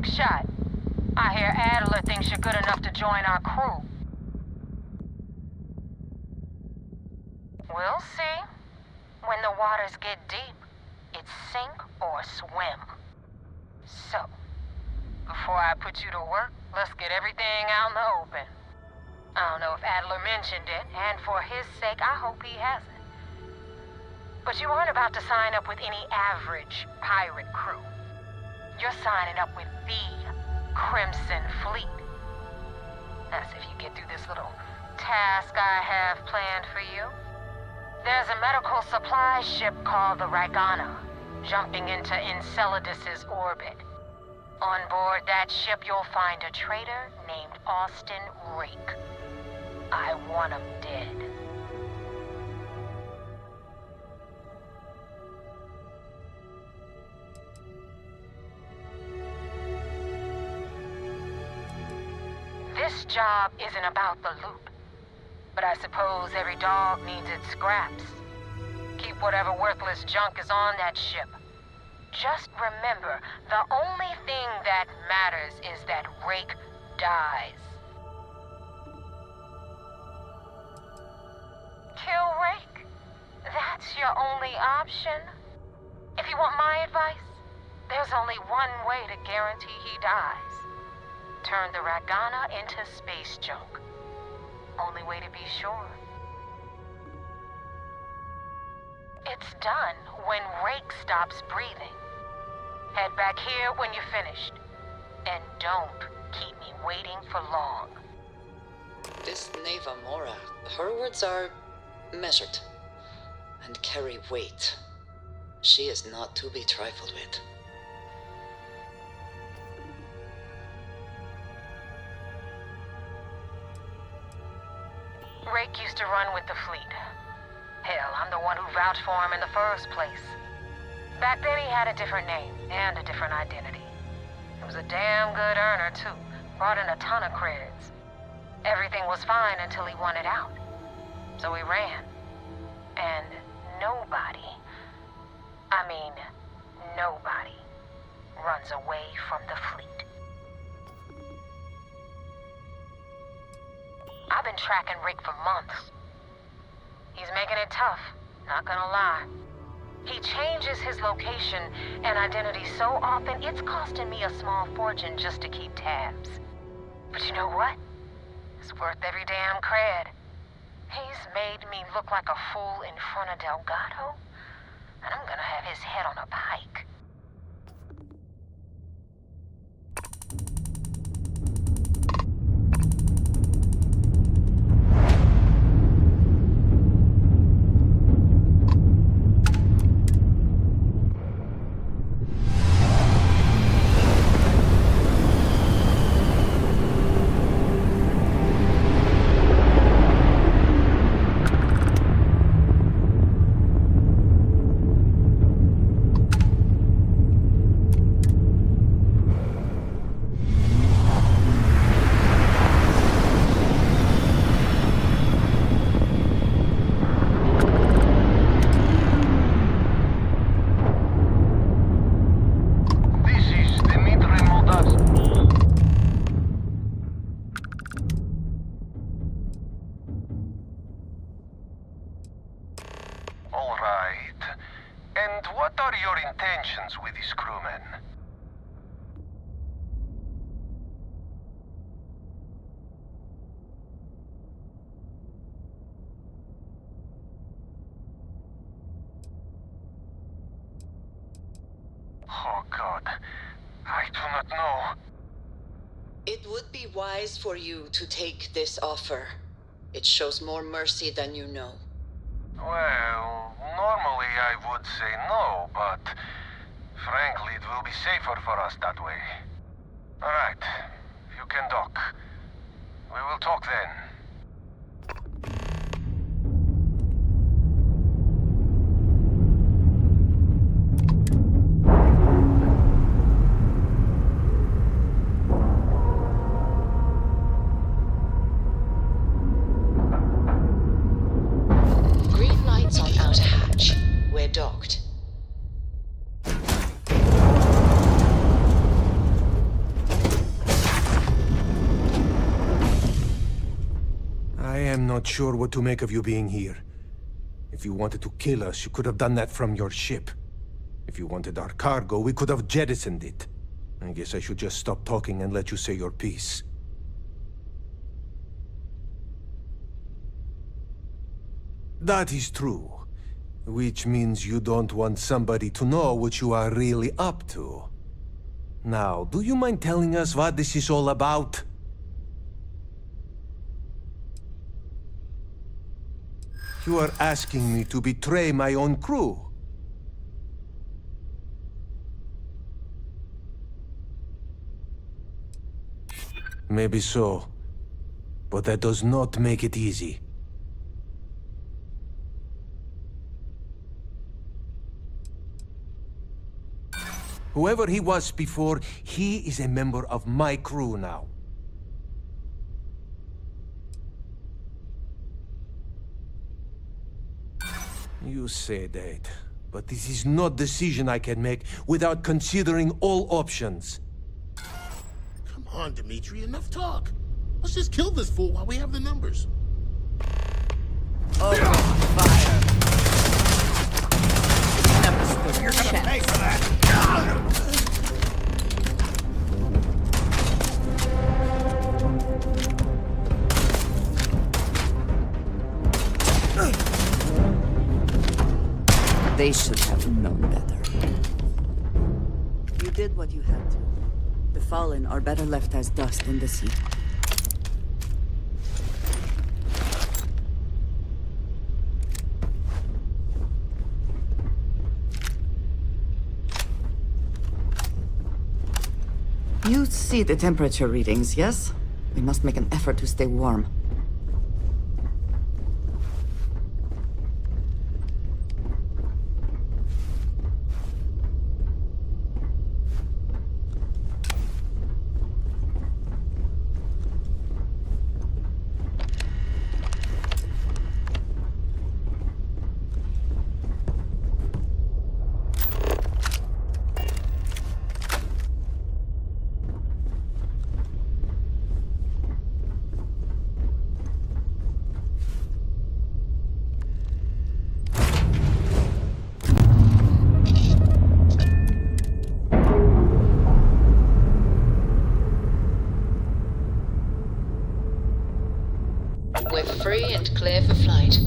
shot. I hear Adler thinks you're good enough to join our crew. We'll see. When the waters get deep, it's sink or swim. So, before I put you to work, let's get everything out in the open. I don't know if Adler mentioned it, and for his sake, I hope he hasn't. But you aren't about to sign up with any average pirate crew. You're signing up with the Crimson Fleet. That's if you get through this little task I have planned for you. There's a medical supply ship called the Ragana, jumping into Enceladus's orbit. On board that ship, you'll find a traitor named Austin Rake. I want him dead. This job isn't about the loot, but I suppose every dog needs its scraps. Keep whatever worthless junk is on that ship. Just remember, the only thing that matters is that Rake dies. Kill Rake? That's your only option? If you want my advice, there's only one way to guarantee he dies. Turn the Ragana into space junk. Only way to be sure. It's done when Rake stops breathing. Head back here when you're finished. And don't keep me waiting for long. This Neva Mora, her words are measured and carry weight. She is not to be trifled with. Rake used to run with the fleet. Hell, I'm the one who vouched for him in the first place. Back then he had a different name and a different identity. He was a damn good earner too. Brought in a ton of creds. Everything was fine until he wanted out. So he ran. And nobody, nobody runs away from the fleet. I've been tracking Rick for months. He's making it tough, not gonna lie. He changes his location and identity so often, it's costing me a small fortune just to keep tabs. But you know what? It's worth every damn cred. He's made me look like a fool in front of Delgado, and I'm gonna have his head on a pike. With his crewmen. Oh God, I do not know. It would be wise for you to take this offer. It shows more mercy than you know. Well, normally I would say no, but frankly, it will be safer for us that way. All right, you can dock. We will talk then. Green lights on outer hatch. We're docked. not sure what to make of you being here. If you wanted to kill us, you could have done that from your ship. If you wanted our cargo, we could have jettisoned it. I guess I should just stop talking and let you say your piece. That is true. Which means you don't want somebody to know what you are really up to. Now, do you mind telling us what this is all about? You are asking me to betray my own crew. Maybe so, but that does not make it easy. Whoever he was before, he is a member of my crew now. You say that, but this is not a decision I can make without considering all options. Come on, Dimitri, enough talk. Let's just kill this fool while we have the numbers. Over fire. Never stood your chance. Pay for that. They should have known better. You did what you had to. The Fallen are better left as dust in the sea. You see the temperature readings, yes? We must make an effort to stay warm. We're free and clear for flight.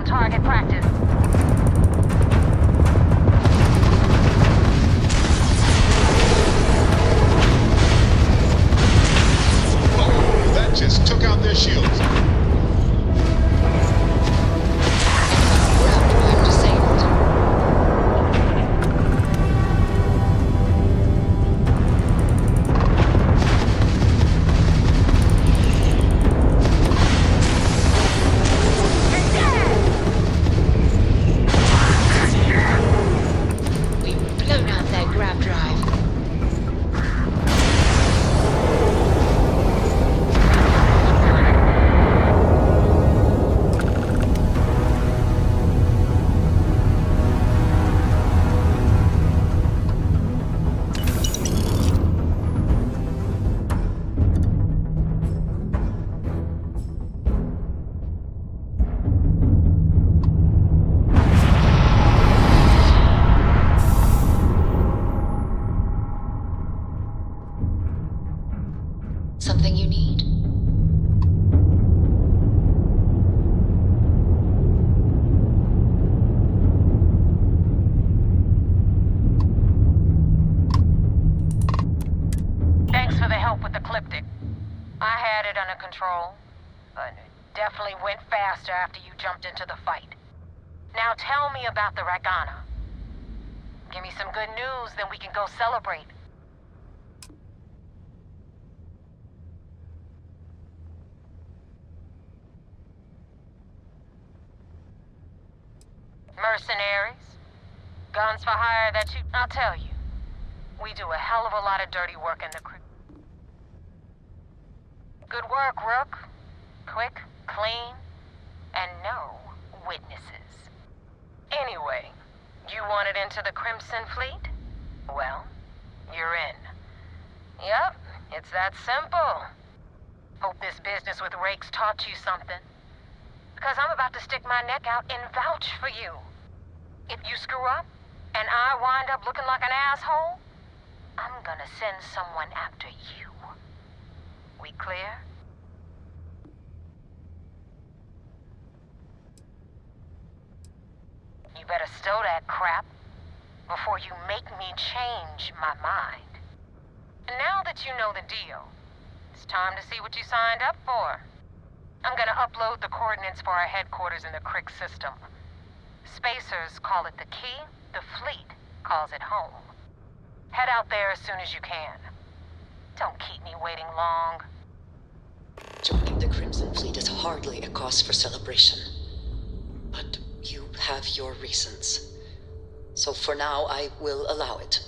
Target practice. Oh, that just took out their shields. Ground disabled. control, but it definitely went faster after you jumped into the fight. Now tell me about the Ragana. Give me some good news, then we can go celebrate. Mercenaries? Guns for hire that you... I'll tell you. We do a hell of a lot of dirty work in the crew. Good work, Rook. Quick, clean, and no witnesses. Anyway, you wanted into the Crimson Fleet? Well, you're in. Yep, it's that simple. Hope this business with Rakes taught you something. Because I'm about to stick my neck out and vouch for you. If you screw up, and I wind up looking like an asshole, I'm gonna send someone after you. We clear? You better stow that crap before you make me change my mind. And now that you know the deal, it's time to see what you signed up for. I'm gonna upload the coordinates for our headquarters in the Crick system. Spacers call it the key, the fleet calls it home. Head out there as soon as you can. Don't keep me waiting long. Joining the Crimson Fleet is hardly a cause for celebration. But you have your reasons. So for now, I will allow it.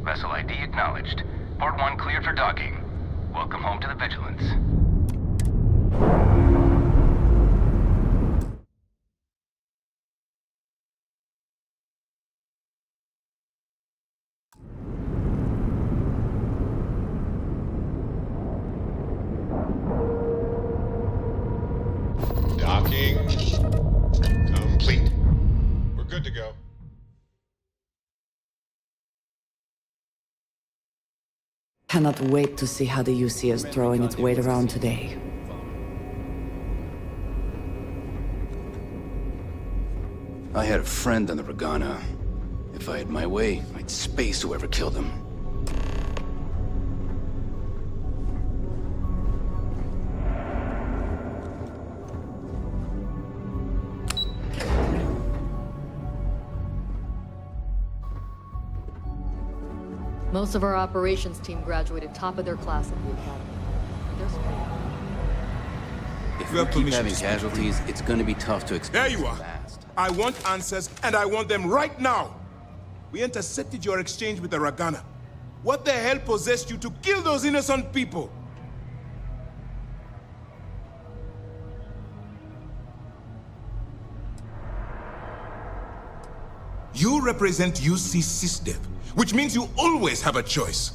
Vessel ID acknowledged. Port 1 cleared for docking. Welcome home to the Vigilance. Docking complete. We're good to go. Cannot wait to see how the UC is throwing its weight around today. I had a friend on the Ragana. If I had my way, I'd space whoever killed him. Most of our operations team graduated top of their class at the academy. They're smart. If we keep having casualties, it's gonna be tough to expect. There you are. I want answers, and I want them right now. We intercepted your exchange with the Ragana. What the hell possessed you to kill those innocent people? You represent UC SysDev, which means you always have a choice.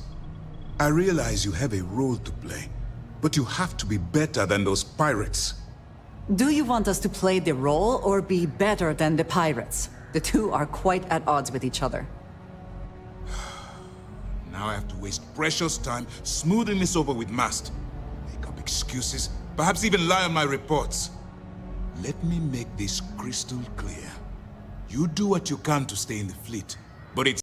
I realize you have a role to play, but you have to be better than those pirates. Do you want us to play the role or be better than the pirates? The two are quite at odds with each other. Now I have to waste precious time smoothing this over with Mast. Make up excuses, perhaps even lie on my reports. Let me make this crystal clear. You do what you can to stay in the fleet, but it's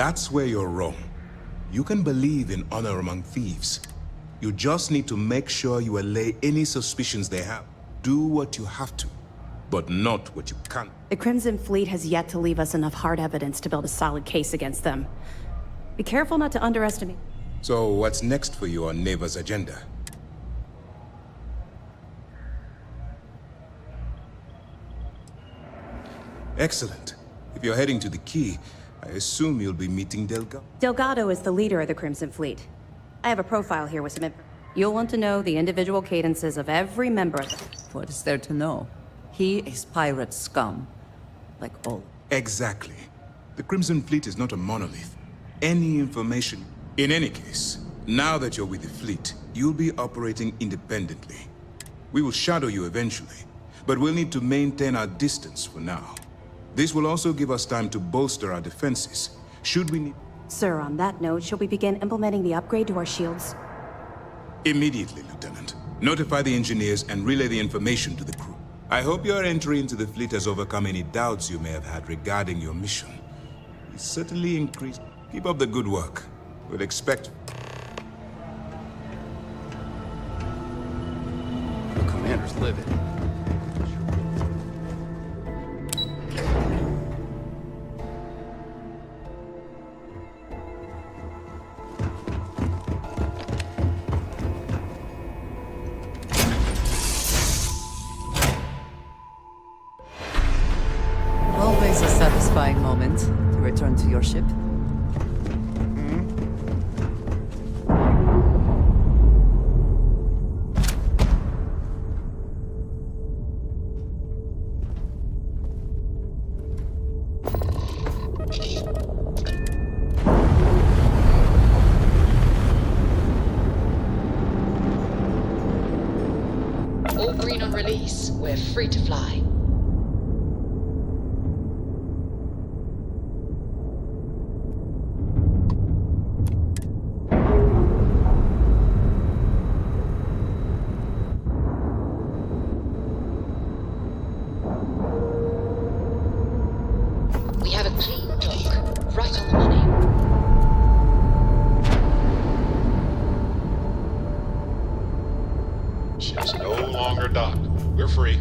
That's where you're wrong. You can believe in honor among thieves. You just need to make sure you allay any suspicions they have. Do what you have to, but not what you can't. The Crimson Fleet has yet to leave us enough hard evidence to build a solid case against them. Be careful not to underestimate. So what's next for you on Neva's agenda? Excellent. If you're heading to the Key, I assume you'll be meeting Delgado. Delgado is the leader of the Crimson Fleet. I have a profile here with some info. You'll want to know the individual cadences of every member of them. What is there to know? He is pirate scum. Like all. Exactly. The Crimson Fleet is not a monolith. Any information... In any case, now that you're with the fleet, you'll be operating independently. We will shadow you eventually, but we'll need to maintain our distance for now. This will also give us time to bolster our defenses, should we need... Sir, on that note, shall we begin implementing the upgrade to our shields? Immediately, Lieutenant. Notify the engineers and relay the information to the crew. I hope your entry into the fleet has overcome any doubts you may have had regarding your mission. It's certainly increased. Keep up the good work. We'll expect... The commander's livid. Always a satisfying moment to return to your ship. All green on release. We're free to fly. We have a clean dock, right on the money. Ship's no longer docked. We're free.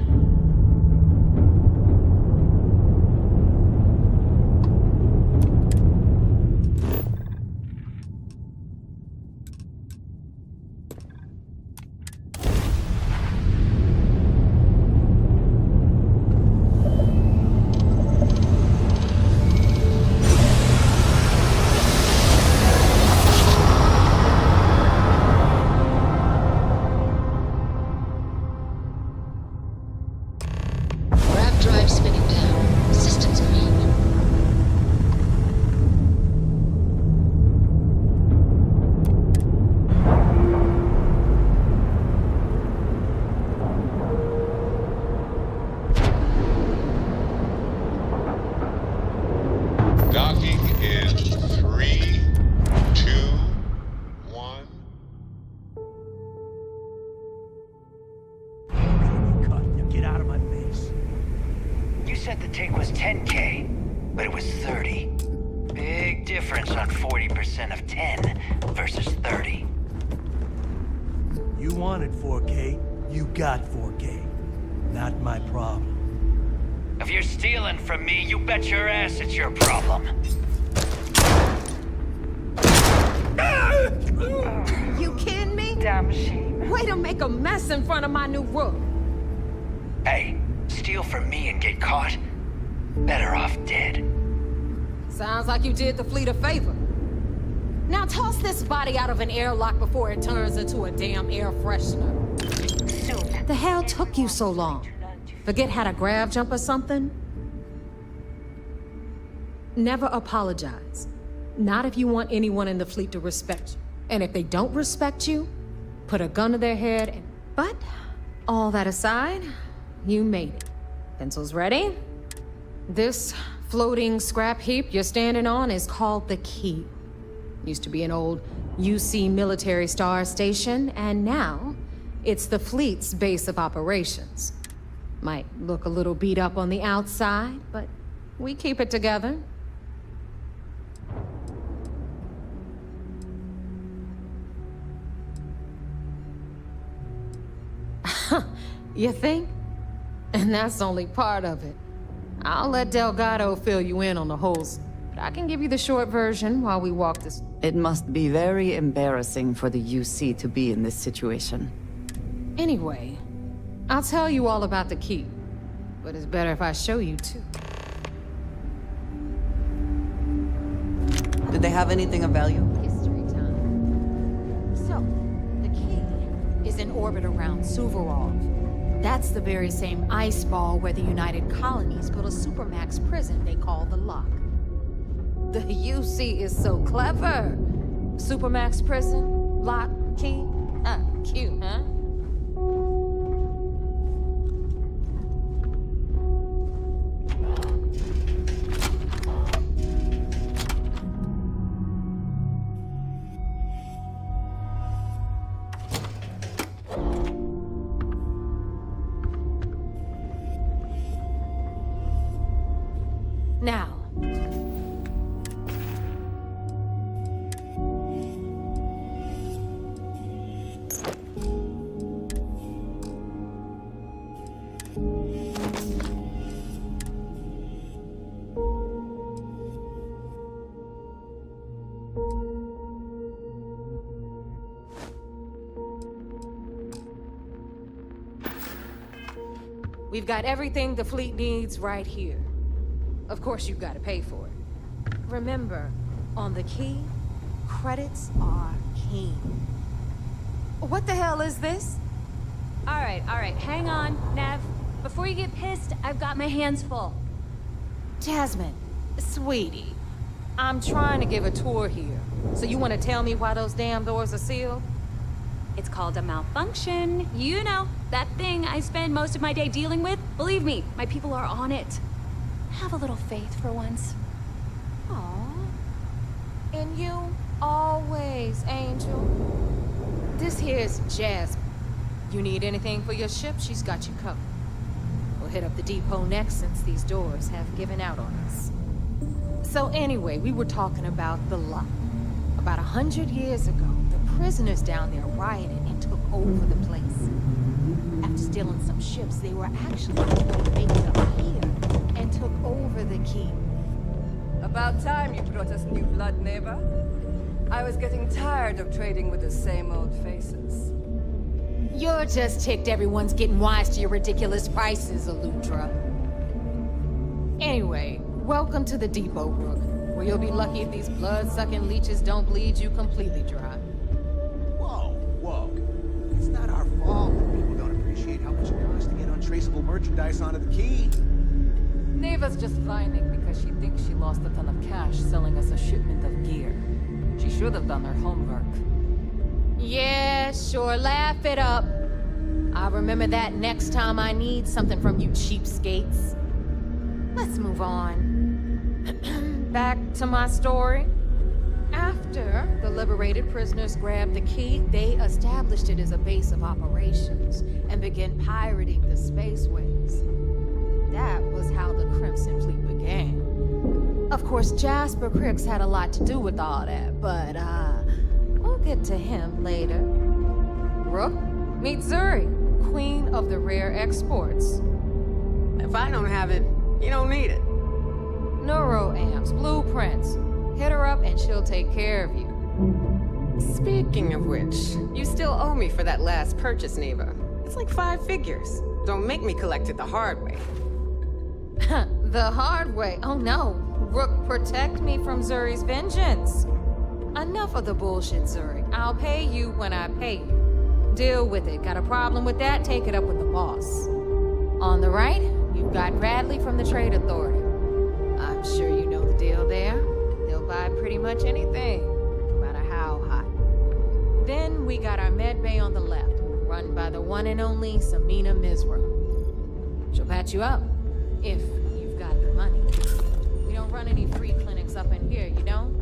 Grab drive spinning down. Systems green. Docking in 3, 2, 1. Get out of my face. You said the take was 10K, but it was 30. Big difference on 40% of 10 versus 30. You wanted 4K, you got 4K. Not my problem. If you're stealing from me, you bet your ass it's your problem. You kidding me? Damn shame. Way to make a mess in front of my new roof. Hey, steal from me and get caught? Better off dead. Sounds like you did the fleet a favor. Now toss this body out of an airlock before it turns into a damn air freshener. Soon. The hell took you so long? Forget how to grab jump or something? Never apologize. Not if you want anyone in the fleet to respect you. And if they don't respect you, put a gun to their head and... But, all that aside, you made it. Pencils ready? This floating scrap heap you're standing on is called the Key. Used to be an old UC military star station, and now it's the fleet's base of operations. Might look a little beat up on the outside, but we keep it together. You think? And that's only part of it. I'll let Delgado fill you in on the whole, but I can give you the short version while we walk this. It must be very embarrassing for the UC to be in this situation. Anyway, I'll tell you all about the key, but it's better if I show you too. Did they have anything of value? History time. So, the key is in orbit around Suvorov. That's the very same ice ball where the United Colonies built a supermax prison they call the Lock. The UC is so clever. Supermax prison, lock, key. Cute, huh? Now, we've got everything the fleet needs right here. Of course, you've got to pay for it. Remember, on the key, credits are king. What the hell is this? All right, hang on, Nev. Before you get pissed, I've got my hands full. Jasmine, sweetie, I'm trying to give a tour here. So you want to tell me why those damn doors are sealed? It's called a malfunction. You know, that thing I spend most of my day dealing with. Believe me, my people are on it. Have a little faith for once. Aww. And you, always, Angel. This here's Jasmine. You need anything for your ship, she's got you covered. We'll hit up the depot next since these doors have given out on us. So anyway, we were talking about the Lock. About 100 years ago, the prisoners down there rioted and took over the place. After stealing some ships, they were actually making up here and took over the key. About time you brought us new blood, neighbor. I was getting tired of trading with the same old faces. You're just ticked everyone's getting wise to your ridiculous prices, Aludra. Anyway, welcome to the depot, Rook, where you'll be lucky if these blood-sucking leeches don't bleed you completely dry. Whoa. It's not our fault that people don't appreciate how much it costs to get untraceable merchandise onto the key. Neva's just whining because she thinks she lost a ton of cash selling us a shipment of gear. She should have done her homework. Yeah, sure, laugh it up. I'll remember that next time I need something from you cheapskates. Let's move on. Back to my story. After the liberated prisoners grabbed the key, they established it as a base of operations and began pirating the spaceways. That was how the Crimson Fleet began. Of course, Jasper Cricks had a lot to do with all that, but, we'll get to him later. Rook, meet Zuri, queen of the rare exports. If I don't have it, you don't need it. Neuroamps, blueprints. Hit her up and she'll take care of you. Speaking of which, you still owe me for that last purchase, Neva. It's like 5 figures. Don't make me collect it the hard way. The hard way? Oh no. Rook, protect me from Zuri's vengeance. Enough of the bullshit, Zuri. I'll pay you when I pay you. Deal with it. Got a problem with that? Take it up with the boss. On the right, you've got Bradley from the Trade Authority. I'm sure you know the deal there. They'll buy pretty much anything, no matter how hot. Then we got our med bay on the left, run by the one and only Samina Mizra. She'll patch you up, if you've got the money. We don't run any free clinics up in here, you don't?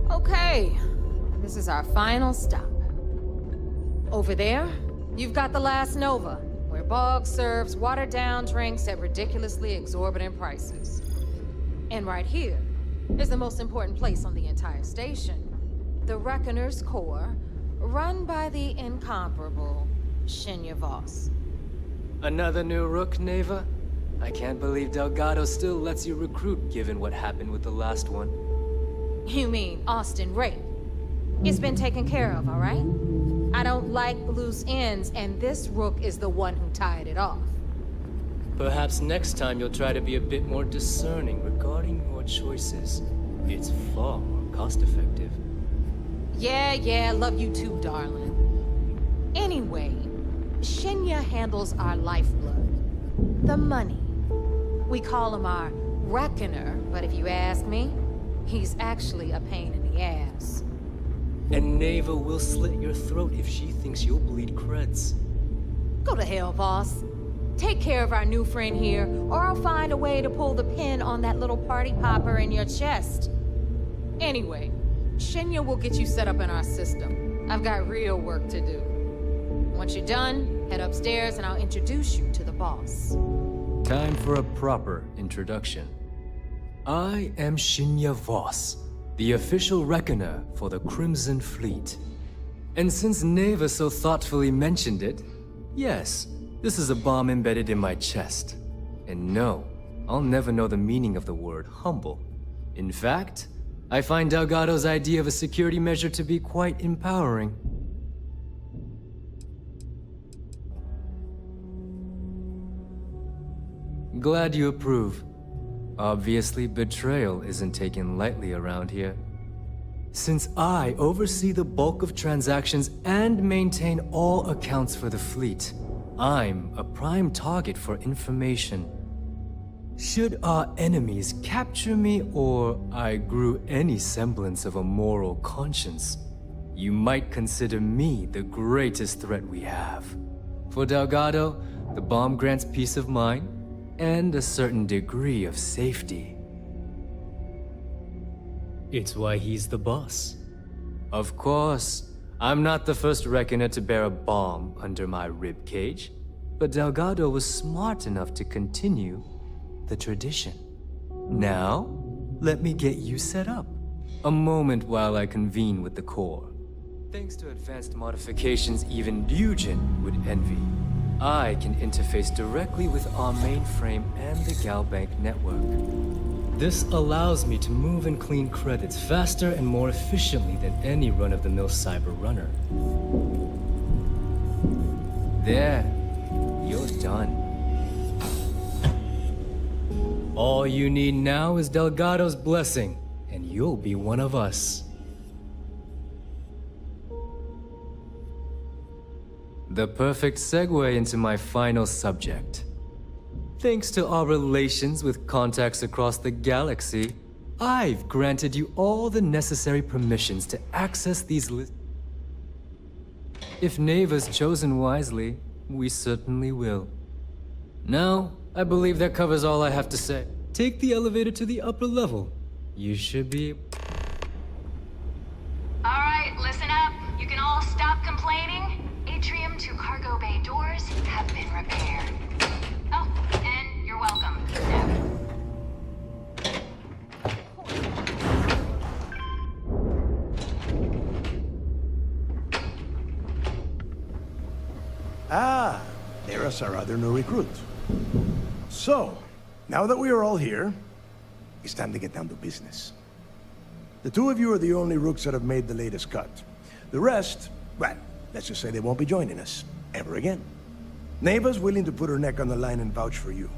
Okay, this is our final stop. Over there, you've got the Last Nova, where Bog serves watered-down drinks at ridiculously exorbitant prices. And right here is the most important place on the entire station. The Reckoner's Core, run by the incomparable Shinya Voss. Another new rook, Neva? I can't believe Delgado still lets you recruit, given what happened with the last one. You mean Austin Ray? It's been taken care of, all right? I don't like loose ends, and this rook is the one who tied it off. Perhaps next time you'll try to be a bit more discerning regarding your choices. It's far more cost-effective. Yeah, love you too, darling. Anyway, Shinya handles our lifeblood. The money. We call him our reckoner, but if you ask me, he's actually a pain in the ass. And Neva will slit your throat if she thinks you'll bleed creds. Go to hell, boss. Take care of our new friend here, or I'll find a way to pull the pin on that little party popper in your chest. Anyway, Shinya will get you set up in our system. I've got real work to do. Once you're done, head upstairs and I'll introduce you to the boss. Time for a proper introduction. I am Shinya Voss, the official reckoner for the Crimson Fleet. And since Neva so thoughtfully mentioned it, yes, this is a bomb embedded in my chest. And no, I'll never know the meaning of the word humble. In fact, I find Delgado's idea of a security measure to be quite empowering. Glad you approve. Obviously, betrayal isn't taken lightly around here. Since I oversee the bulk of transactions and maintain all accounts for the fleet, I'm a prime target for information. Should our enemies capture me or I grew any semblance of a moral conscience, you might consider me the greatest threat we have. For Delgado, the bomb grants peace of mind and a certain degree of safety. It's why he's the boss. Of course, I'm not the first reckoner to bear a bomb under my ribcage, but Delgado was smart enough to continue the tradition. Now, let me get you set up. A moment while I convene with the core. Thanks to advanced modifications even Ryujin would envy, I can interface directly with our mainframe and the Galbank network. This allows me to move and clean credits faster and more efficiently than any run-of-the-mill cyber runner. There, you're done. All you need now is Delgado's blessing, and you'll be one of us. The perfect segue into my final subject. Thanks to our relations with contacts across the galaxy, I've granted you all the necessary permissions to access these lists. If Neva's chosen wisely, we certainly will. Now, I believe that covers all I have to say. Take the elevator to the upper level. You should be... Alright, listen up. You can all stop complaining. Atrium to cargo bay doors have been repaired. Oh, and you're welcome. Ah, there's our other new recruit. So, now that we are all here, it's time to get down to business. The two of you are the only rooks that have made the latest cut. The rest, well, let's just say they won't be joining us ever again. Neva's willing to put her neck on the line and vouch for you,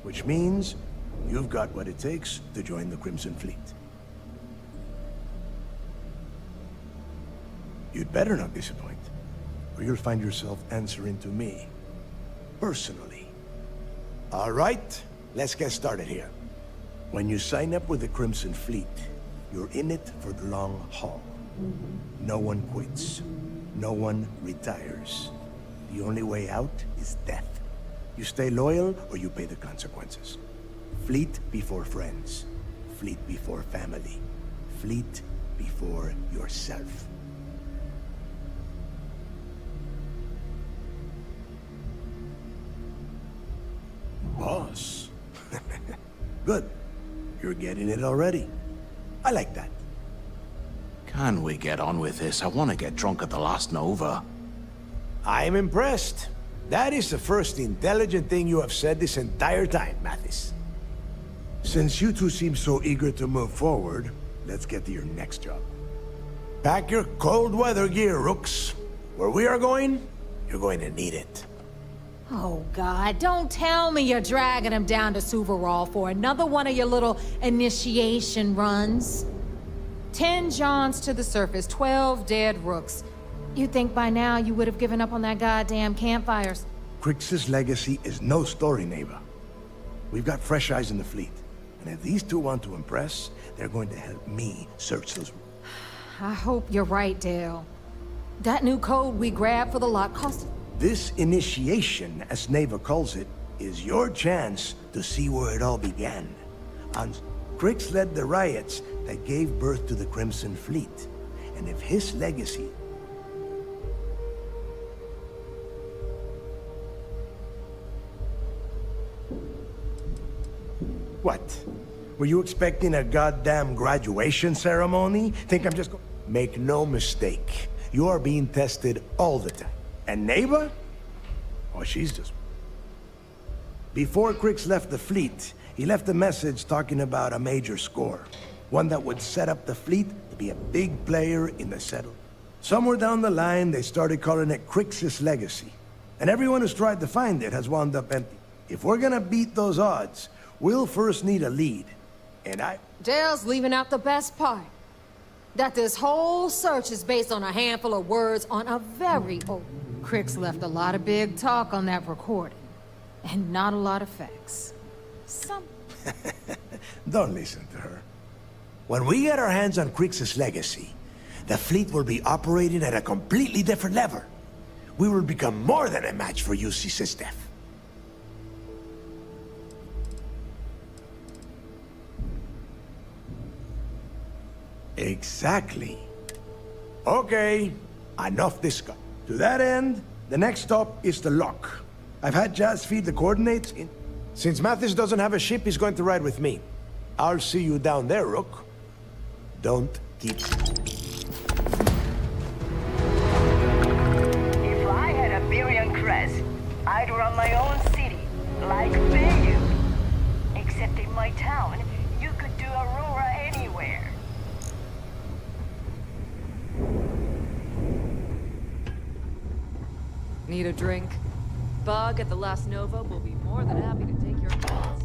which means you've got what it takes to join the Crimson Fleet. You'd better not disappoint, or you'll find yourself answering to me, personally. All right, let's get started here. When you sign up with the Crimson Fleet, you're in it for the long haul. No one quits. No one retires. The only way out is death. You stay loyal or you pay the consequences. Fleet before friends. Fleet before family. Fleet before yourself. Boss. Good. You're getting it already. I like that. Can we get on with this? I want to get drunk at the last Nova. I'm impressed. That is the first intelligent thing you have said this entire time, Mathis. Since you two seem so eager to move forward, let's get to your next job. Pack your cold weather gear, Rooks. Where we are going, you're going to need it. Oh, God, don't tell me you're dragging him down to Suvarall for another one of your little initiation runs. 10 Johns to the surface, 12 dead Rooks. You'd think by now you would have given up on that goddamn campfires. Crix's legacy is no story, neighbor. We've got fresh eyes in the fleet. And if these two want to impress, they're going to help me search those... I hope you're right, Dale. That new code we grabbed for the lot cost... This initiation, as Neva calls it, is your chance to see where it all began. And Crix led the riots that gave birth to the Crimson Fleet. And if his legacy... What? Were you expecting a goddamn graduation ceremony? Think I'm just Make no mistake. You are being tested all the time. And Neva? Oh, she's just... Before Crix left the fleet, he left a message talking about a major score. One that would set up the fleet to be a big player in the settle. Somewhere down the line, they started calling it Crix's legacy. And everyone who's tried to find it has wound up empty. If we're gonna beat those odds, we'll first need a lead. And Dale's leaving out the best part. That this whole search is based on a handful of words on a very old... Crix left a lot of big talk on that recording. And not a lot of facts. Don't listen to her. When we get our hands on Crix's legacy, the fleet will be operating at a completely different level. We will become more than a match for UC System. Exactly. Okay, enough discussion. To that end, the next stop is the lock. I've had Jazz feed the coordinates in... Since Mathis doesn't have a ship, he's going to ride with me. I'll see you down there, Rook. Don't keep... If I had a billion crest, I'd run my own city, like Bayou. Except in my town, you could do Aurora anywhere. Need a drink? Bug at the Last Nova will be more than happy to take your calls.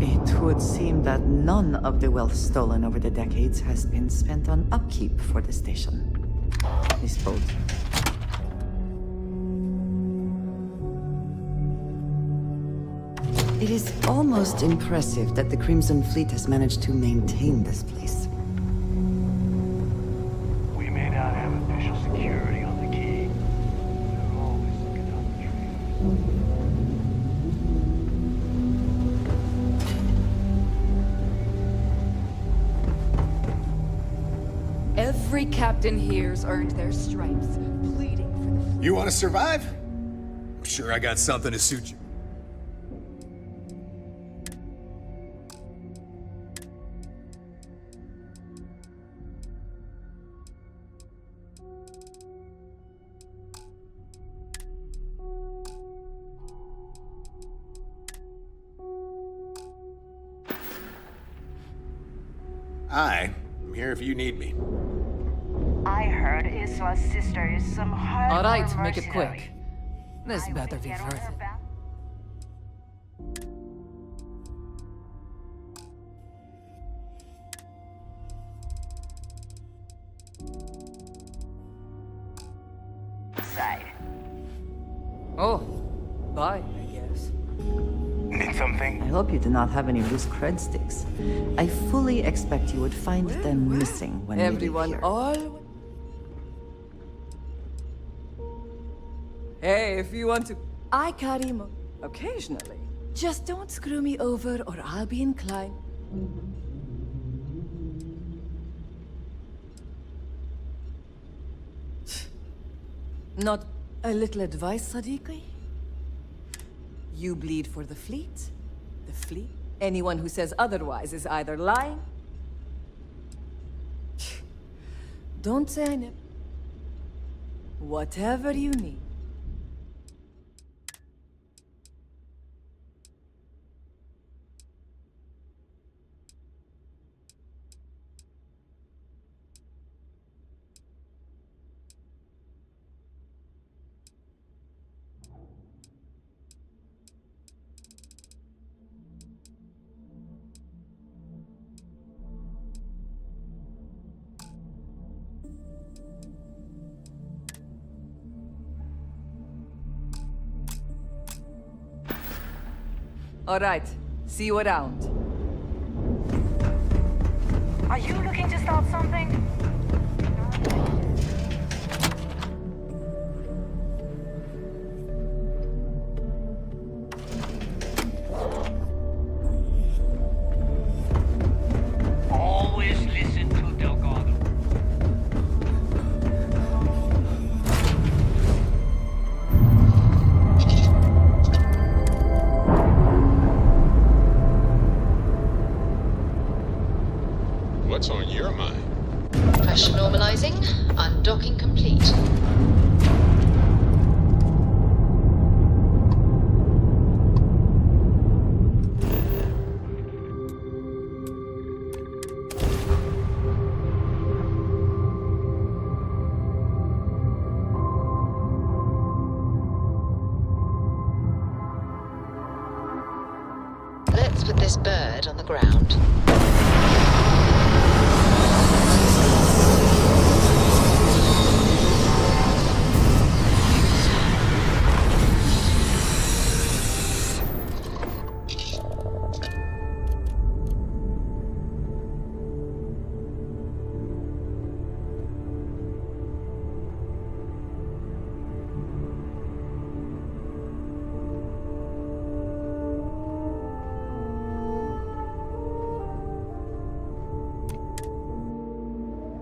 It would seem that none of the wealth stolen over the decades has been spent on upkeep for the station. This boat. It is almost impressive that the Crimson Fleet has managed to maintain this place. We may not have official security on the key. They're always looking out the trees. Every captain here's earned their stripes, pleading for the... You want to survive? I'm sure I got something to suit you. Hi, I'm here if you need me. I heard Isla's sister is some hardcore All right, make it mercenary. quick. This better be worth it. Side. Oh, bye, I guess. Need something? I hope you do not have any loose cred sticks. I fully expect you would find them missing when Everyone we leave here. all... Hey, if you want to... I carry mo... occasionally. Just don't screw me over or I'll be inclined. Not a little advice, Sadiqi? You bleed for the fleet Anyone who says otherwise is either lying... Don't say I never... Whatever you need. All right. See you around. Are you looking to start something? Always listen to Delgado. What's on your mind? Pressure normalizing. Undocking complete. Let's put this bird on the ground.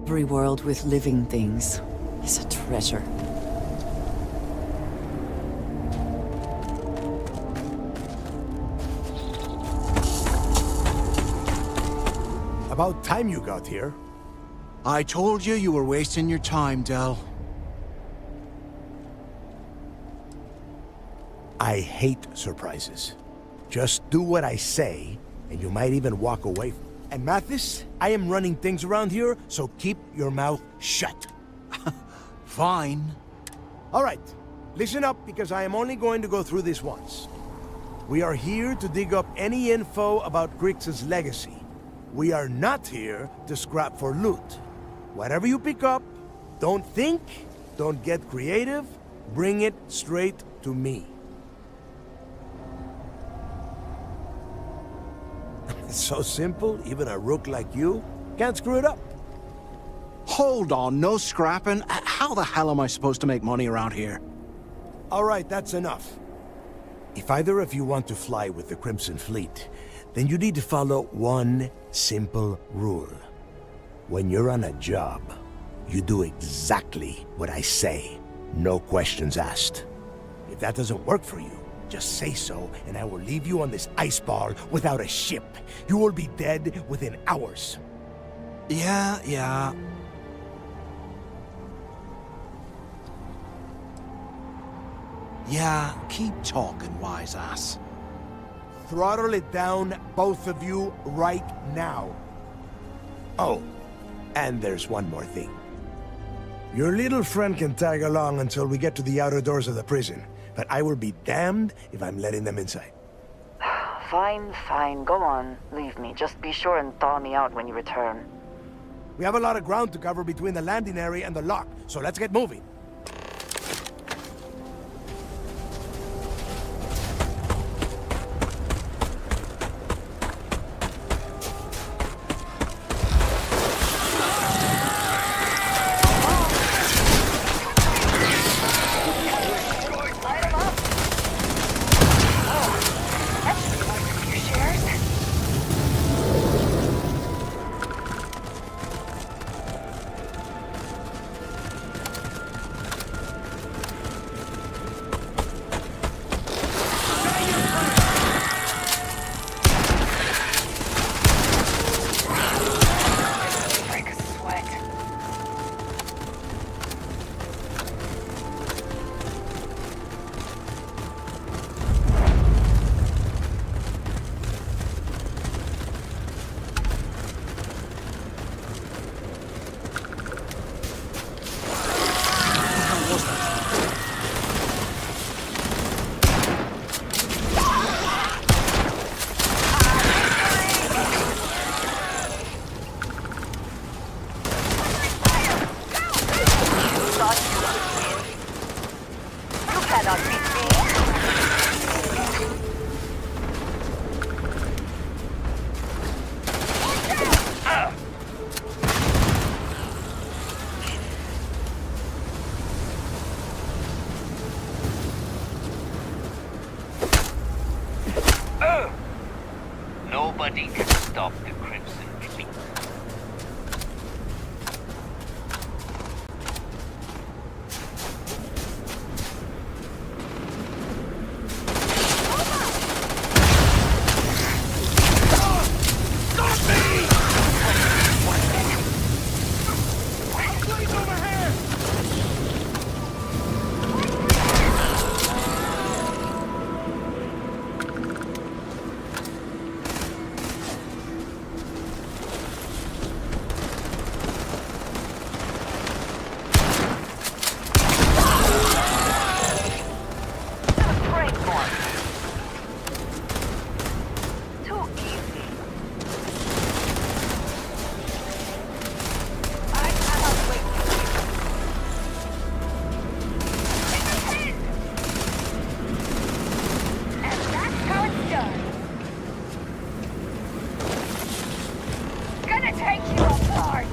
Every world with living things is a treasure. About time you got here. I told you you were wasting your time, Del. I hate surprises. Just do what I say, and you might even walk away. And Mathis, I am running things around here, so keep your mouth shut. Fine. All right, listen up, because I am only going to go through this once. We are here to dig up any info about Grix's legacy. We are not here to scrap for loot. Whatever you pick up, don't think, don't get creative, bring it straight to me. It's so simple, even a rook like you can't screw it up. Hold on, no scrapping. How the hell am I supposed to make money around here? All right, that's enough. If either of you want to fly with the Crimson Fleet, then you need to follow one simple rule. When you're on a job, you do exactly what I say. No questions asked. If that doesn't work for you, just say so, and I will leave you on this ice ball without a ship. You will be dead within hours. Yeah. Yeah, keep talking, wise ass. Throttle it down, both of you, right now. Oh, and there's one more thing. Your little friend can tag along until we get to the outer doors of the prison, but I will be damned if I'm letting them inside. Fine, go on. Leave me. Just be sure and thaw me out when you return. We have a lot of ground to cover between the landing area and the lock, so let's get moving. take you apart!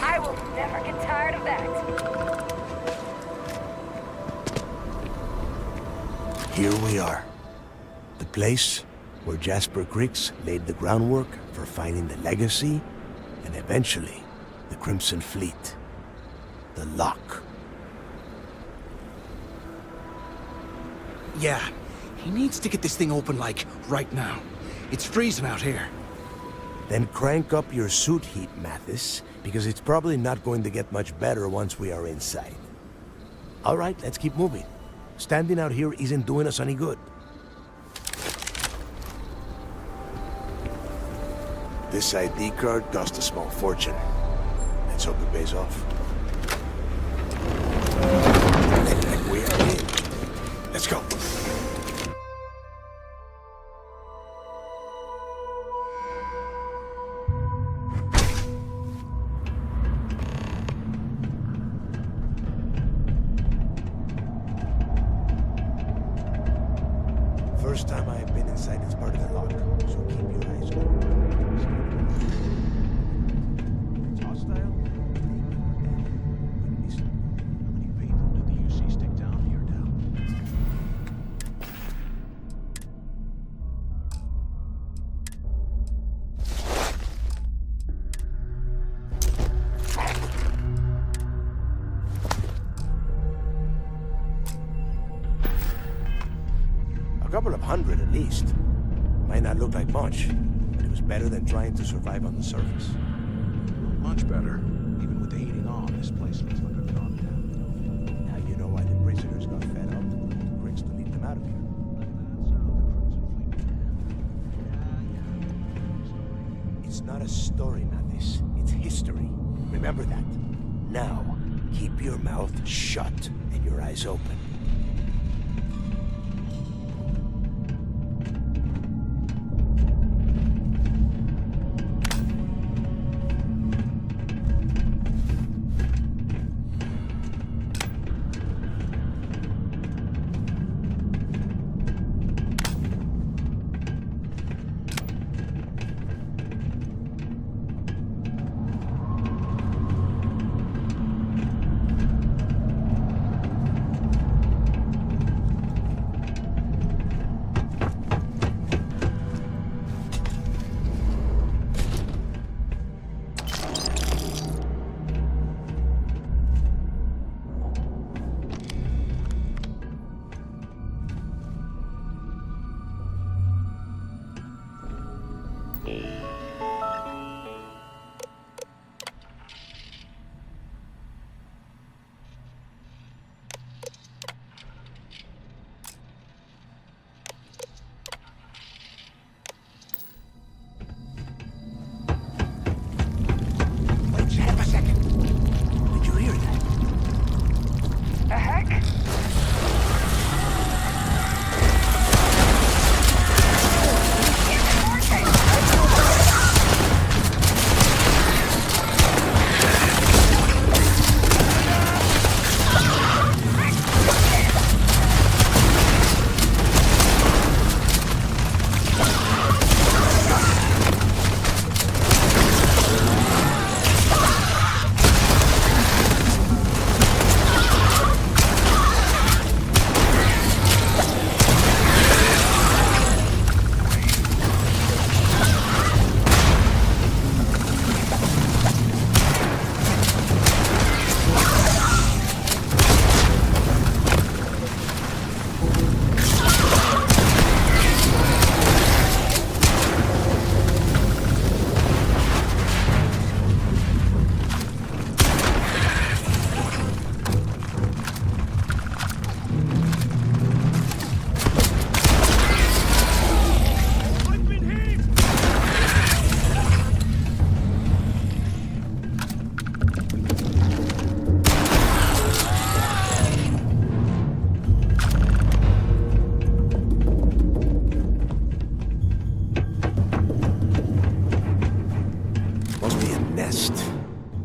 I will never get tired of that. Here we are. The place where Jasper Griggs laid the groundwork for finding the legacy and eventually the Crimson Fleet. The lock. Yeah, he needs to get this thing open, like, right now. It's freezing out here. Then crank up your suit heat, Mathis, because it's probably not going to get much better once we are inside. All right, let's keep moving. Standing out here isn't doing us any good. This ID card cost a small fortune. Let's hope it pays off. We are in. Let's go. First time I have been inside this part of the lock, so keep your eyes open. It's hostile? Listen, how many people did the UC stick down here now? A couple of hundred at least. Might not look like much, but it was better than trying to survive on the surface. Much better. Even with the heating on, this place looks like a goddamn. Now you know why the prisoners got fed up. Griggs to lead them out of here. It's not a story, Mathis. It's history. Remember that. Now, keep your mouth shut and your eyes open.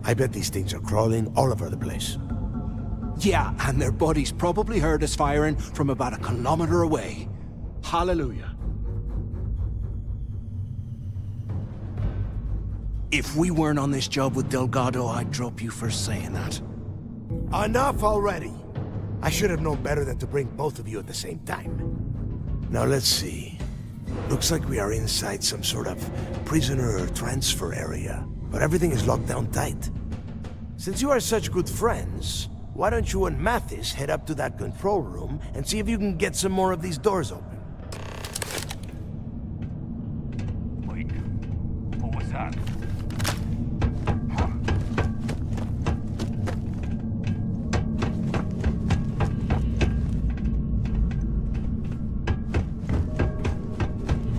I bet these things are crawling all over the place. Yeah, and their buddies probably heard us firing from about a kilometer away. Hallelujah. If we weren't on this job with Delgado, I'd drop you for saying that. Enough already! I should have known better than to bring both of you at the same time. Now let's see. Looks like we are inside some sort of prisoner transfer area, but everything is locked down tight. Since you are such good friends, why don't you and Mathis head up to that control room and see if you can get some more of these doors open? Wait, what was that?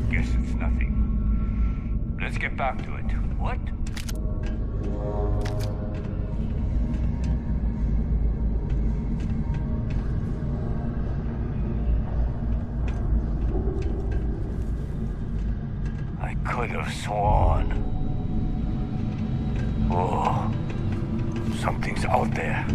Guess it's nothing. Let's get back to it. What? I could have sworn. Oh, something's out there.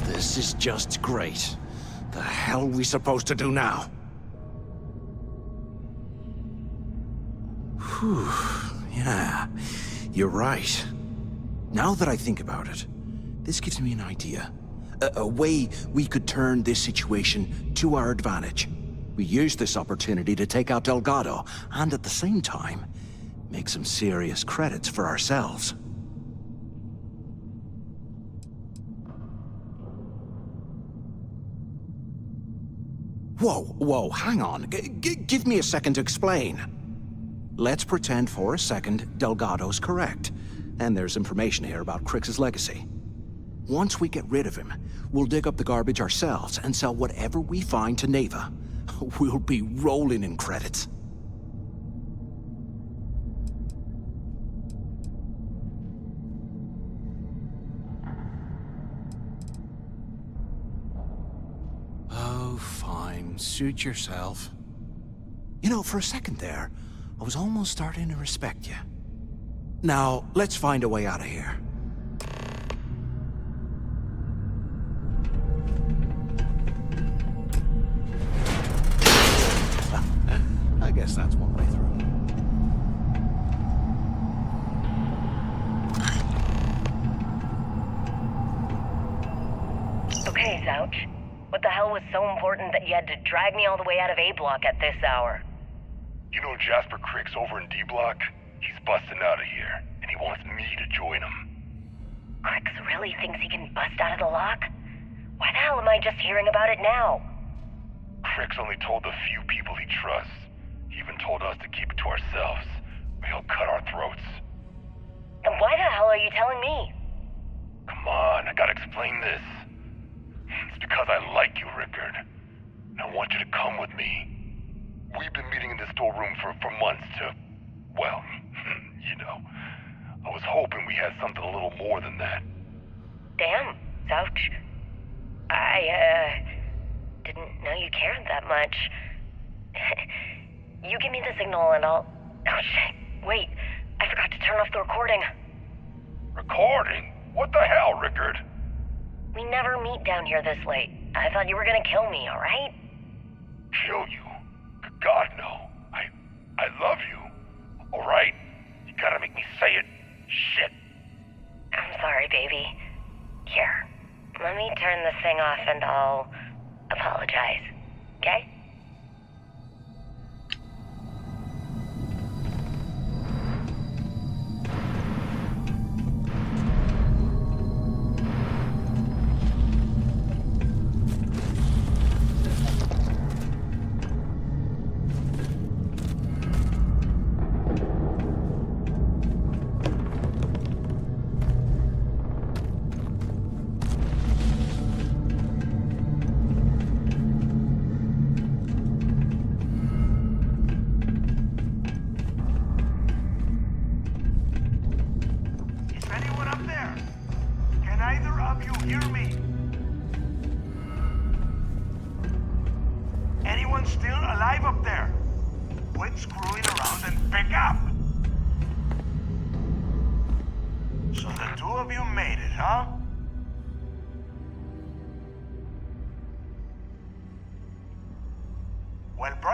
This is just great. The hell are we supposed to do now? Whew, yeah, you're right. Now that I think about it, this gives me an idea. A way we could turn this situation to our advantage. We use this opportunity to take out Delgado, and at the same time, make some serious credits for ourselves. Whoa, hang on. Give me a second to explain. Let's pretend for a second Delgado's correct, and there's information here about Crix's legacy. Once we get rid of him, we'll dig up the garbage ourselves and sell whatever we find to Neva. We'll be rolling in credits. Oh, fine. Suit yourself. You know, for a second there, I was almost starting to respect you. Now, let's find a way out of here. I guess that's one way through. Okay, Zouch. What the hell was so important that you had to drag me all the way out of A Block at this hour? You know Jasper Crix over in D Block? He's busting out of here, and he wants me to join him. Crix really thinks he can bust out of the lock? Why the hell am I just hearing about it now? Crix only told the few people he trusts. He even told us to keep it to ourselves, or he'll cut our throats. Then why the hell are you telling me? Come on, I gotta explain this. It's because I like you, Rickard. And I want you to come with me. We've been meeting in this storeroom for months to, well, you know. I was hoping we had something a little more than that. Damn, Ouch. I, didn't know you cared that much. You give me the signal and I'll... Oh, shit. Wait, I forgot to turn off the recording. Recording? What the hell, Rickard? We never meet down here this late. I thought you were gonna kill me, alright? Kill you? God, no. I love you. Alright? You gotta make me say it. Shit. I'm sorry, baby. Here, let me turn this thing off and I'll apologize, okay?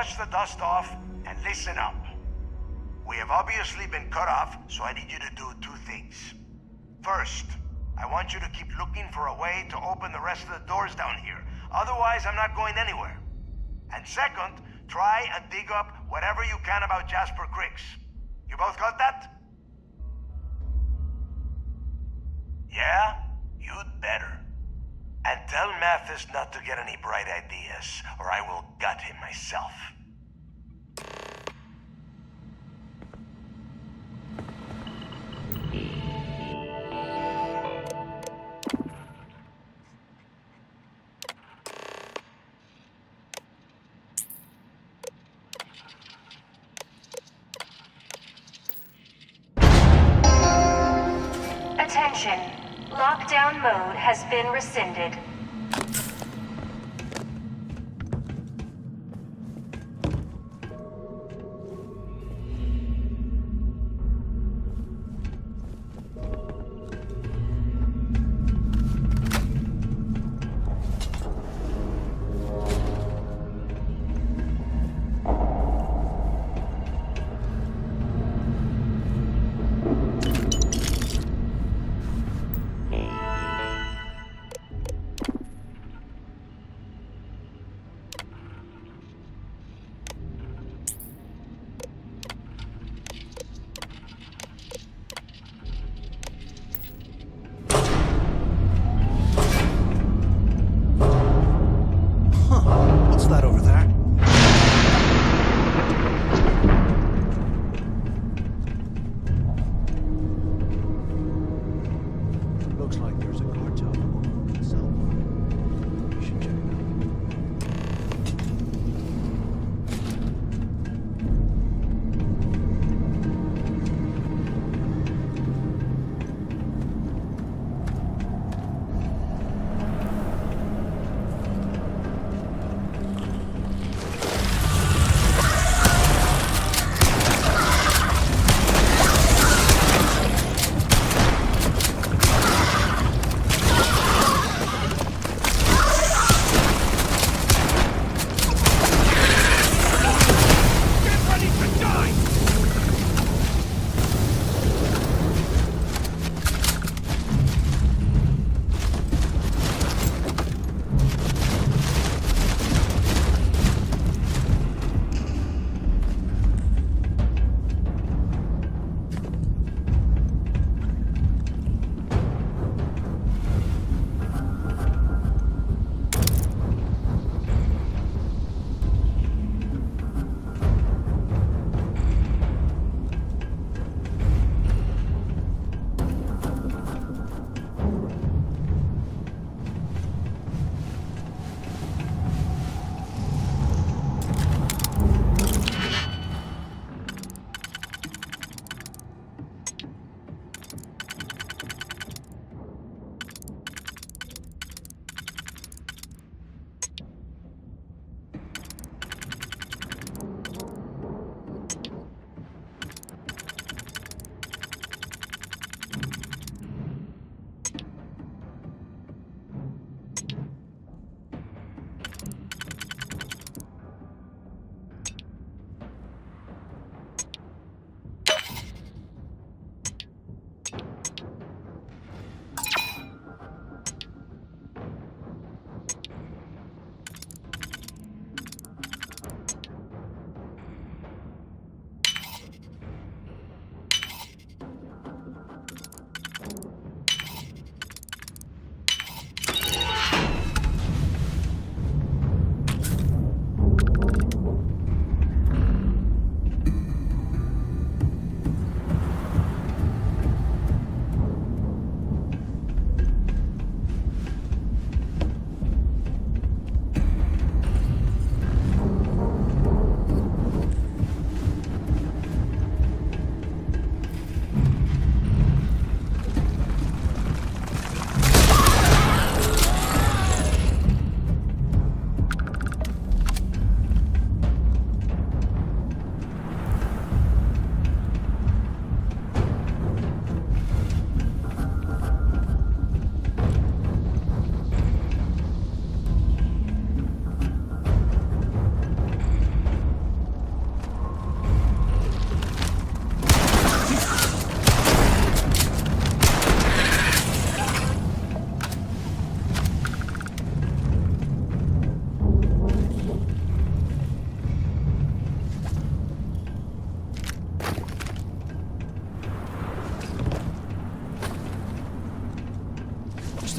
Brush the dust off and listen up. We have obviously been cut off, so I need you to do two things. First, I want you to keep looking for a way to open the rest of the doors down here. Otherwise, I'm not going anywhere. And second, try and dig up whatever you can about Jasper Cricks. You both got that? Yeah? You'd better. And tell Mathis not to get any bright ideas, or I will gut him myself. Attention. Lockdown mode has been rescinded.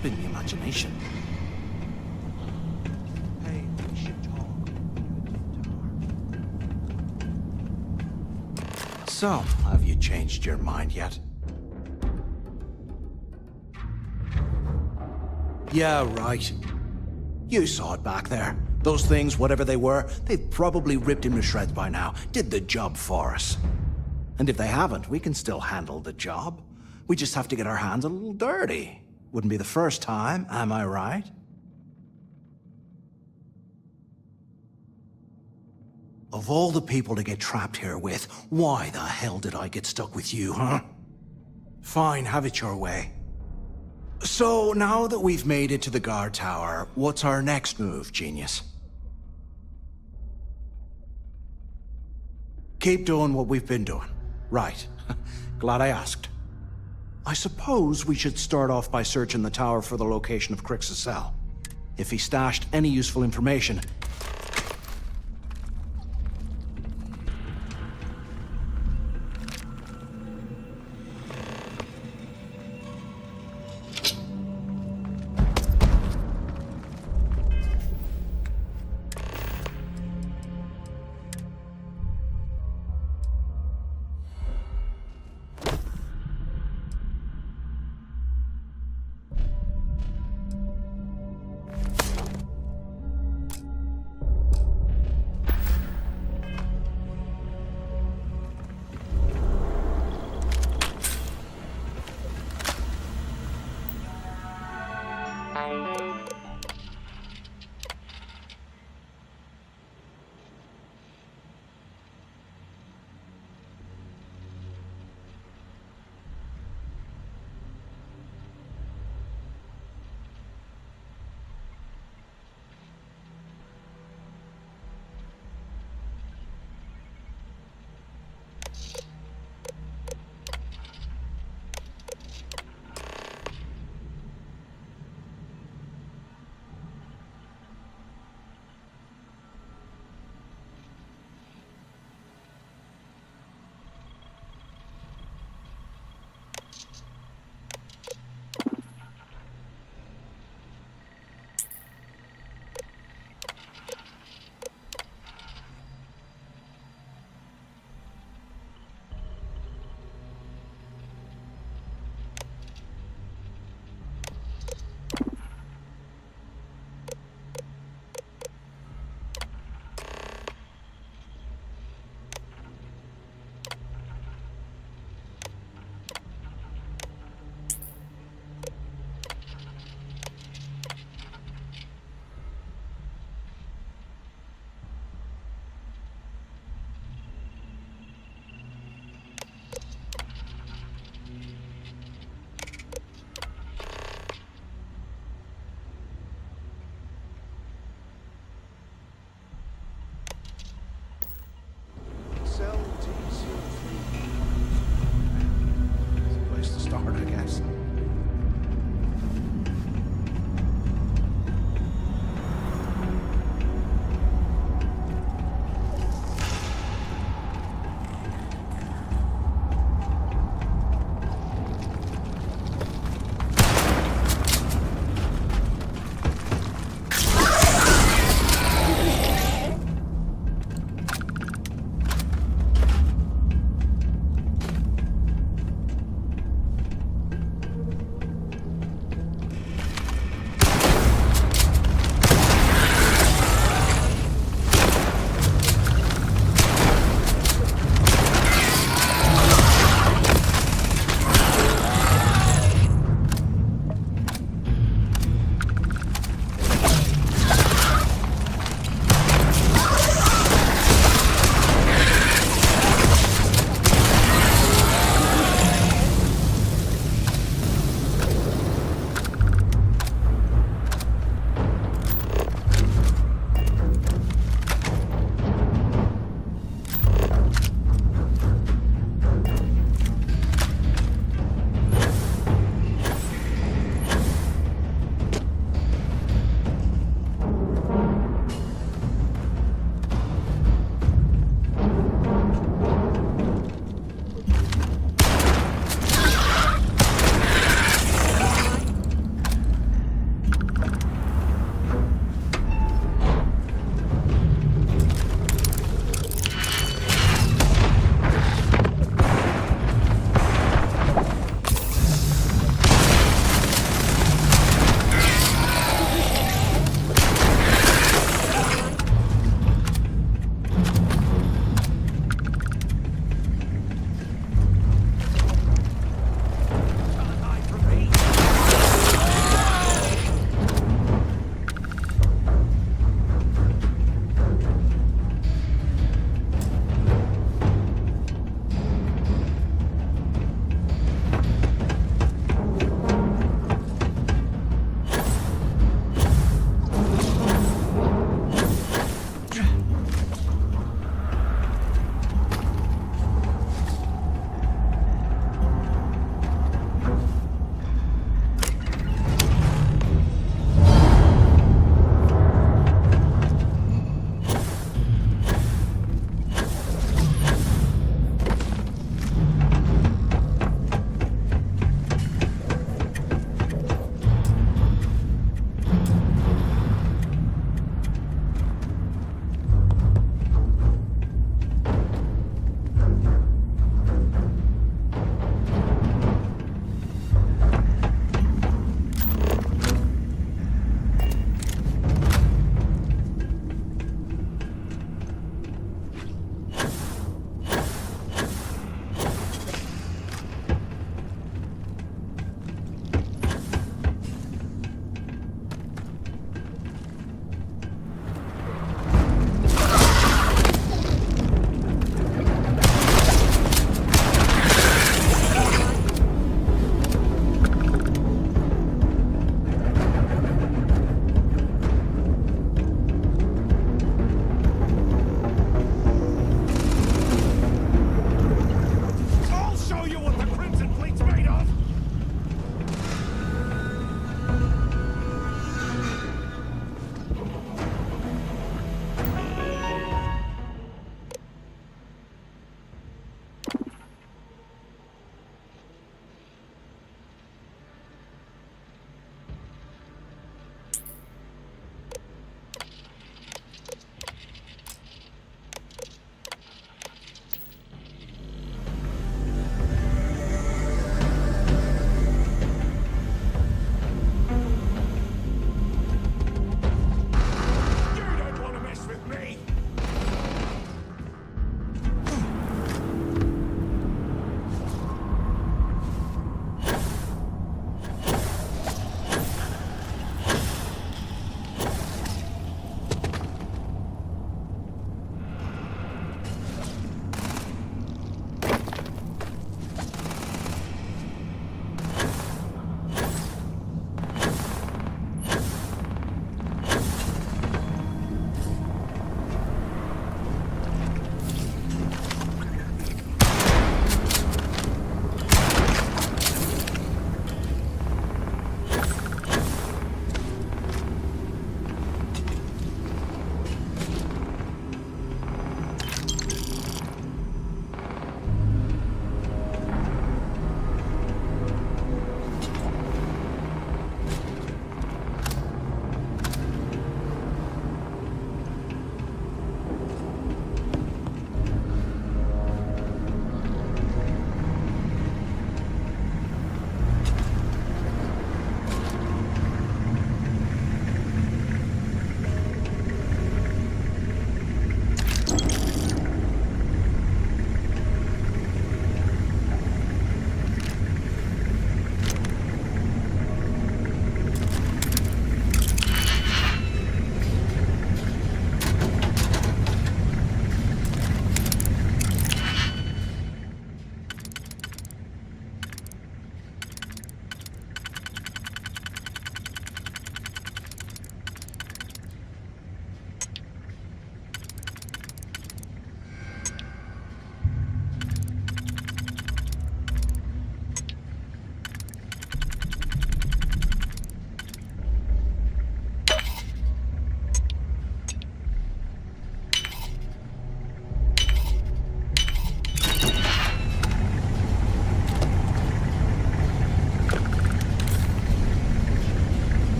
have been the imagination. Hey, we should talk. So, have you changed your mind yet? Yeah, right. You saw it back there. Those things, whatever they were, they've probably ripped him to shreds by now. Did the job for us. And if they haven't, we can still handle the job. We just have to get our hands a little dirty. Wouldn't be the first time, am I right? Of all the people to get trapped here with, why the hell did I get stuck with you, huh? Fine, have it your way. So, now that we've made it to the guard tower, what's our next move, genius? Keep doing what we've been doing. Right. Glad I asked. I suppose we should start off by searching the tower for the location of Crix's cell. If he stashed any useful information,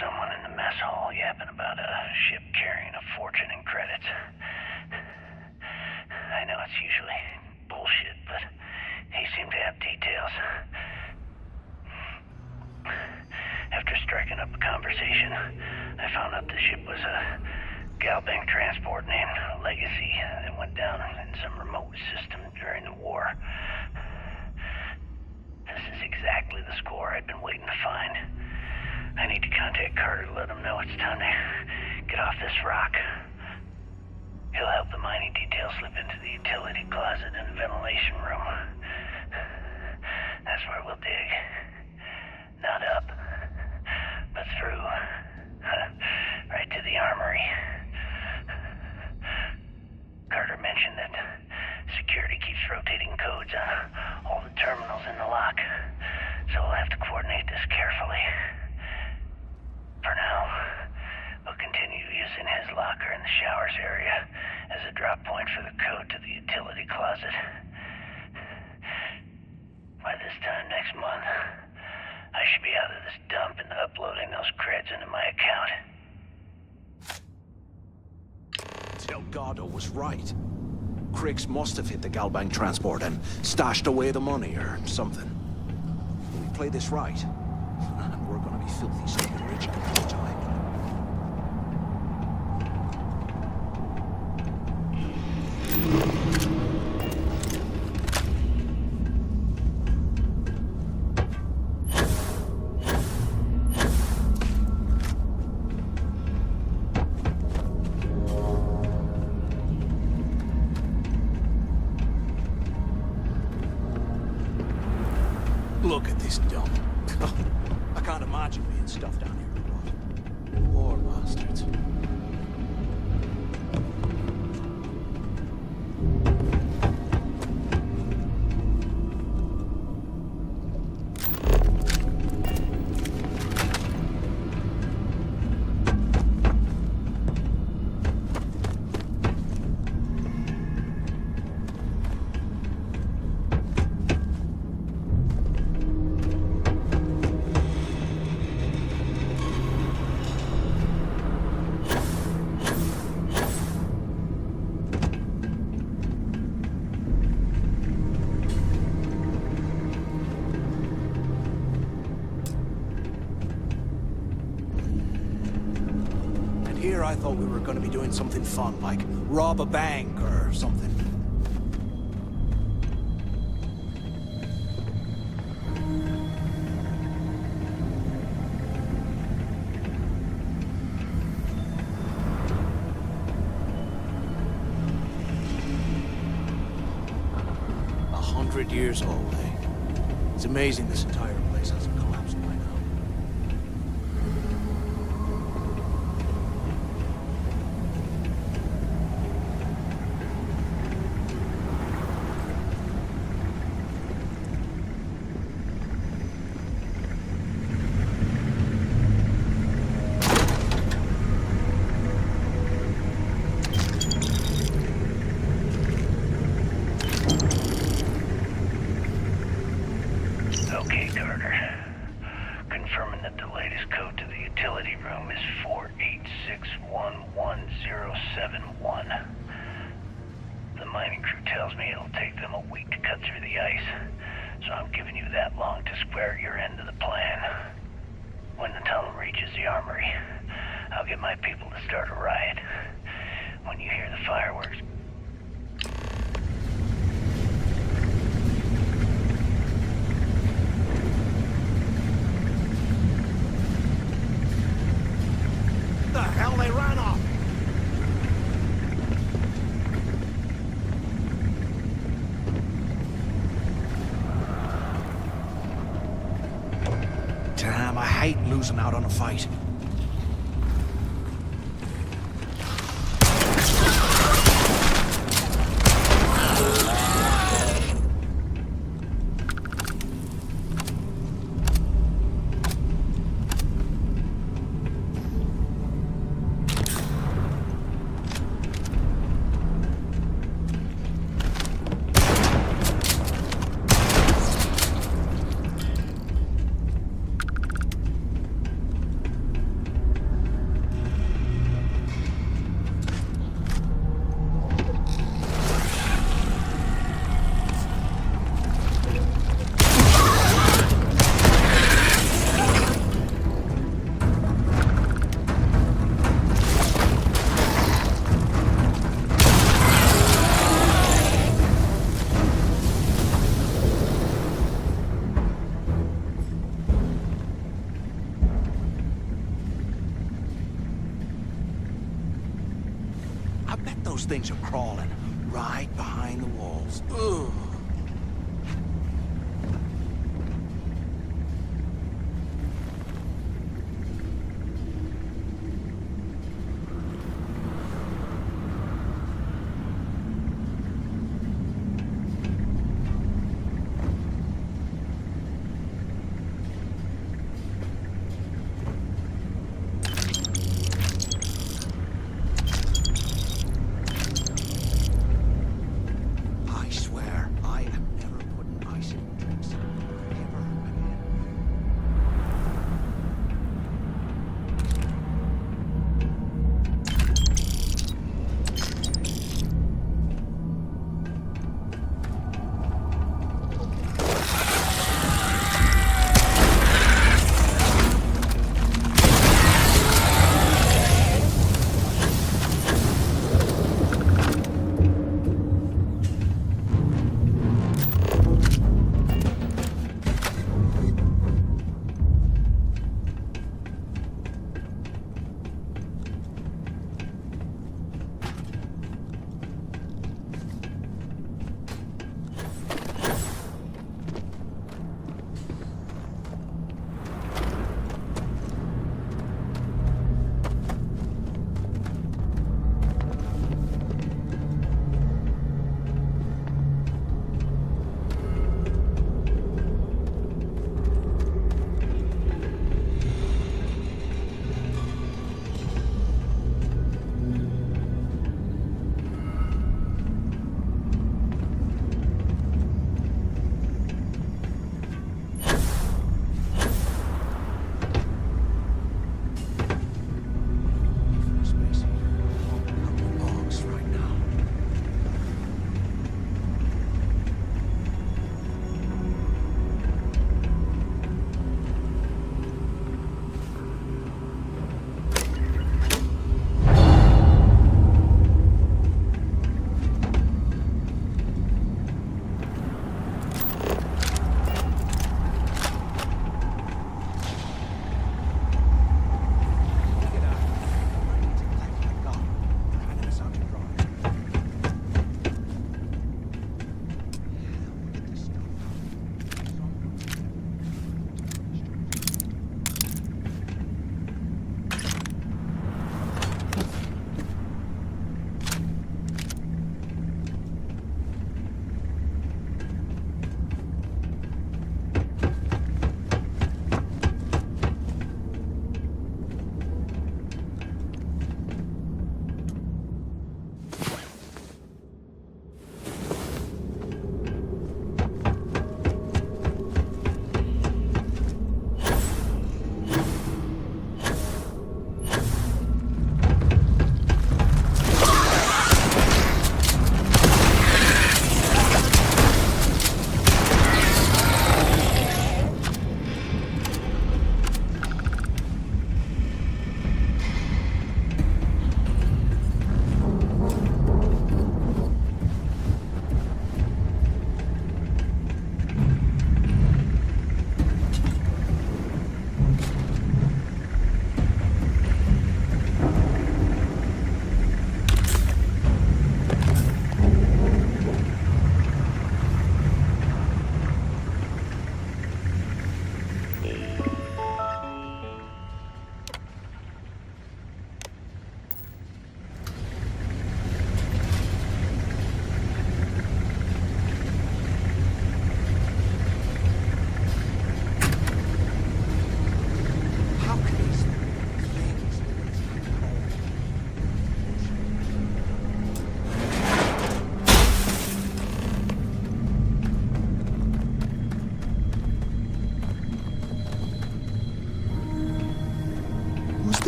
someone in the mess hall yapping about a ship carrying a fortune in credits. I know it's usually bullshit, but he seemed to have details. After striking up a conversation, I found out the ship was a Galbank transport named Legacy that went down in some remote system during the war. This is exactly the score I'd been waiting to find. I need to contact Carter to let him know it's time to get off this rock. He'll help the mining detail slip into the utility closet in the ventilation room. That's where we'll dig. Not up, but through. Right to the armory. Carter mentioned that security keeps rotating codes on all the terminals in the lock, so we'll have to coordinate this carefully. For now, we'll continue using his locker in the showers area as a drop point for the code to the utility closet. By this time next month, I should be out of this dump and uploading those creds into my account. Delgado was right. Criggs must have hit the Galbank transport and stashed away the money or something. If we play this right, we're gonna be filthy stinking rich in no time. Look at this dump. I can't imagine being stuffed down here with what? Poor bastards. I thought we were going to be doing something fun, like rob a bank or something. $100 years old, eh? It's amazing this entire place hasn't collapsed by now. Okay, Carter. Confirming that the latest code to the utility room is 48611071. The mining crew tells me it'll take them a week to cut through the ice, so I'm giving you that long to square your end of the plan. When the tunnel reaches the armory, I'll get my people to start a riot. When you hear the fireworks, the hell, they ran off! Damn, I hate losing out on a fight. I bet those things are crawling right behind the walls. Ugh. I swear, I am never putting ice in drinks ever again.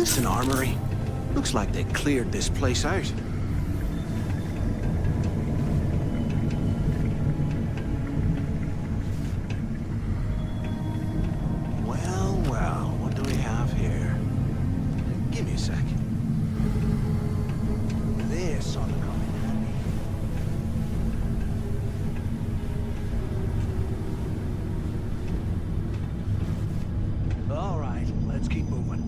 this an armory? Looks like they cleared this place out. Well, well, what do we have here? Give me a sec. This ought to come in handy. All right, let's keep moving.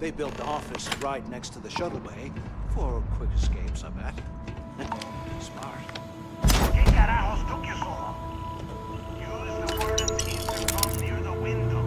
They built the office right next to the shuttle bay for quick escapes, I bet. Smart. ¿Qué carajos took you so long? Use the word at the intercom near the window.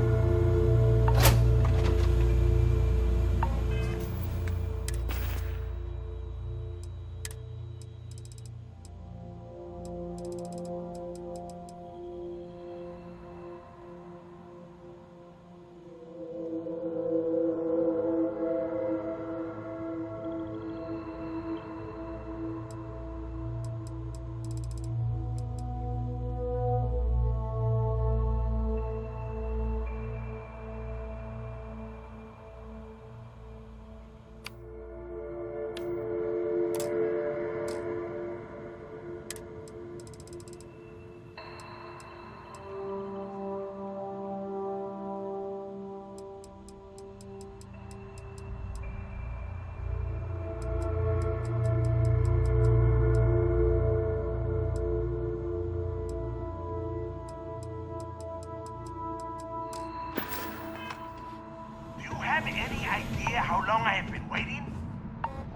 Have any idea how long I have been waiting?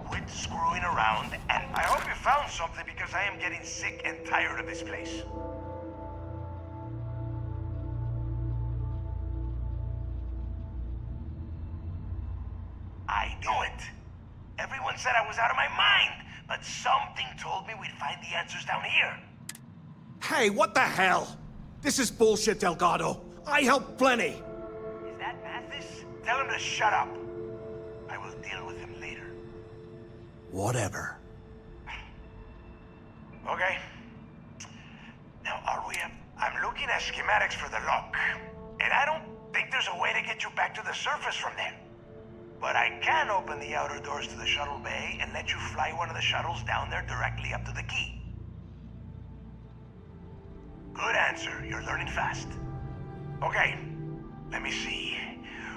Quit screwing around, and I hope you found something because I am getting sick and tired of this place. I knew it. Everyone said I was out of my mind, but something told me we'd find the answers down here. Hey, what the hell? This is bullshit, Delgado. I helped plenty. Is that Mathis? Tell him to shut up. I will deal with him later. Whatever. Okay. Now, I'm looking at schematics for the lock, and I don't think there's a way to get you back to the surface from there. But I can open the outer doors to the shuttle bay and let you fly one of the shuttles down there directly up to the key. Good answer. You're learning fast. Okay, let me see.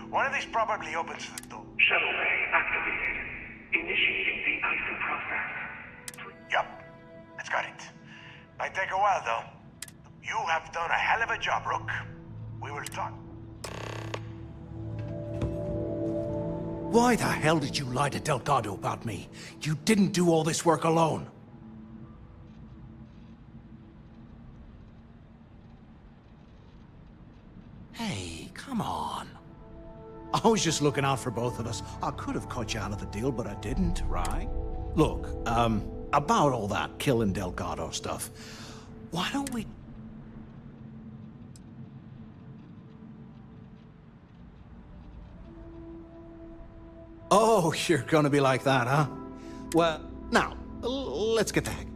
One of these probably opens the door. Shuttle bay activated. Initiating the icing process. Yup, that's got it. Might take a while, though. You have done a hell of a job, Rook. We will talk. Why the hell did you lie to Delgado about me? You didn't do all this work alone. Hey, come on. I was just looking out for both of us. I could have cut you out of the deal, but I didn't, right? Look, about all that killing Delgado stuff, why don't we... Oh, you're gonna be like that, huh? Well, now, let's get the heck.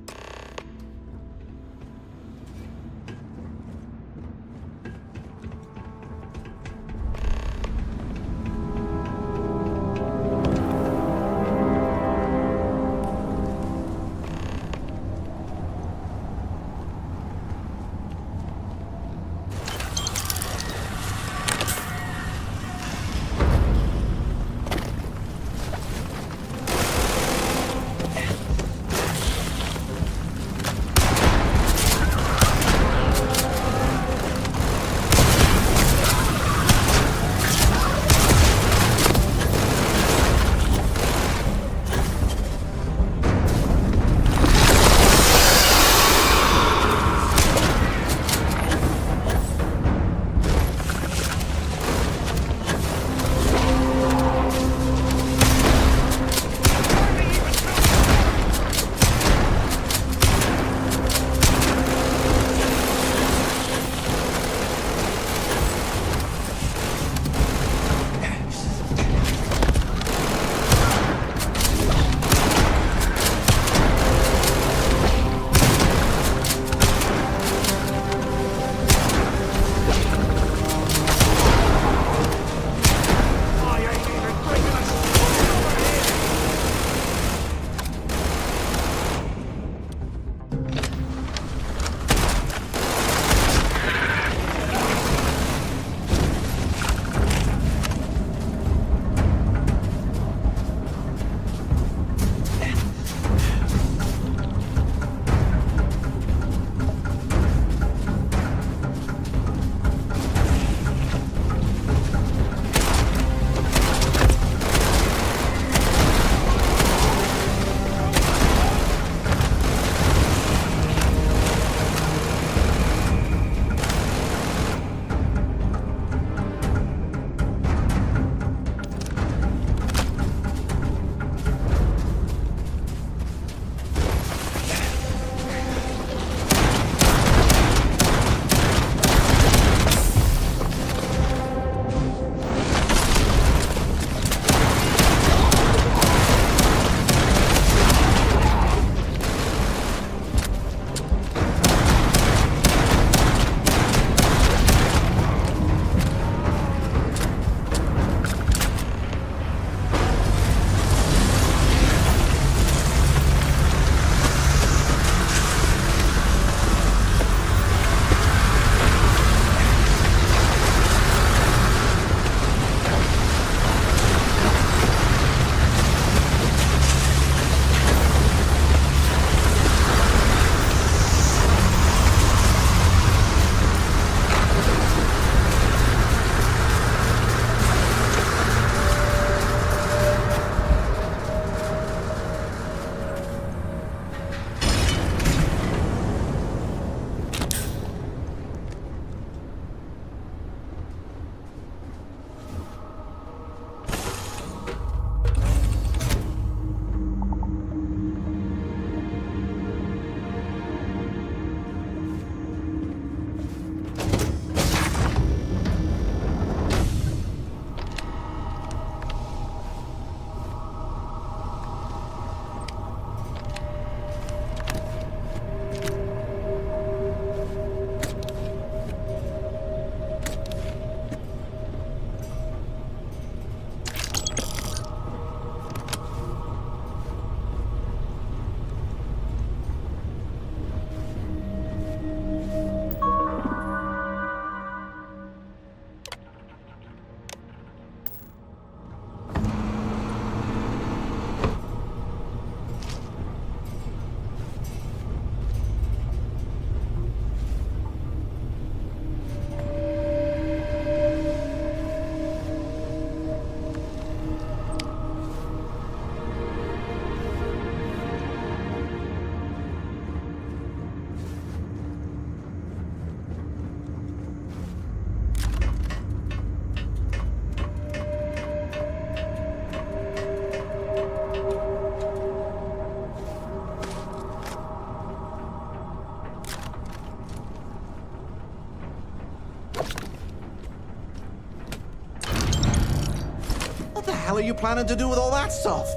hell are you planning to do with all that stuff?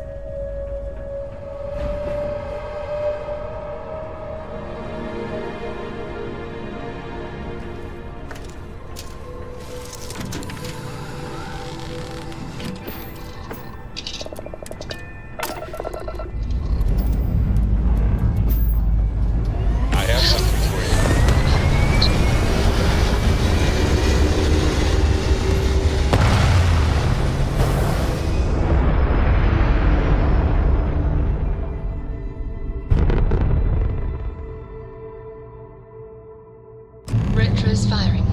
I have something for you. Retros firing.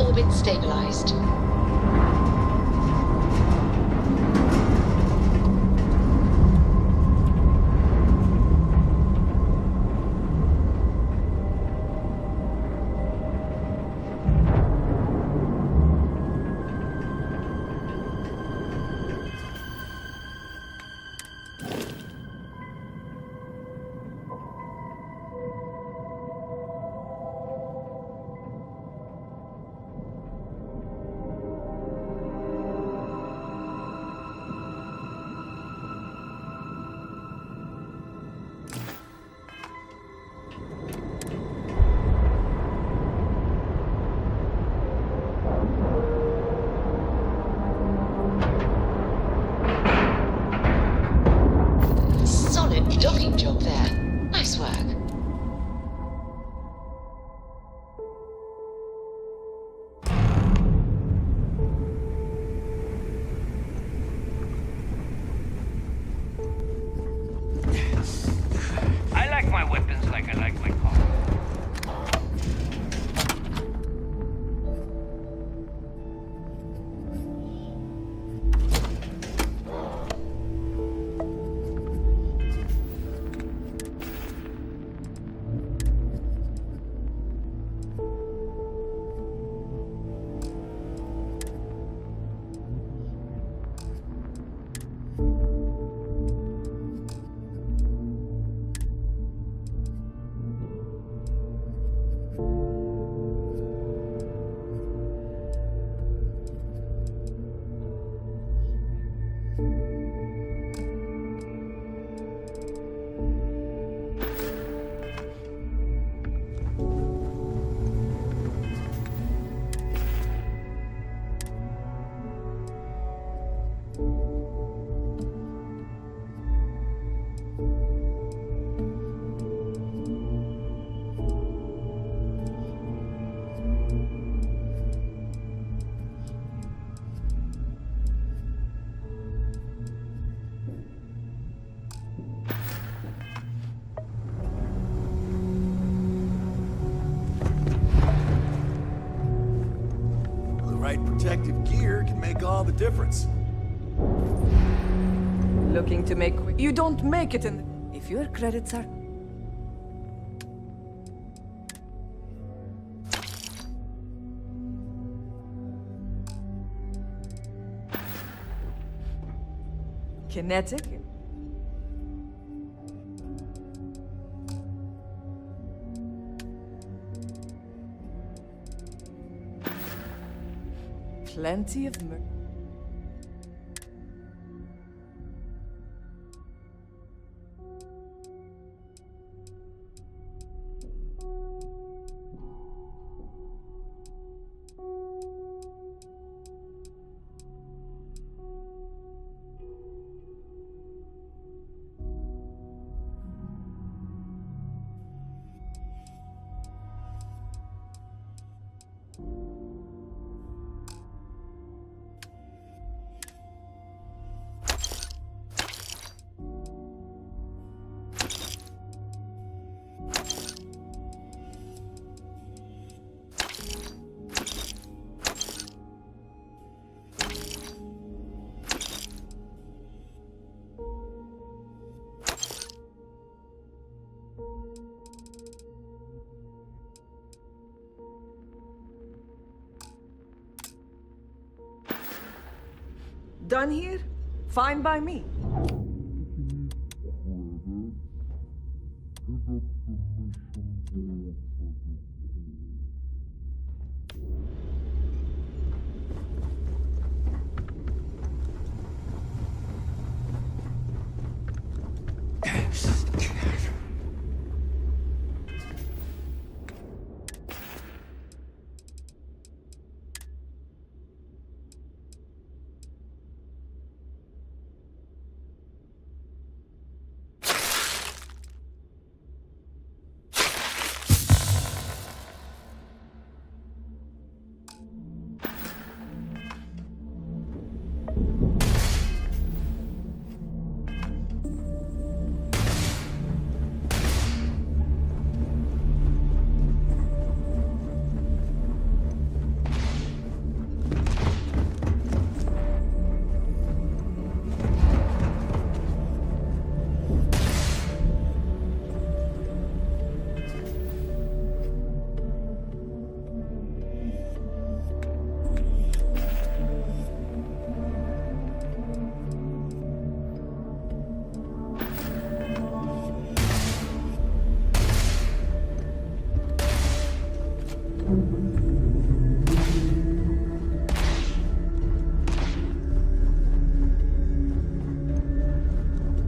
Orbit stabilized. Solid docking job there. Nice work. I like my weapons like I like my car. The right protective gear can make all the difference. Looking to make... You don't make it in... If your credits are... Kinetic? Plenty of... Done here? Fine by me.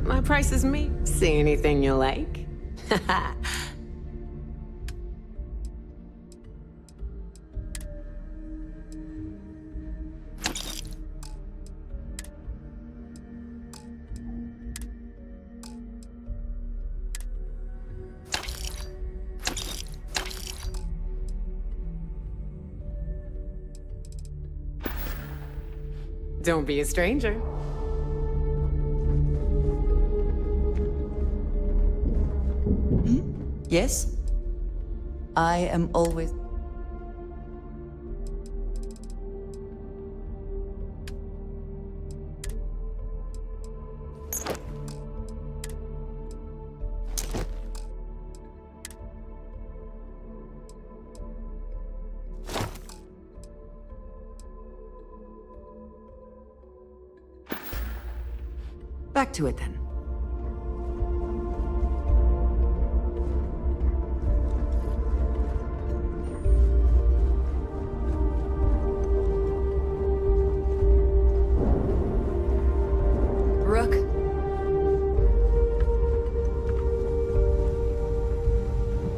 My price is me. See anything you like? Don't be a stranger. Yes? I am always... Back to it then. Rook?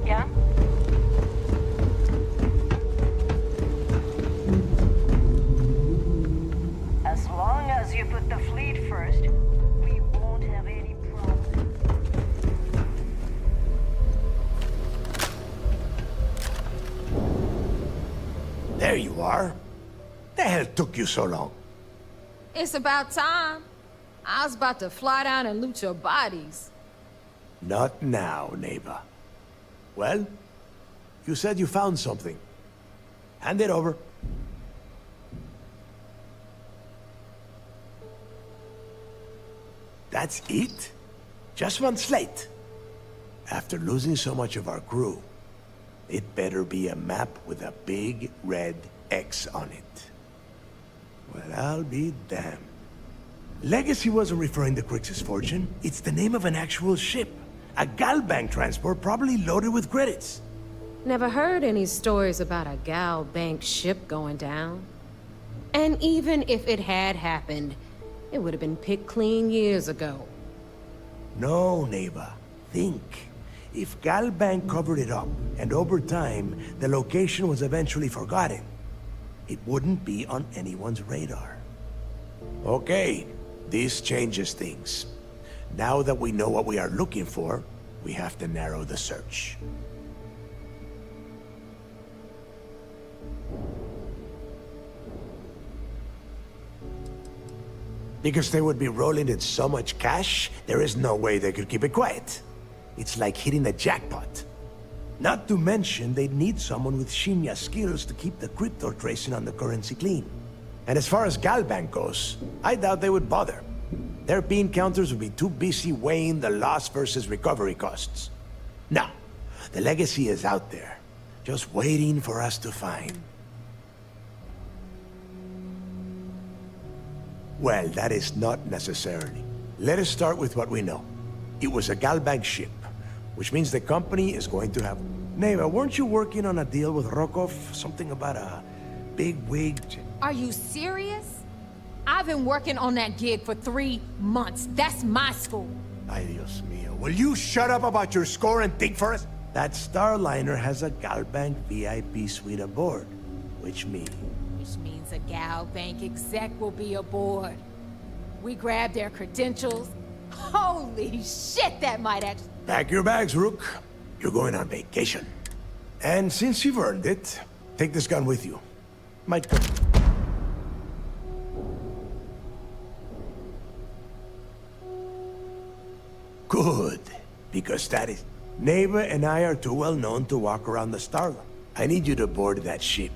Yeah? As long as you put the fleet first, we won't have any problem. There you are. The hell took you so long? It's about time. I was about to fly down and loot your bodies. Not now, neighbor. Well, you said you found something. Hand it over. That's it? Just one slate? After losing so much of our crew, it better be a map with a big red X on it. Well, I'll be damned. Legacy wasn't referring to Crix's fortune. It's the name of an actual ship. A Galbank transport probably loaded with credits. Never heard any stories about a Gal Bank ship going down. And even if it had happened, it would have been picked clean years ago. No, neighbor. Think. If Galbank covered it up, and over time, the location was eventually forgotten, it wouldn't be on anyone's radar. Okay, this changes things. Now that we know what we are looking for, we have to narrow the search. Because they would be rolling in so much cash, there is no way they could keep it quiet. It's like hitting the jackpot. Not to mention, they'd need someone with Shinya skills to keep the crypto tracing on the currency clean. And as far as Galbank goes, I doubt they would bother. Their bean counters would be too busy weighing the loss versus recovery costs. No, the legacy is out there, just waiting for us to find. Well, that is not necessarily. Let us start with what we know. It was a Galbank ship, which means the company is going to have... Neva, weren't you working on a deal with Rokov? Something about a big wig... Are you serious? I've been working on that gig for 3 months. That's my school. Ay, Dios mío. Will you shut up about your score and think for us? That Starliner has a Galbank VIP suite aboard, which means... Which means a Gal Bank exec will be aboard. We grab their credentials. Holy shit, that might actually... Pack your bags, Rook. You're going on vacation. And since you've earned it, take this gun with you. Might come... Good, because that is... Neva and I are too well known to walk around the Starlight. I need you to board that ship.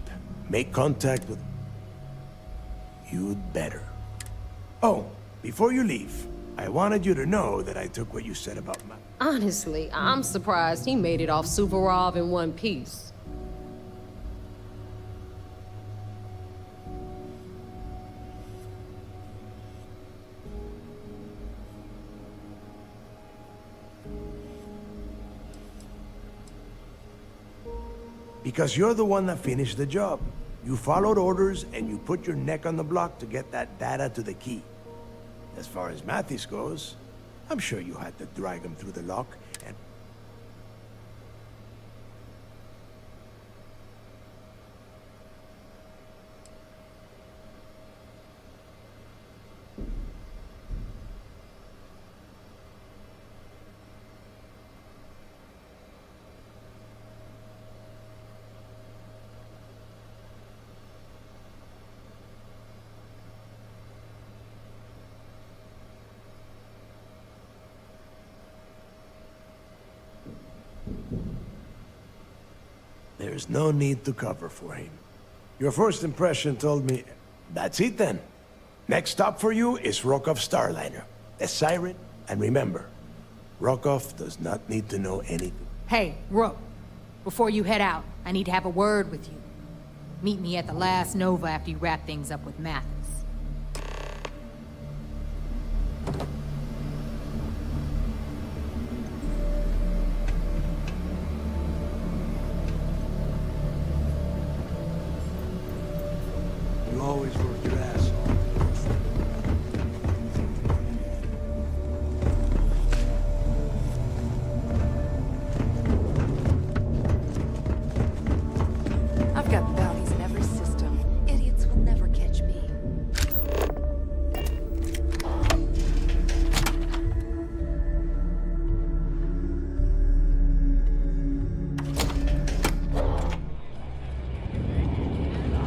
Make contact with... You'd better. Oh, before you leave, I wanted you to know that I took what you said about my... Honestly, I'm surprised he made it off Suvorov in one piece. Because you're the one that finished the job. You followed orders and you put your neck on the block to get that data to the key. As far as Mathis goes, I'm sure you had to drag him through the lock and... There's no need to cover for him. Your first impression told me... That's it then. Next stop for you is Rokoff's Starliner, the Siren, and remember, Rokoff does not need to know anything. Hey, Rook. Before you head out, I need to have a word with you. Meet me at the last Nova after you wrap things up with Mathis. You always work your ass off. I've got bounties in every system. Idiots will never catch me.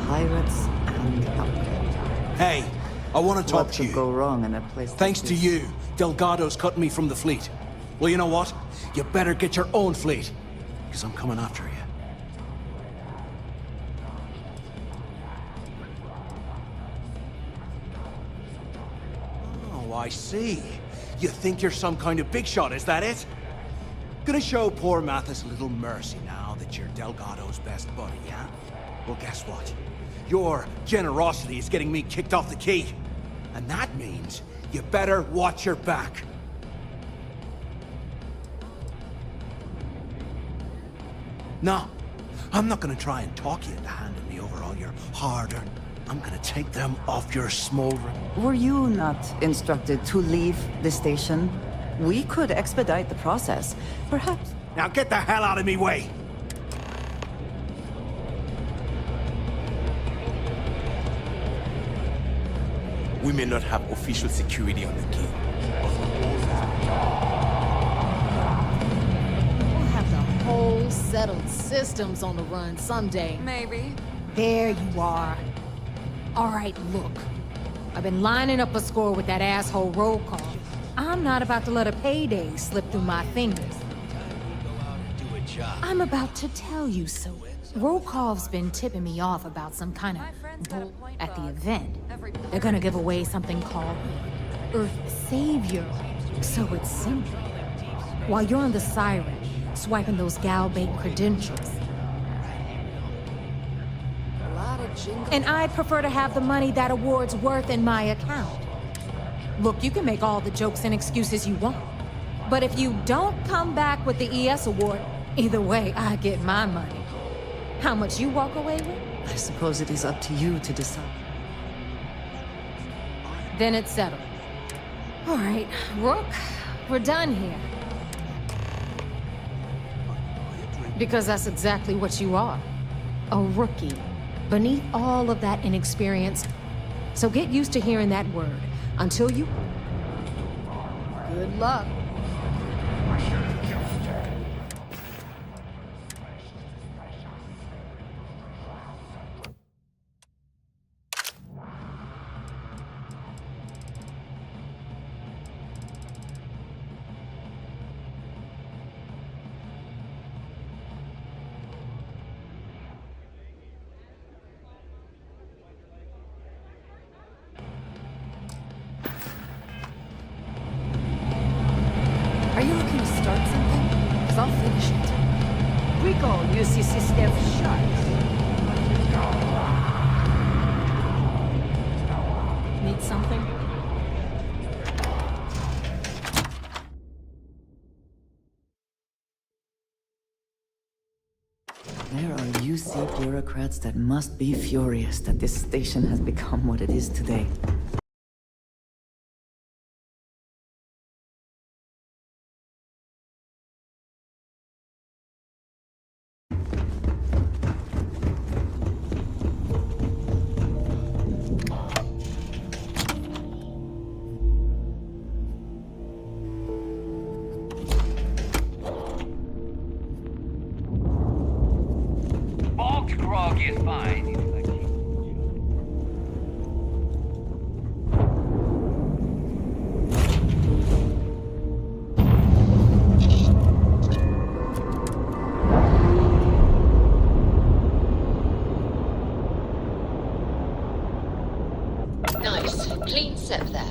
Pirates and outlaws. Hey, I want to talk What to could you. go wrong in a place like Thanks to this? you, Delgado's cutting me from the fleet. Well, you know what? You better get your own fleet, because I'm coming after you. Oh, I see. You think you're some kind of big shot, is that it? Gonna show poor Mathis a little mercy now that you're Delgado's best buddy, yeah? Well, guess what? Your generosity is getting me kicked off the key. And that means you better watch your back. No, I'm not gonna try and talk you into handing me over all your hard-earned. I'm gonna take them off your smoldering. Were you not instructed to leave the station? We could expedite the process. Perhaps... Now get the hell out of me way! We may not have official security on the key. We'll have the whole settled systems on the run someday. Maybe. There you are. All right, look. I've been lining up a score with that asshole roll call. I'm not about to let a payday slip through my fingers. I'm about to tell you so. Rokov's been tipping me off about some kind of bull at the event. They're gonna give away something called Earth Savior. So it's simple. While you're on the Siren, swiping those Galbank credentials. And I'd prefer to have the money that award's worth in my account. Look, you can make all the jokes and excuses you want. But if you don't come back with the ES award, either way, I get my money. How much you walk away with? I suppose it is up to you to decide. Then it's settled. All right, Rook, We're done here. Because that's exactly what you are. A rookie. Beneath all of that inexperience. So get used to hearing that word. Until you... Good luck. Are you looking to start something? Because I'll finish it. Recall uses system shut. Need something? There are UC bureaucrats that must be furious that this station has become what it is today. Bogged grog is fine. Nice. Clean set there.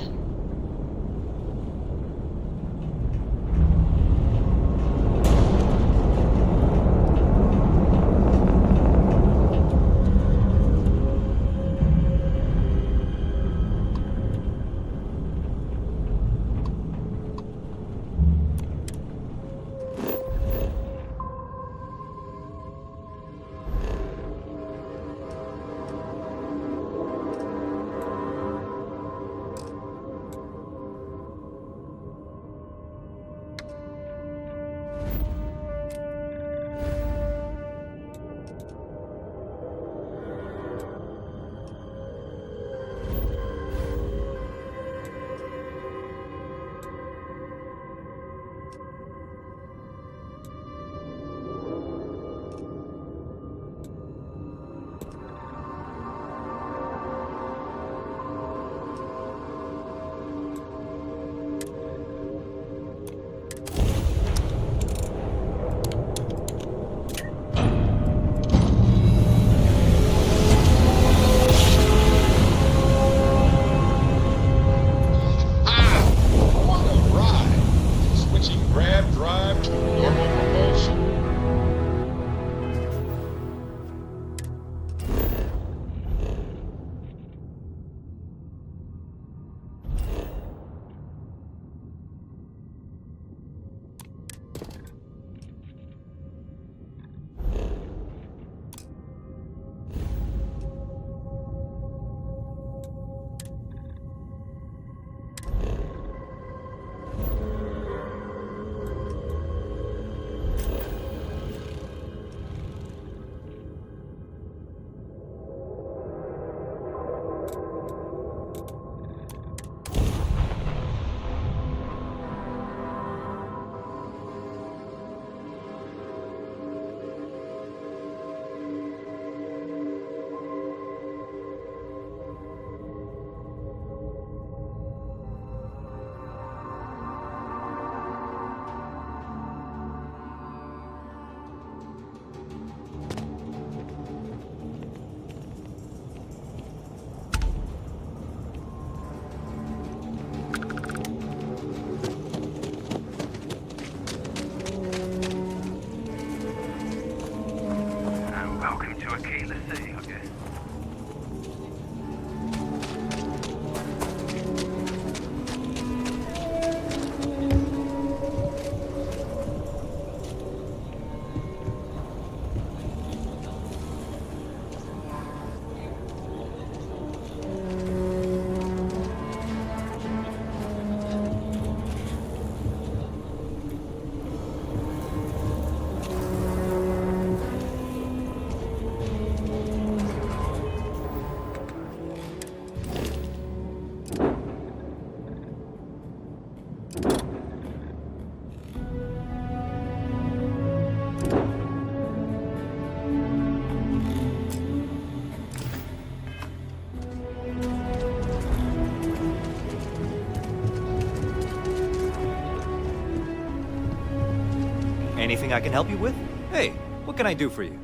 Anything I can help you with? Hey, what can I do for you?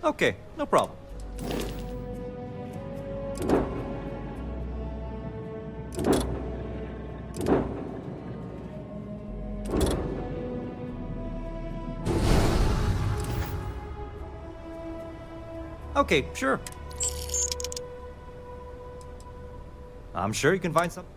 Okay, no problem. Okay, sure. I'm sure you can find something.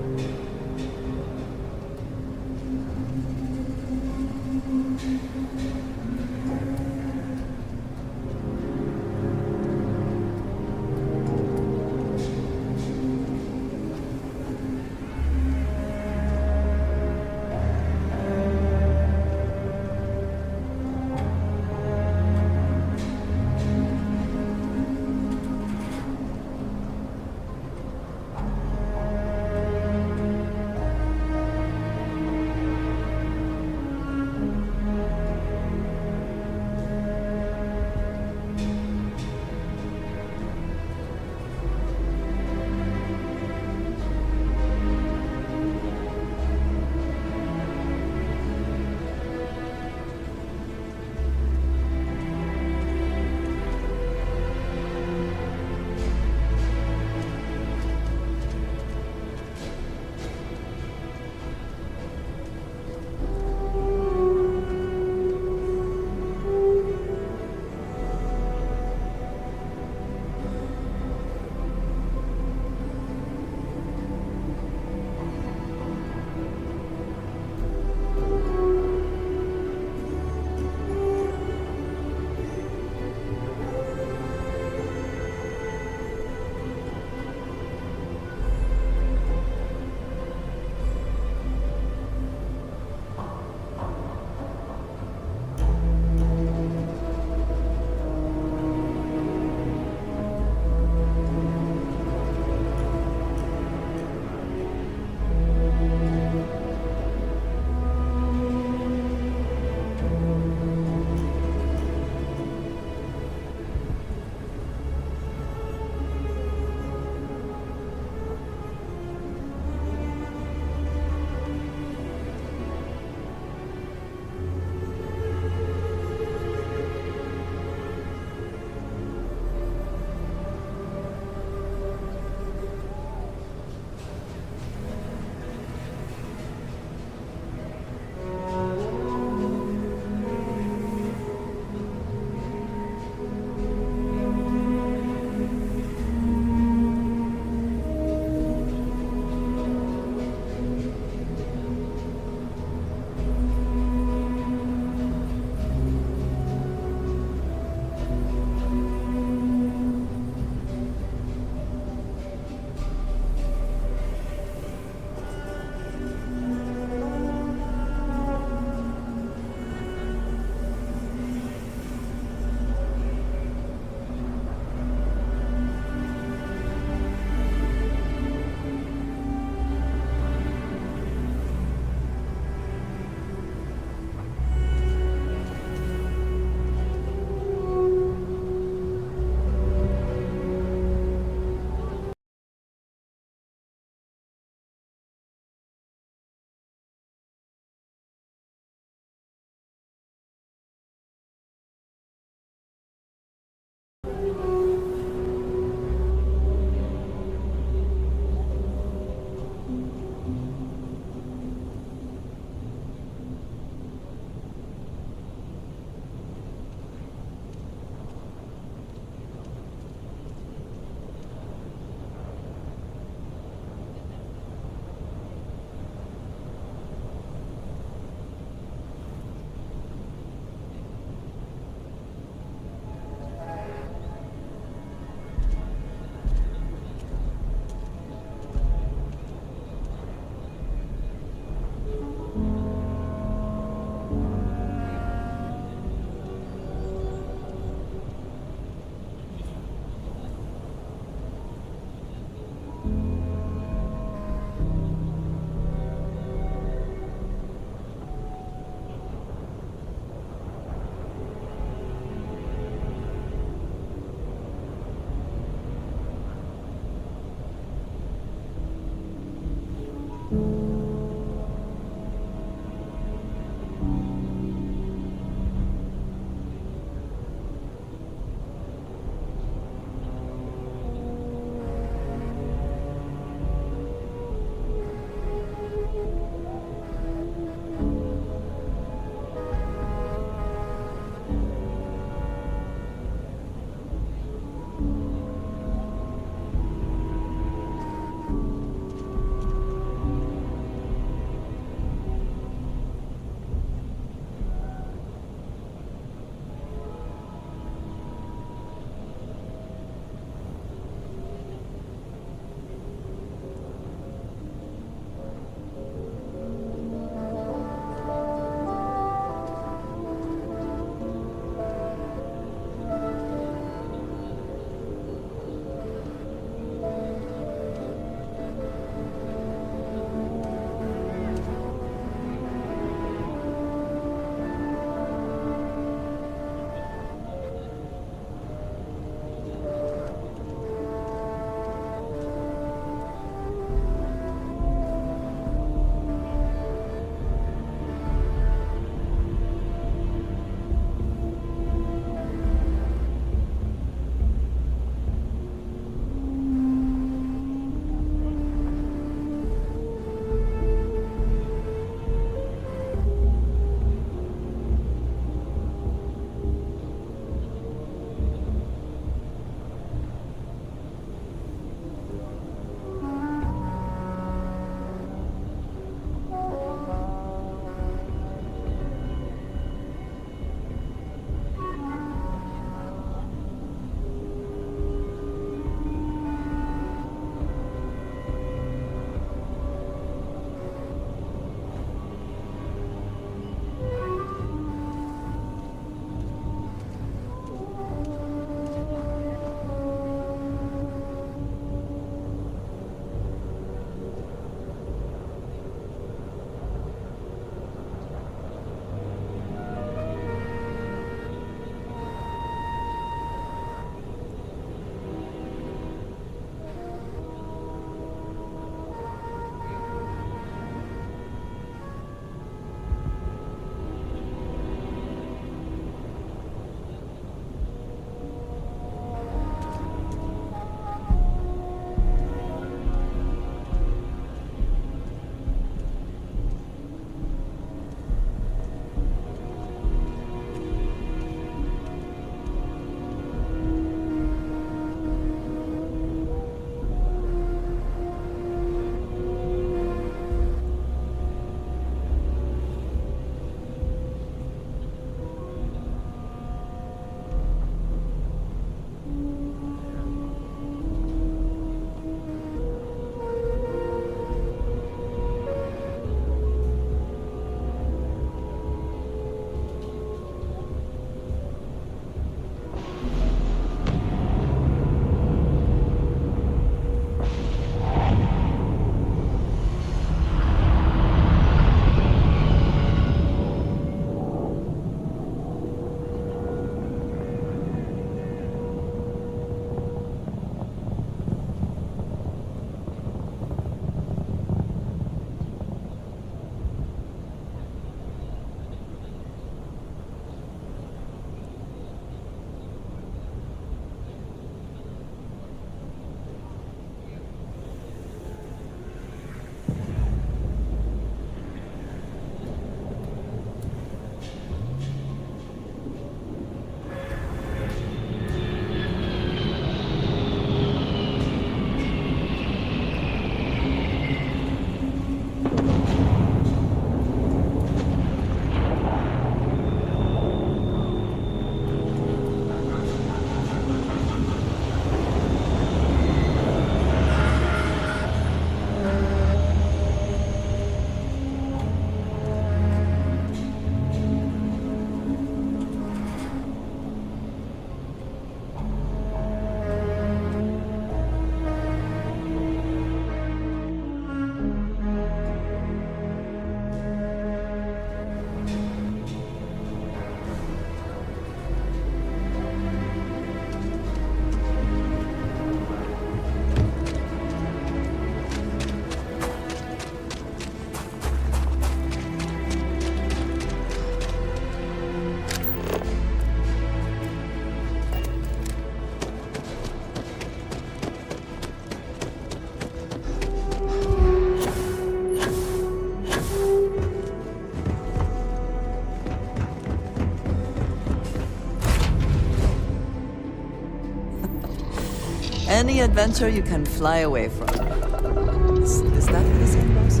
any adventure you can fly away from. Is that what this boss?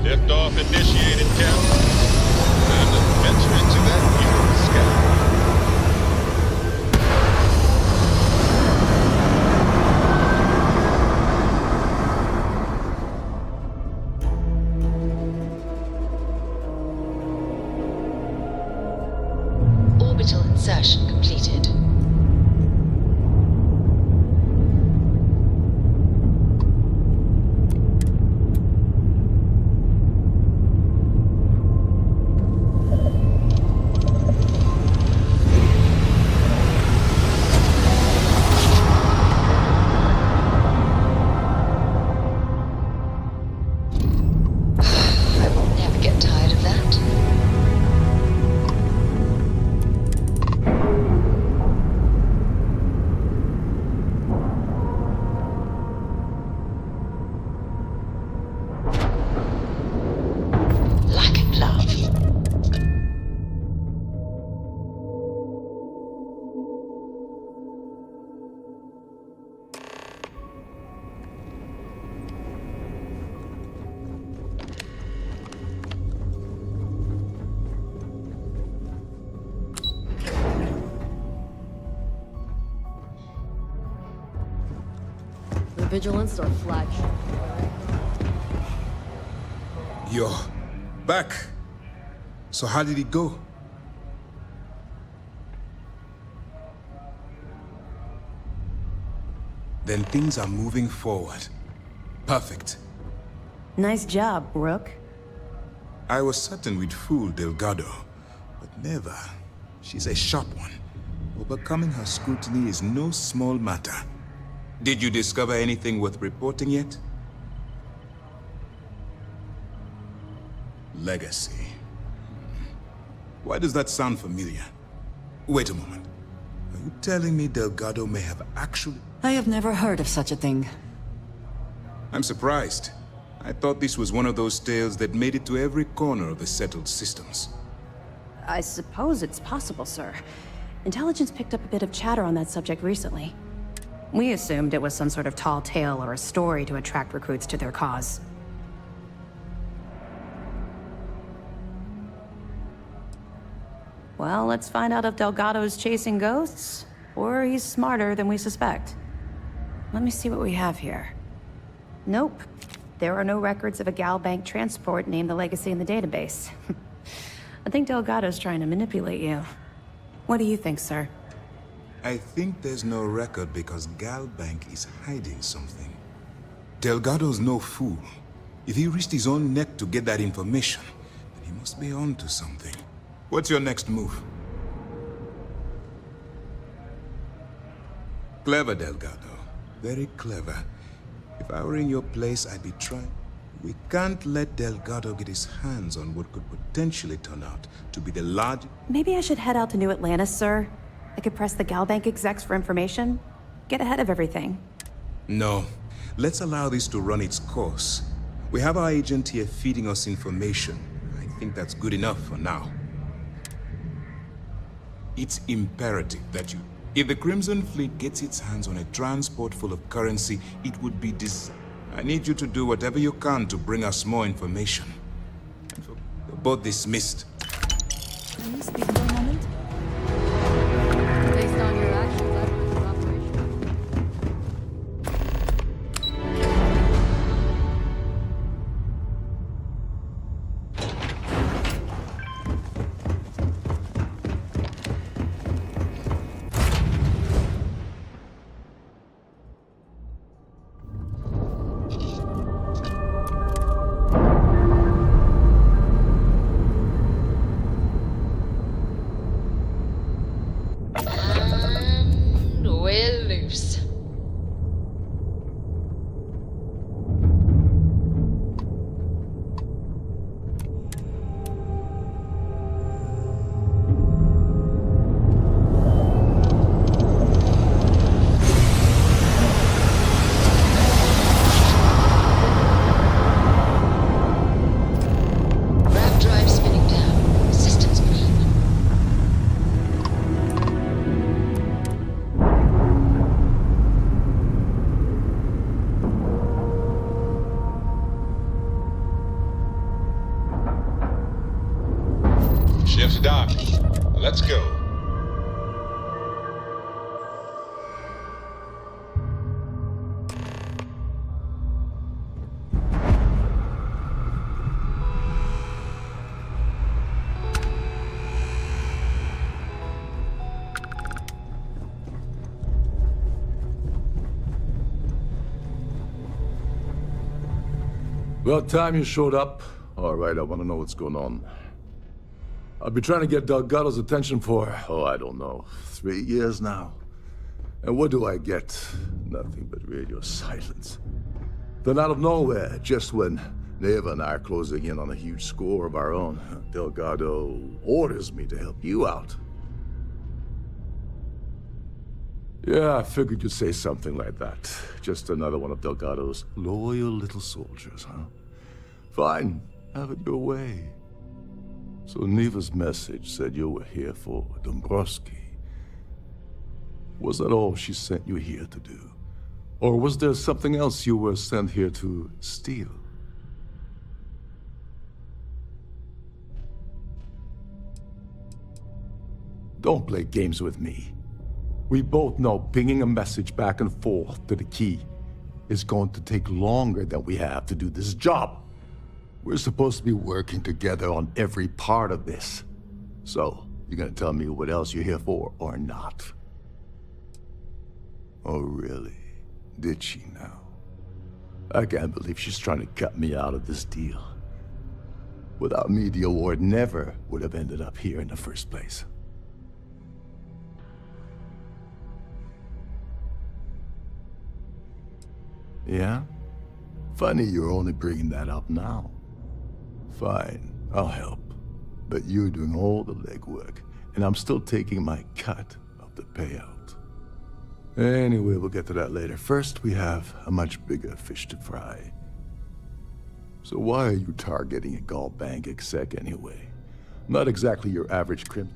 Liftoff initiated, Captain. Time to venture into that beautiful sky. Orbital insertion completed. I will never get tired of that. Lacking love. The Vigilance are flagship. You're back. So how did it go? Then things are moving forward. Perfect. Nice job, Rook. I was certain we'd fool Delgado, but never. She's a sharp one. Overcoming her scrutiny is no small matter. Did you discover anything worth reporting yet? Legacy. Why does that sound familiar? Wait a moment. Are you telling me Delgado may have actually... I have never heard of such a thing. I'm surprised. I thought this was one of those tales that made it to every corner of the settled systems. I suppose it's possible, sir. Intelligence picked up a bit of chatter on that subject recently. We assumed it was some sort of tall tale or a story to attract recruits to their cause. Well, let's find out if Delgado's chasing ghosts, or he's smarter than we suspect. Let me see what we have here. Nope. There are no records of a Galbank transport named the Legacy in the database. I think Delgado's trying to manipulate you. What do you think, sir? I think there's no record because Galbank is hiding something. Delgado's no fool. If he risked his own neck to get that information, then he must be on to something. What's your next move? Clever, Delgado. Very clever. If I were in your place, I'd be trying. We can't let Delgado get his hands on what could potentially turn out to be the largest... Maybe I should head out to New Atlantis, sir. I could press the Galbank execs for information. Get ahead of everything. No. Let's allow this to run its course. We have our agent here feeding us information. I think that's good enough for now. It's imperative that you... If the Crimson Fleet gets its hands on a transport full of currency, it would be I need you to do whatever you can to bring us more information. You're both dismissed. Can you speak for a moment? Based on your actions, I don't know your operation. Ship's docked. Let's go. About time you showed up. All right, I want to know what's going on. I've been trying to get Delgado's attention for, I don't know, 3 years now. And what do I get? Nothing but radio silence. Then out of nowhere, just when Neva and I are closing in on a huge score of our own, Delgado orders me to help you out. Yeah, I figured you'd say something like that. Just another one of Delgado's loyal little soldiers, huh? Fine, have it your way. So Neva's message said you were here for Dombrowski. Was that all she sent you here to do? Or was there something else you were sent here to steal? Don't play games with me. We both know pinging a message back and forth to the key is going to take longer than we have to do this job. We're supposed to be working together on every part of this. So, you're gonna tell me what else you're here for or not? Oh, really? Did she now? I can't believe she's trying to cut me out of this deal. Without me, the award never would have ended up here in the first place. Yeah? Funny you're only bringing that up now. Fine, I'll help. But you're doing all the legwork, and I'm still taking my cut of the payout. Anyway, we'll get to that later. First, we have a much bigger fish to fry. So why are you targeting a Gall Bank exec anyway? Not exactly your average crim.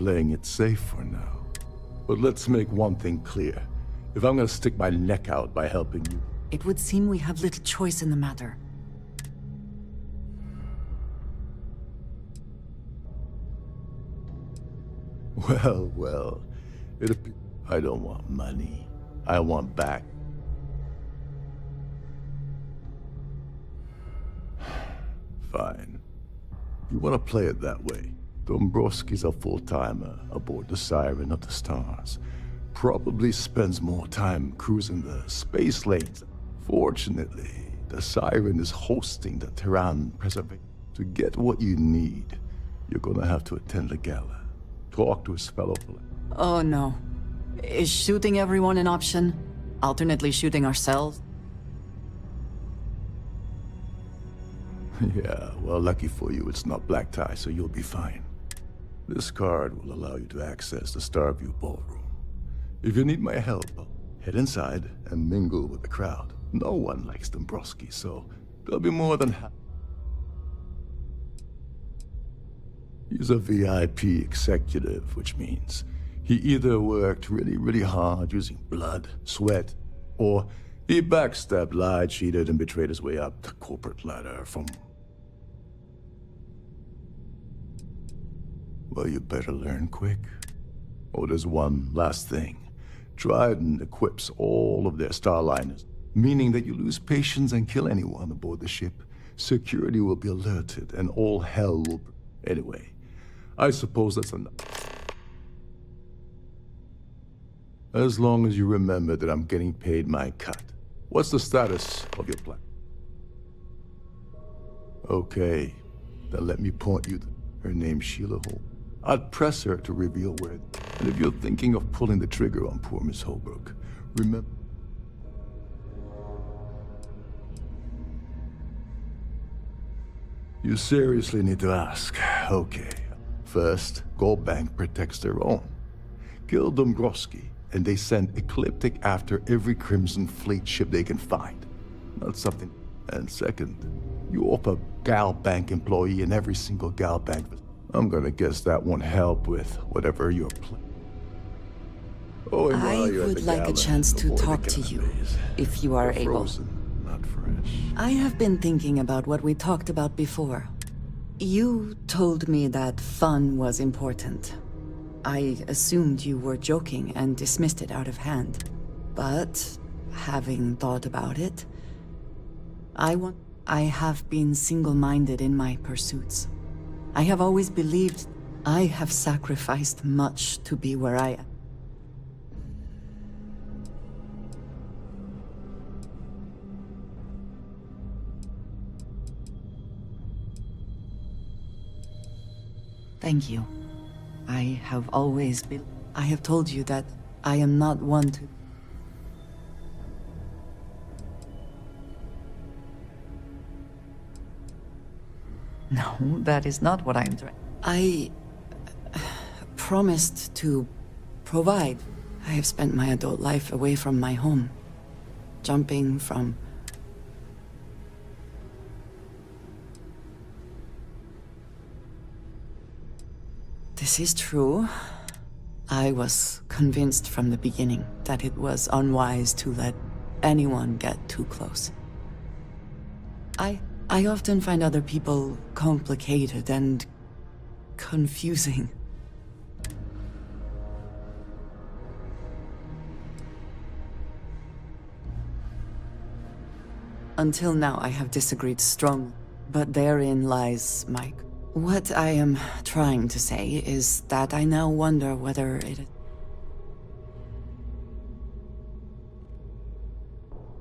Playing it safe for now. But let's make one thing clear. If I'm gonna stick my neck out by helping you... It would seem we have little choice in the matter. Well, I don't want money. I want back. Fine. You want to play it that way. Dombrowski's a full-timer aboard the Siren of the Stars. Probably spends more time cruising the space lanes. Fortunately, the Siren is hosting the Terran Preservation. To get what you need, you're gonna have to attend the gala. Talk to his fellow players. Oh no. Is shooting everyone an option? Alternately shooting ourselves? Yeah, well, lucky for you, it's not black tie, so you'll be fine. This card will allow you to access the Starfield ballroom. If you need my help, head inside and mingle with the crowd. No one likes Dombrowski, so they'll be more than happy. He's a VIP executive, which means he either worked really hard using blood, sweat, or he backstabbed, lied, cheated, and betrayed his way up the corporate ladder from... Well, you better learn quick. Oh, there's one last thing. Trident equips all of their starliners, meaning that you lose patience and kill anyone aboard the ship. Security will be alerted, and all hell will... Anyway, I suppose that's enough. As long as you remember that I'm getting paid my cut. What's the status of your plan? Okay, then let me point you to her name's Sheila Holbrook. I'd press her to reveal where... And if you're thinking of pulling the trigger on poor Miss Holbrook, remember... You seriously need to ask. Okay. First, Gold Bank protects their own. Kill Dombrowski, and they send Ecliptic after every Crimson Fleet ship they can find. Not something... And second, you offer Gal Bank employee in every single Gal Bank. I'm gonna guess that won't help with whatever you're planning. Oh, and I while you're at would the like a gala, chance to avoid the talk to you, cafes. if you are They're able. frozen, not fresh. I have been thinking about what we talked about before. You told me that fun was important. I assumed you were joking and dismissed it out of hand. But, having thought about it, I have been single-minded in my pursuits. I have always believed I have sacrificed much to be where I am. Thank you. I have always been... I have told you that I am not one to... No, that is not what I'm trying... I... promised to provide. I have spent my adult life away from my home. Jumping from... This is true. I was convinced from the beginning that it was unwise to let anyone get too close. I often find other people complicated and confusing. Until now, I have disagreed strongly, but therein lies my... What I am trying to say is that I now wonder whether it...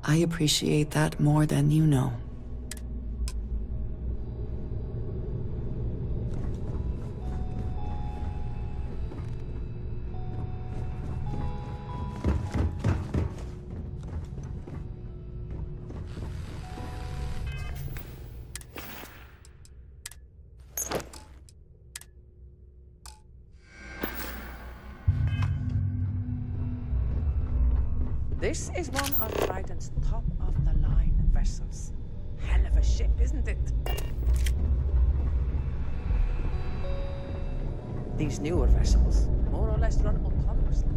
I appreciate that more than you know. This is one of Triton's top-of-the-line vessels. Hell of a ship, isn't it? These newer vessels more or less run autonomously.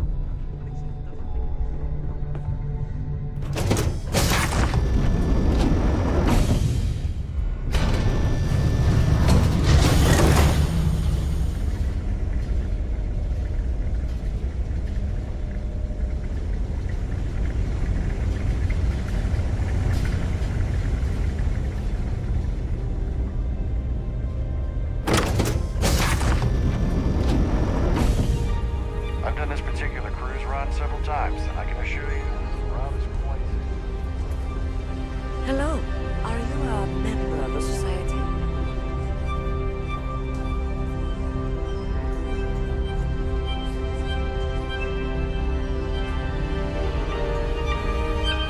Hello. Are you a member of the Society?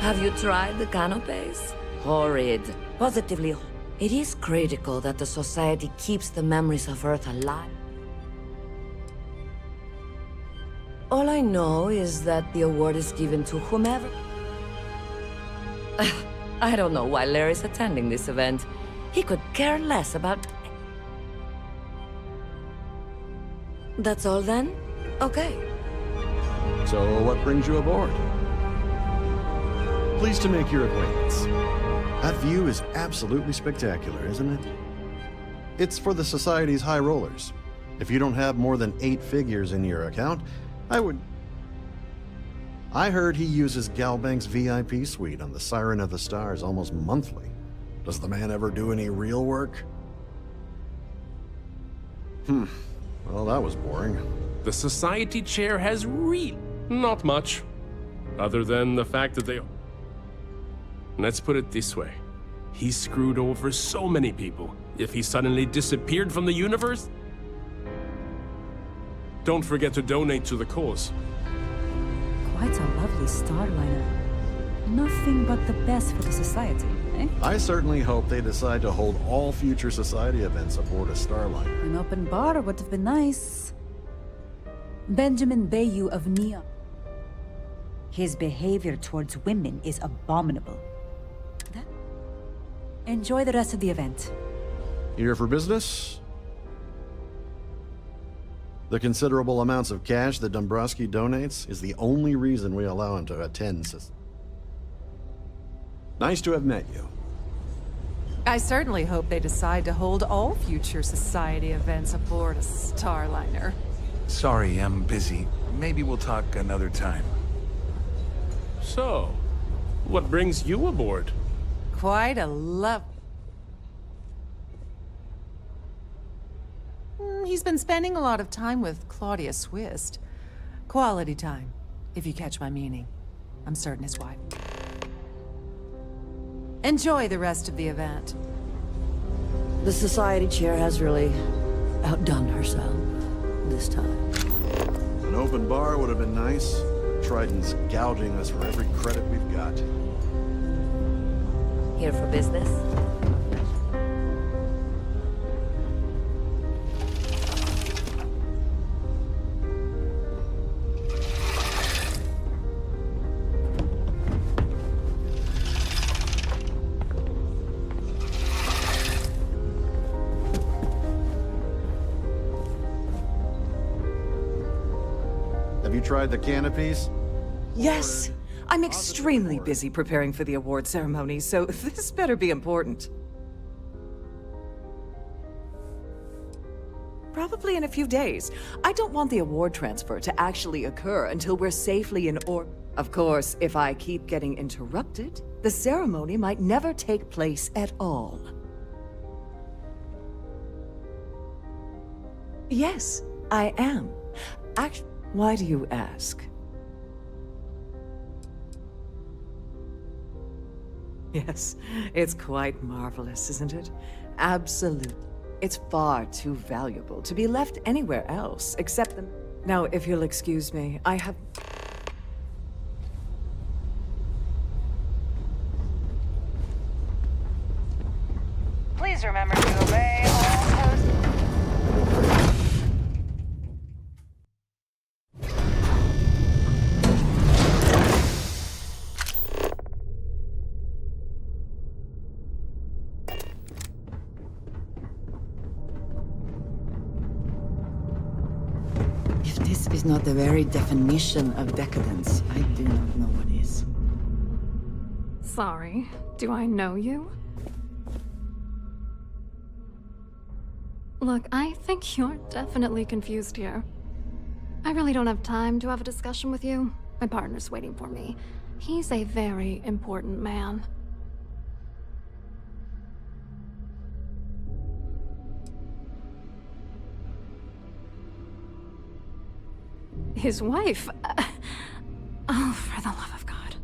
Have you tried the canapes? Horrid. Positively. It is critical that the Society keeps the memories of Earth alive. All I know is that the award is given to whomever... I don't know why Larry's attending this event. He could care less about... That's all then? Okay. So what brings you aboard? Pleased to make your acquaintance. That view is absolutely spectacular, isn't it? It's for the Society's high rollers. If you don't have more than 8 figures in your account, I heard he uses Galbank's VIP suite on the Siren of the Stars almost monthly. Does the man ever do any real work? Well, that was boring. The Society chair has not much. Other than the fact that they... Let's put it this way. He screwed over so many people. If he suddenly disappeared from the universe... Don't forget to donate to the cause. Quite a lovely starliner. Nothing but the best for the Society, eh? I certainly hope they decide to hold all future Society events aboard a starliner. An open bar would have been nice. Benjamin Bayou of Neon. His behavior towards women is abominable. Enjoy the rest of the event. Here for business? The considerable amounts of cash that Dombrowski donates is the only reason we allow him to attend. Nice to have met you. I certainly hope they decide to hold all future society events aboard a Starliner. Sorry, I'm busy. Maybe we'll talk another time. So, what brings you aboard? Quite a love. He's been spending a lot of time with Claudia Swist. Quality time, if you catch my meaning. I'm certain his wife. Enjoy the rest of the event. The society chair has really outdone herself this time. An open bar would have been nice. Triton's gouging us for every credit we've got. Here for business? Have you tried the canopies? Yes. I'm extremely busy preparing for the award ceremony, so this better be important. Probably in a few days. I don't want the award transfer to actually occur until we're safely in orbit. Of course, if I keep getting interrupted, the ceremony might never take place at all. Yes, I am. Actually, why do you ask? Yes, it's quite marvelous, isn't it? Absolutely. It's far too valuable to be left anywhere else except the... Now, if you'll excuse me, I have... Please remember to obey all codes. If this is not the very definition of decadence, I do not know what is. Sorry, do I know you? Look, I think you're definitely confused here. I really don't have time to have a discussion with you. My partner's waiting for me. He's a very important man. His wife? Oh, for the love of God.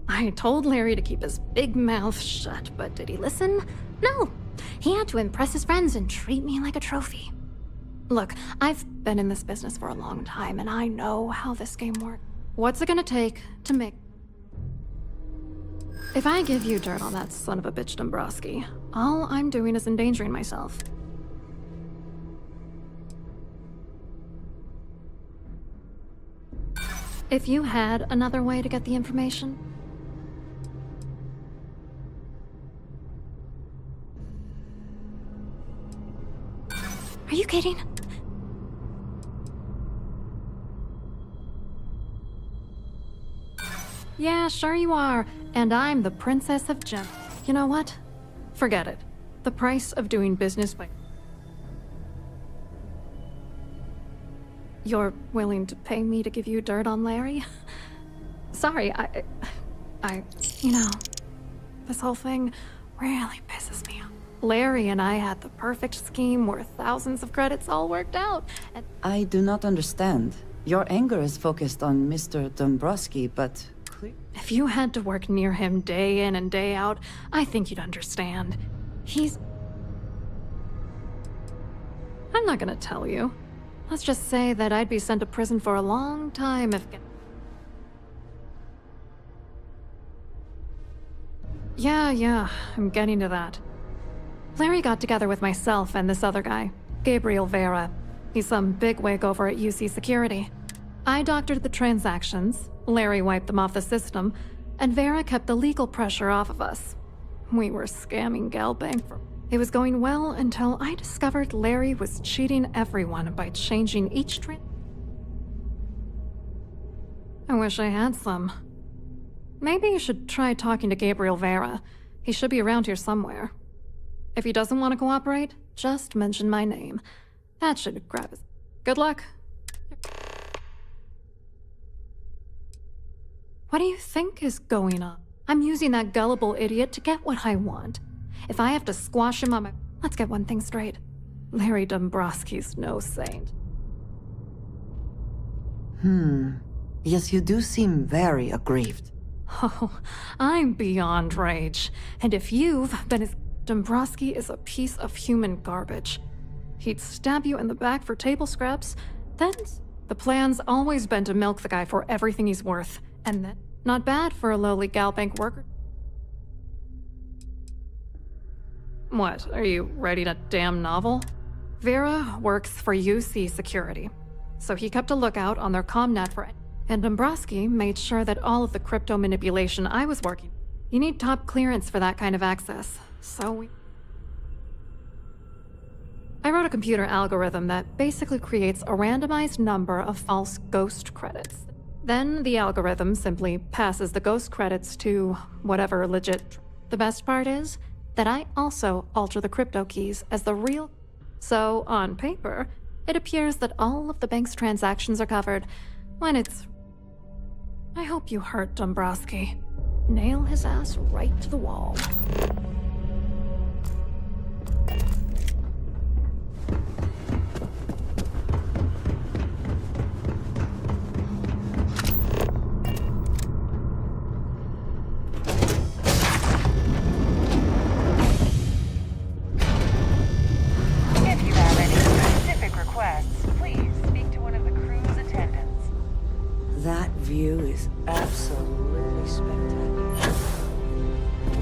I told Larry to keep his big mouth shut, but did he listen? No. He had to impress his friends and treat me like a trophy. Look, I've been in this business for a long time, and I know how this game works. What's it gonna take to make... If I give you dirt on that son of a bitch Dombrowski, all I'm doing is endangering myself. If you had another way to get the information... Are you kidding? Yeah, sure you are. And I'm the Princess of Gem. You know what? Forget it. The price of doing business by... You're willing to pay me to give you dirt on Larry? Sorry, you know, this whole thing really pisses me off. Larry and I had the perfect scheme where thousands of credits all worked out, and... I do not understand. Your anger is focused on Mr. Dombrowski, but... If you had to work near him day in and day out, I think you'd understand. He's... I'm not gonna tell you. Let's just say that I'd be sent to prison for a long time if... Yeah, I'm getting to that. Larry got together with myself and this other guy, Gabriel Vera. He's some bigwig over at UC Security. I doctored the transactions, Larry wiped them off the system, and Vera kept the legal pressure off of us. We were scamming Galbank for... It was going well until I discovered Larry was cheating everyone by changing each I wish I had some. Maybe you should try talking to Gabriel Vera. He should be around here somewhere. If he doesn't want to cooperate, just mention my name. That should grab his... Good luck. What do you think is going on? I'm using that gullible idiot to get what I want. If I have to squash him on my... Let's get one thing straight. Larry Dombrowski's no saint. Yes, you do seem very aggrieved. Oh, I'm beyond rage. And if you've been as... Dombrowski is a piece of human garbage. He'd stab you in the back for table scraps, then... The plan's always been to milk the guy for everything he's worth. And then... Not bad for a lowly GalBank worker. What, are you writing a damn novel? Vera works for UC Security, so he kept a lookout on their commnet for... And Dombrowski made sure that all of the crypto manipulation I was working... You need top clearance for that kind of access, so we... I wrote a computer algorithm that basically creates a randomized number of false ghost credits. Then the algorithm simply passes the ghost credits to whatever legit... The best part is that I also alter the crypto keys as the real... So, on paper, it appears that all of the bank's transactions are covered, when it's... I hope you hurt Dombrowski. Nail his ass right to the wall. If you have any specific requests, please speak to one of the crew's attendants. That view is absolutely spectacular.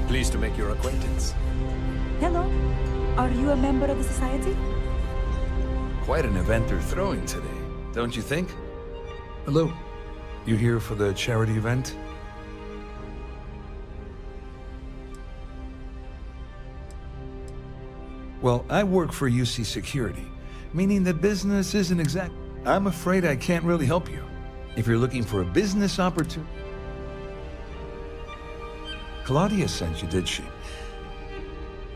Pleased to make your acquaintance. Hello. Are you a member of the society? Quite an event they're throwing today, don't you think? Hello. You here for the charity event? Well, I work for UC Security, meaning that business isn't exact. I'm afraid I can't really help you. If you're looking for a business opportunity... Claudia sent you, did she?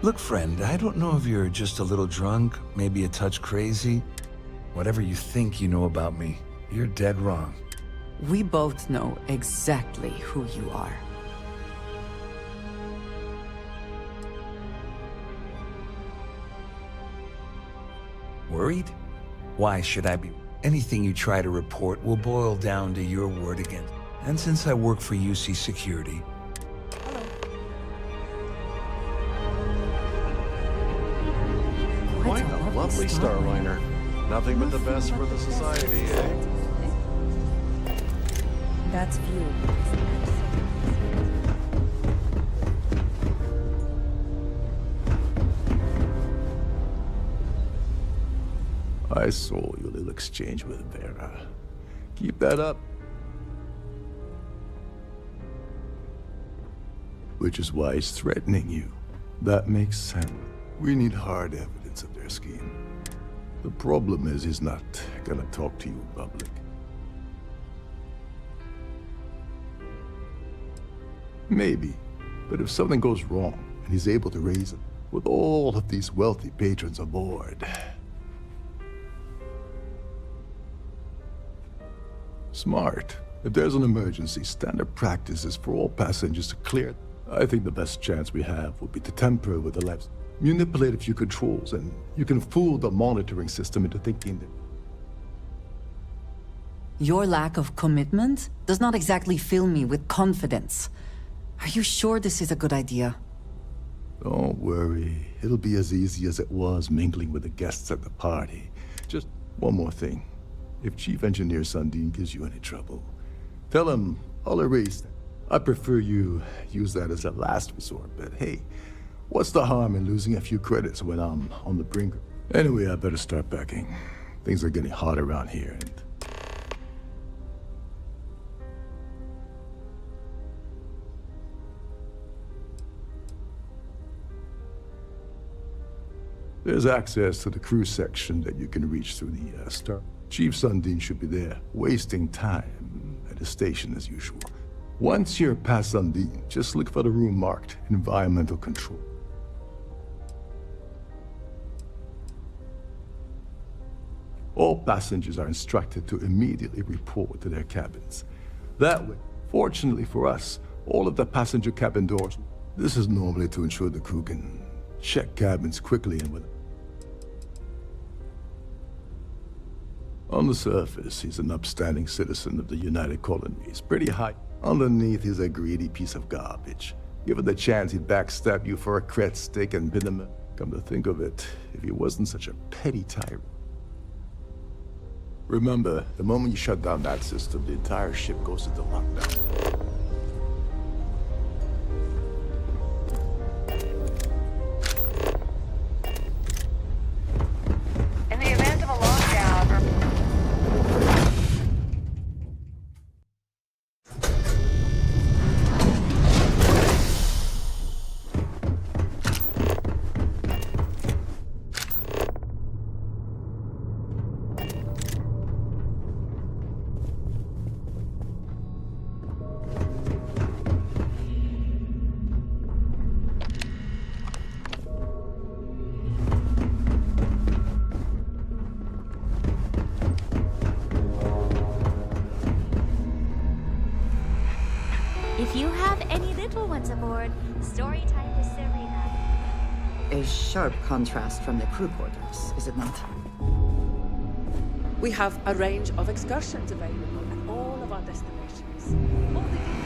Look, friend, I don't know if you're just a little drunk, maybe a touch crazy. Whatever you think you know about me, you're dead wrong. We both know exactly who you are. Worried? Why should I be? Anything you try to report will boil down to your word again. And since I work for UC Security... Quite a lovely Starliner. Nothing but the best for the society, eh? That's view. I saw your little exchange with Vera. Keep that up. Which is why he's threatening you. That makes sense. We need hard evidence of their scheme. The problem is he's not gonna talk to you in public. Maybe, but if something goes wrong and he's able to raise it with all of these wealthy patrons aboard... Smart. If there's an emergency, standard practice is for all passengers to clear. I think the best chance we have would be to tamper with the labs, manipulate a few controls, and you can fool the monitoring system into thinking that... Your lack of commitment does not exactly fill me with confidence. Are you sure this is a good idea? Don't worry. It'll be as easy as it was mingling with the guests at the party. Just one more thing. If Chief Engineer Sundin gives you any trouble, tell him I'll erase that. I prefer you use that as a last resort, but hey, what's the harm in losing a few credits when I'm on the brink? Anyway, I better start packing. Things are getting hot around here, and... There's access to the crew section that you can reach through the Star. Chief Sundin should be there, wasting time at his station as usual. Once you're past Sundin, just look for the room marked Environmental Control. All passengers are instructed to immediately report to their cabins. That way, fortunately for us, all of the passenger cabin doors... This is normally to ensure the crew can check cabins quickly and with... On the surface, he's an upstanding citizen of the United Colonies, pretty high. Underneath, he's a greedy piece of garbage. Given the chance, he'd backstab you for a cret stick and pin him. Come to think of it, if he wasn't such a petty tyrant. Remember, the moment you shut down that system, the entire ship goes into lockdown. In the event of a lockdown or... If you have any little ones aboard, story time with Serena. A sharp contrast from the crew quarters, is it not? We have a range of excursions available at all of our destinations. All the details.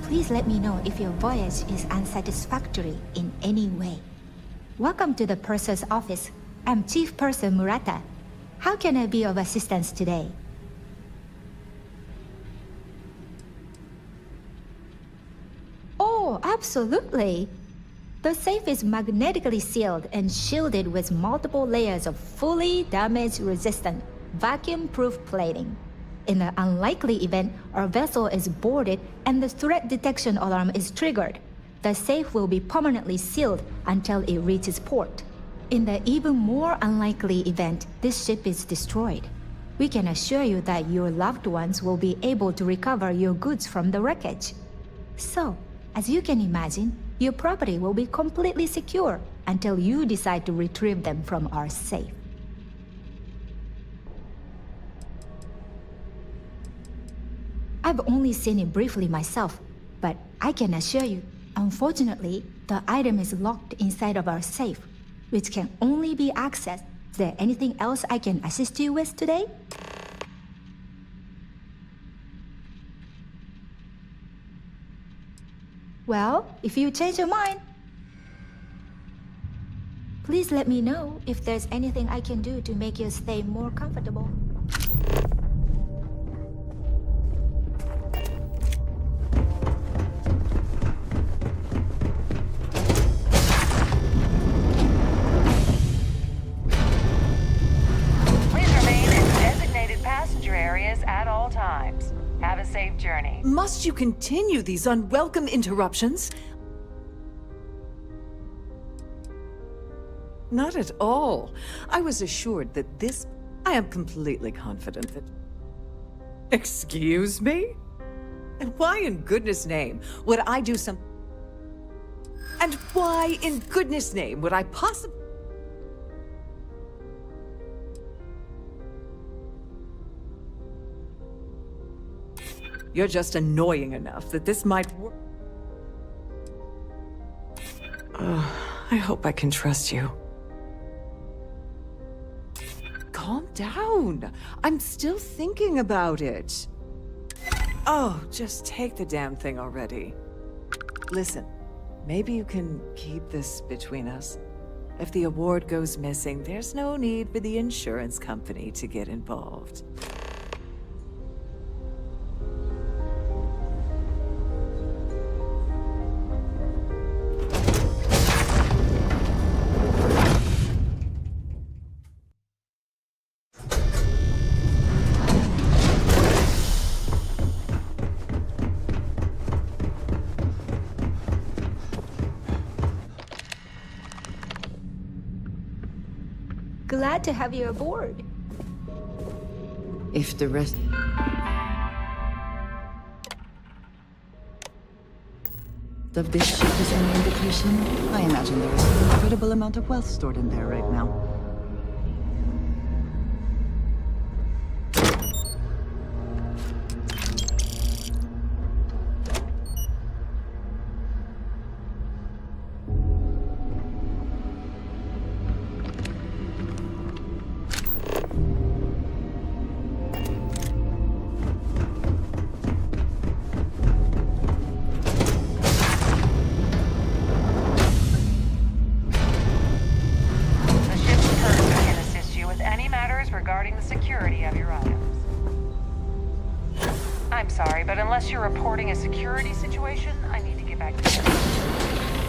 Please let me know if your voyage is unsatisfactory in any way. Welcome to the Purser's office. I'm Chief Purser Murata. How can I be of assistance today? Oh, absolutely. The safe is magnetically sealed and shielded with multiple layers of fully damage-resistant, vacuum-proof plating. In the unlikely event our vessel is boarded and the threat detection alarm is triggered, the safe will be permanently sealed until it reaches port. In the even more unlikely event this ship is destroyed, we can assure you that your loved ones will be able to recover your goods from the wreckage. So, as you can imagine, your property will be completely secure until you decide to retrieve them from our safe. I've only seen it briefly myself, but I can assure you, unfortunately, the item is locked inside of our safe, which can only be accessed. Is there anything else I can assist you with today? Well, if you change your mind, please let me know if there's anything I can do to make your stay more comfortable. At all times. Have a safe journey. Must you continue these unwelcome interruptions? Not at all. I was assured that this... I am completely confident that... Excuse me? And why in goodness name would I do some... And why in goodness name would I possibly... You're just annoying enough that this might work. I hope I can trust you. down. I'm still thinking about it. Oh, just take the damn thing already. Listen, maybe you can keep this between us. If the award goes missing, there's no need for the insurance company to get involved. Glad to have you aboard. If the rest... of this ship is any indication, I imagine there is an incredible amount of wealth stored in there right now. regarding the security of your items. I'm sorry, but unless you're reporting a security situation, I need to get back to you.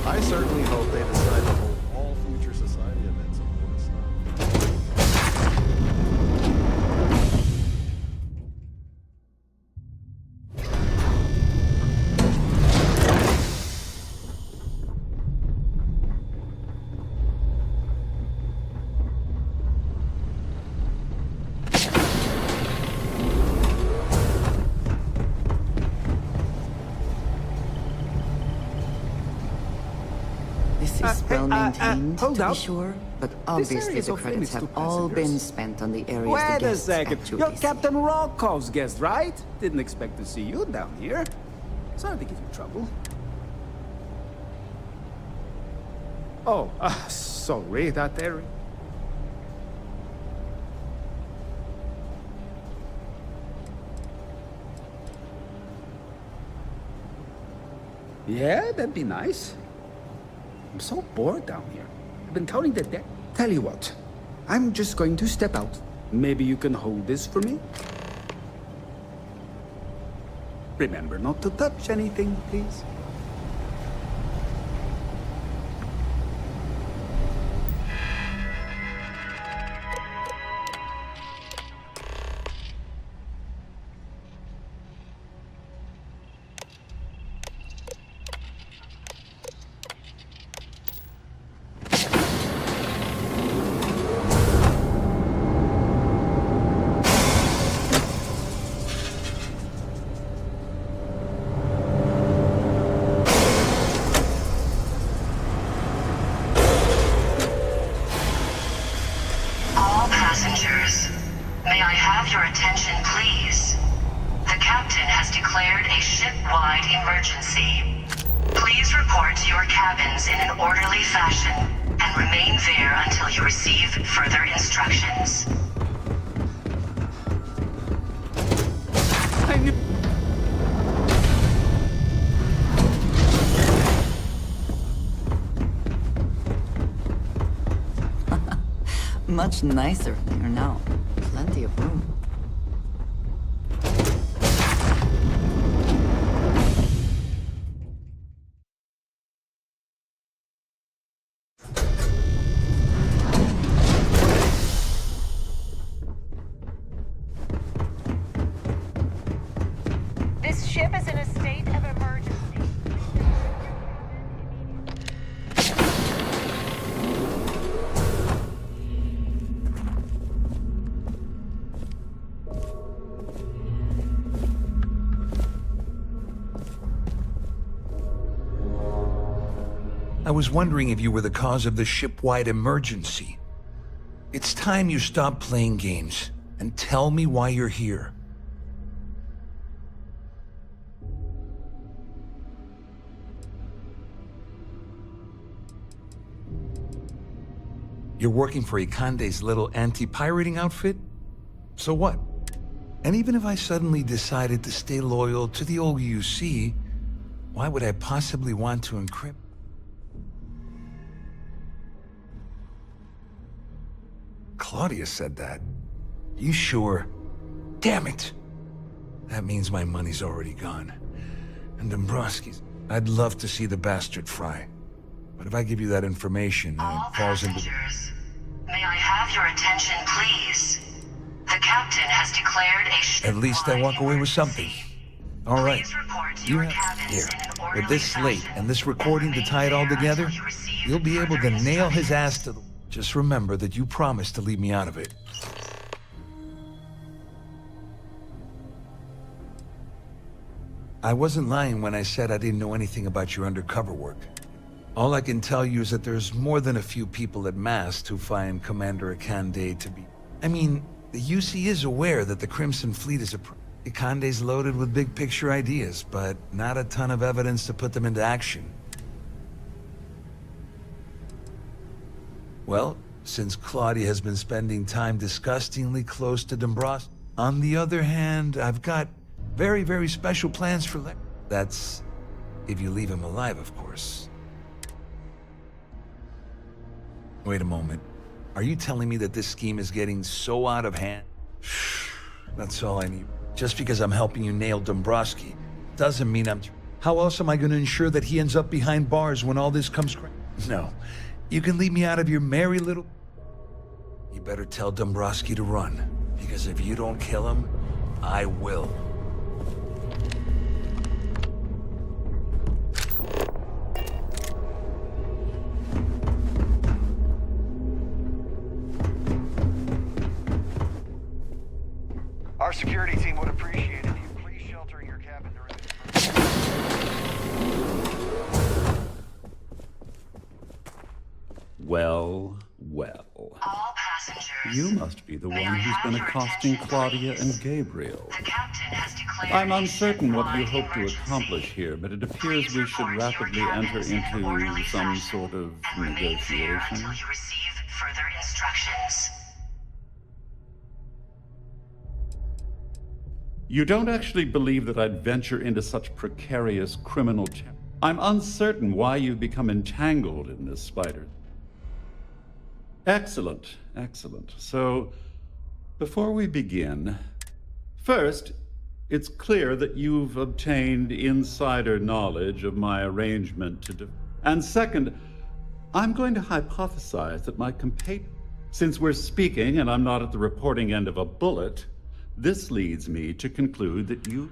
I certainly hope they decide to hold all future society events on this stuff. Well maintained, hold to up. be sure, but obviously the credits have all been spent on the areas the Wait a guests second. actually You're see. Captain Rocco's guest, right? Didn't expect to see you down here. Sorry to give you trouble. Oh, sorry, that area. Yeah, that'd be nice. I'm so bored down here. I've been counting the deck. Tell you what, I'm just going to step out. Maybe you can hold this for me? Remember not to touch anything, please. All passengers, may I have your attention, please? The captain has declared a ship-wide emergency. Please report to your cabins in an orderly fashion and remain there until you receive further instructions. Much nicer than here now. Plenty of room. This ship is in a state of emergency. I was wondering if you were the cause of the ship-wide emergency. It's time you stop playing games and tell me why you're here. You're working for Ikande's little anti-pirating outfit? So what? And even if I suddenly decided to stay loyal to the old UC, why would I possibly want to encrypt? Claudia said that. You sure? Damn it! That means my money's already gone. And Dombrowski's. I'd love to see the bastard fry. But if I give you that information and it falls into... May I have your attention, please? The captain has declared a ship. At least I walk away with something. All right. You have here, with this slate and this recording to tie it all together, you'll be able to nail his ass to the... Just remember that you promised to leave me out of it. I wasn't lying when I said I didn't know anything about your undercover work. All I can tell you is that there's more than a few people at Mast who find Commander Akande to be... I mean, the UC is aware that the Crimson Fleet is a... Akande's loaded with big picture ideas, but not a ton of evidence to put them into action. Well, since Claudia has been spending time disgustingly close to Dombros, on the other hand, I've got very, very special plans for That's if you leave him alive, of course. Wait a moment. Are you telling me that this scheme is getting so out of hand? That's all I need. Just because I'm helping you nail Dombrowski doesn't mean I'm... How else am I going to ensure that he ends up behind bars when all this comes... No. You can leave me out of your merry little... You better tell Dombrowski to run. Because if you don't kill him, I will. Our security team would appreciate it if you please shelter in your cabin during Well, well. All passengers. You must be the one who's been accosting Claudia and Gabriel. The captain has declared I'm uncertain what you hope to accomplish here, but it appears we should rapidly enter into some sort of negotiation. until you receive further instructions. You don't actually believe that I'd venture into such precarious criminal... I'm uncertain why you've become entangled in this spider. Excellent, excellent. So, before we begin, first, it's clear that you've obtained insider knowledge of my arrangement to... And second, I'm going to hypothesize that my since we're speaking and I'm not at the reporting end of a bullet, this leads me to conclude that you...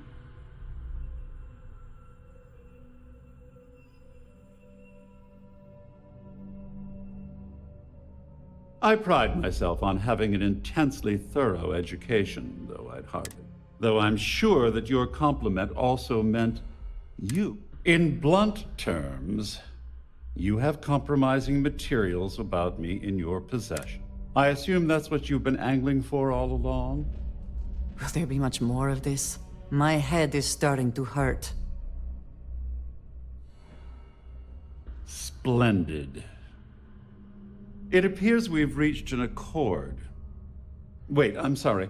I pride myself on having an intensely thorough education, though I'm sure that your compliment also meant you. In blunt terms, you have compromising materials about me in your possession. I assume that's what you've been angling for all along? Will there be much more of this? My head is starting to hurt. Splendid. It appears we've reached an accord. Wait, I'm sorry.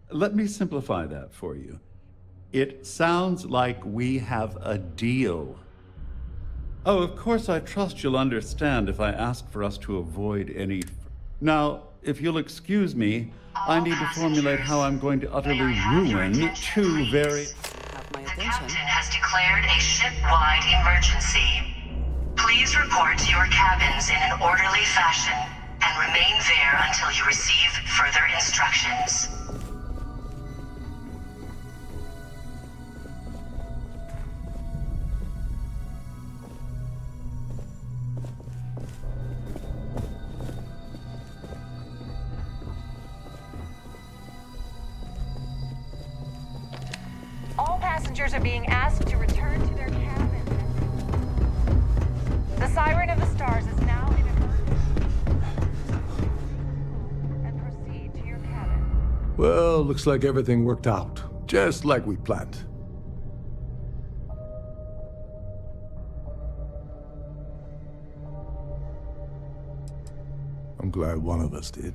Let me simplify that for you. It sounds like we have a deal. Oh, of course, I trust you'll understand if I ask for us to avoid any... Now, if you'll excuse me, I need to formulate how I'm going to utterly ruin two very... The captain has declared a ship-wide emergency. Please report to your cabins in an orderly fashion and remain there until you receive further instructions. All passengers are being asked to return to their cabins. The Siren of the Stars is now in emergency. And proceed to your cabin. Well, looks like everything worked out, just like we planned. I'm glad one of us did.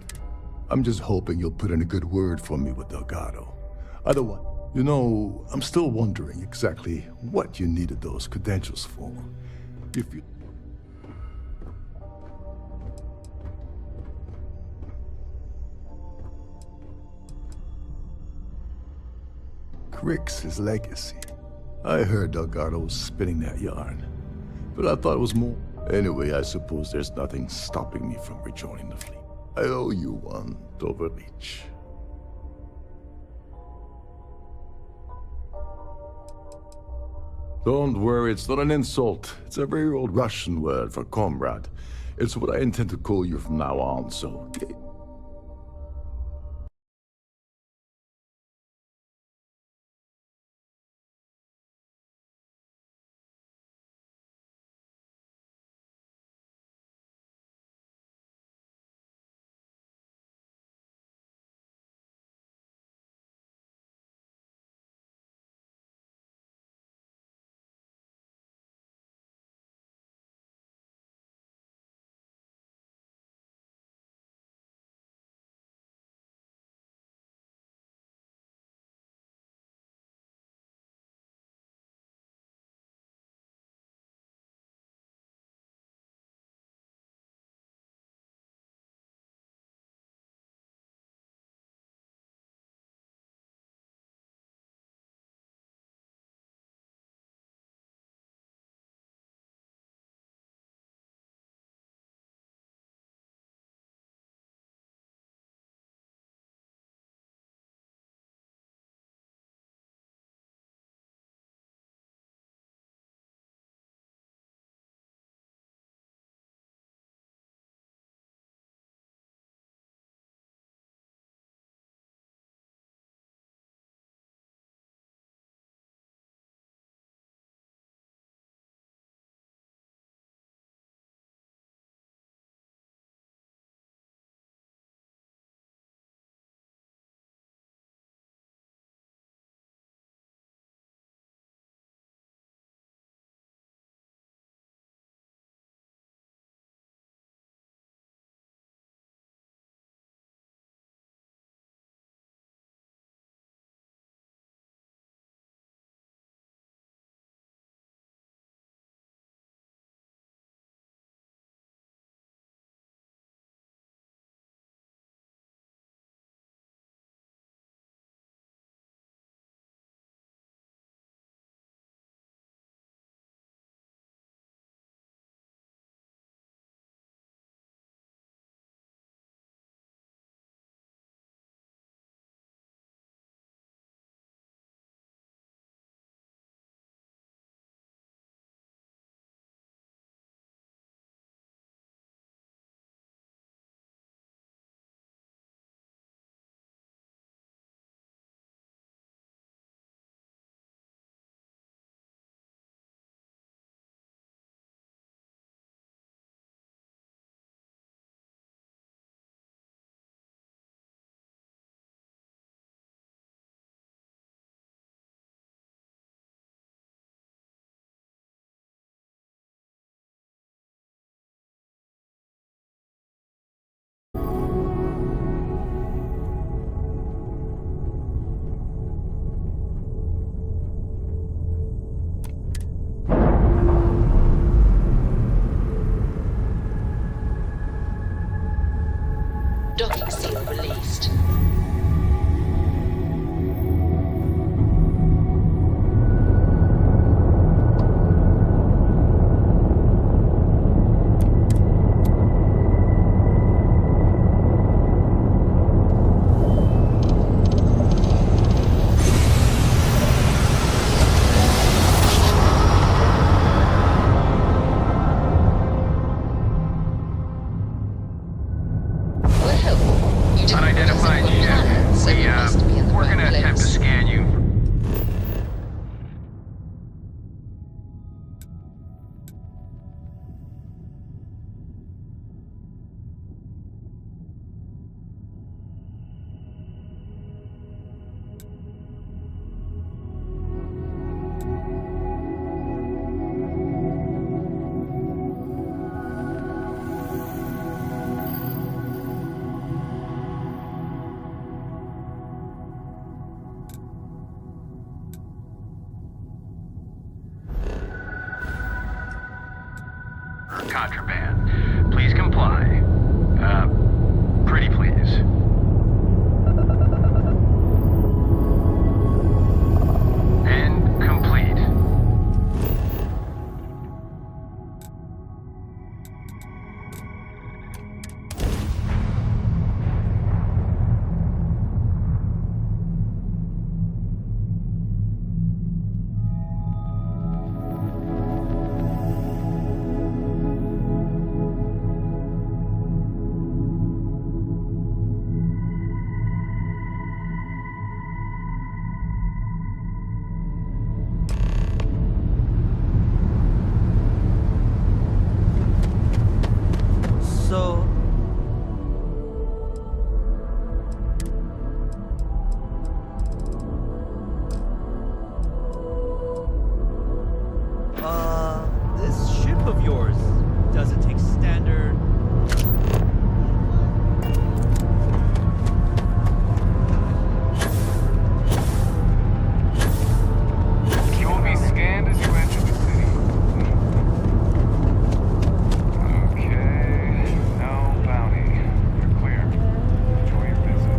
I'm just hoping you'll put in a good word for me with Delgado. Otherwise, you know, I'm still wondering exactly what you needed those credentials for. If you... Crick's legacy. I heard Delgado was spinning that yarn, but I thought it was more. Anyway, I suppose there's nothing stopping me from rejoining the fleet. I owe you one, Overreach. Don't worry, it's not an insult. It's a very old Russian word for comrade. It's what I intend to call you from now on, so... contraband. Please comply. Pretty please. And complete. So... this ship of yours, does it take standard... You will be scanned as you enter the city. Okay, no bounty. You're clear. Enjoy your visit.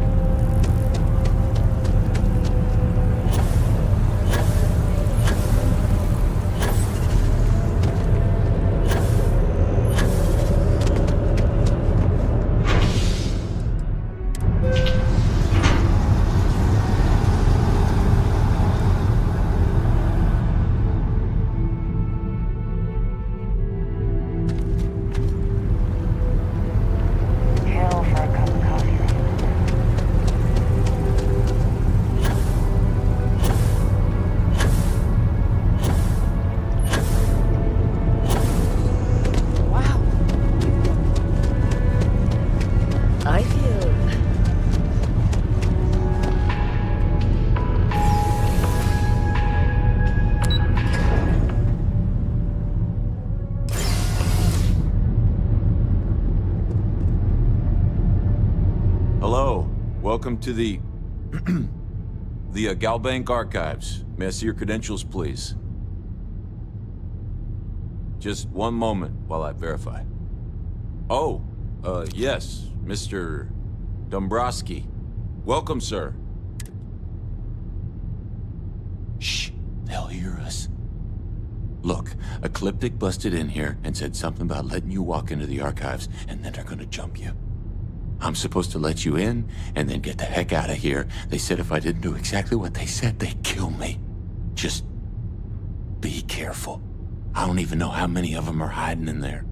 Hell for a cup of coffee. Wow. I feel... Hello. Welcome to the... the Galbank Archives. May I see your credentials, please? Just one moment while I verify. Oh, yes, Mr. Dombrowski. Welcome, sir. Shh, they'll hear us. Look, Ecliptic busted in here and said something about letting you walk into the archives, and then they're gonna jump you. I'm supposed to let you in, and then get the heck out of here. They said if I didn't do exactly what they said, they'd kill me. Just be careful. I don't even know how many of them are hiding in there.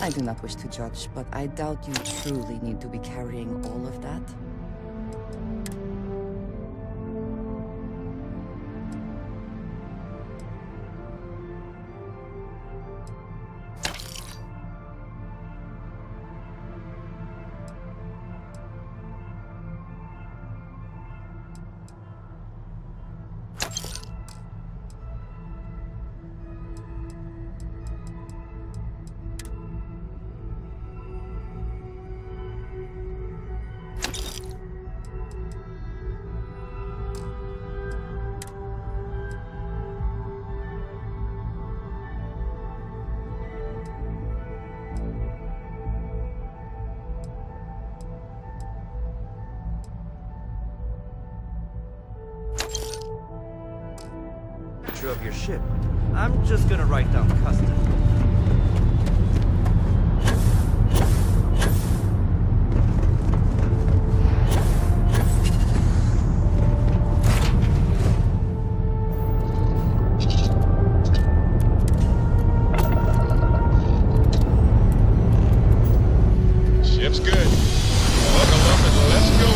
I do not wish to judge, but I doubt you truly need to be carrying all of that. Of your ship. I'm just gonna write down custom. Ship's good. Buckle up and let's go.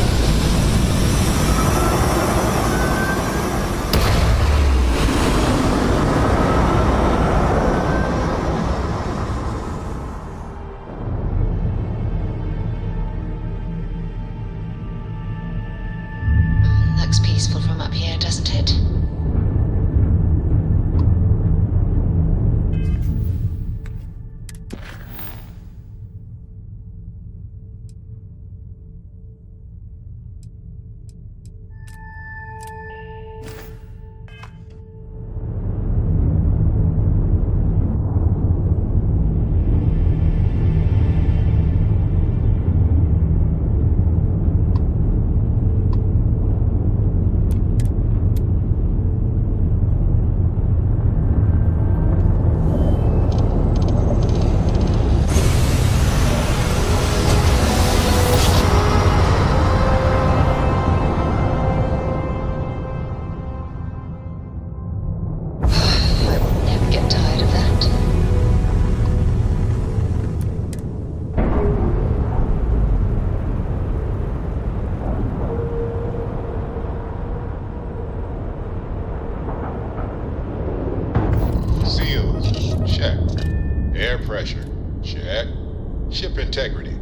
Looks peaceful from up here, doesn't it? Check. Air pressure. Check. Ship integrity.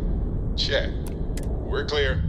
Check. We're clear.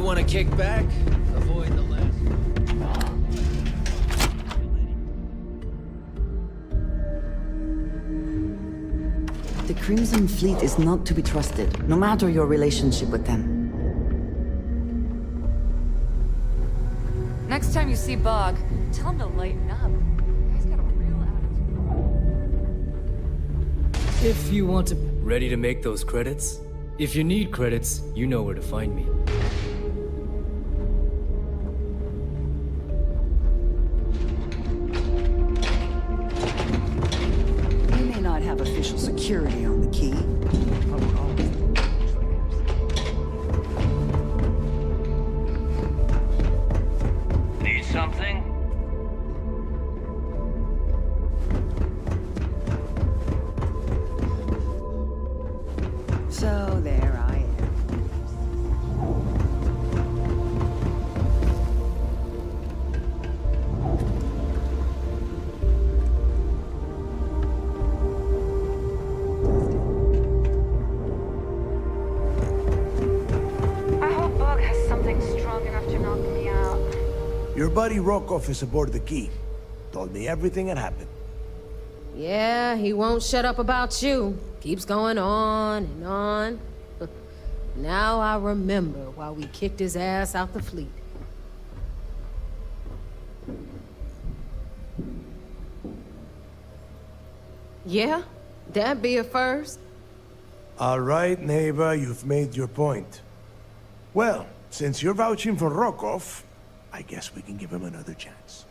Want to kick back? Avoid the last. The Crimson Fleet is not to be trusted, no matter your relationship with them. Next time you see Bog, tell him to lighten up. The guy's got a real attitude. If you want to... Ready to make those credits? If you need credits, you know where to find me. Official security on the key. Need something? Your buddy Rokov is aboard the Key. Told me everything that happened. Yeah, he won't shut up about you. Keeps going on and on. Now I remember why we kicked his ass out the fleet. Yeah, that'd be a first. All right, neighbor, you've made your point. Well, since you're vouching for Rokov, I guess we can give him another chance.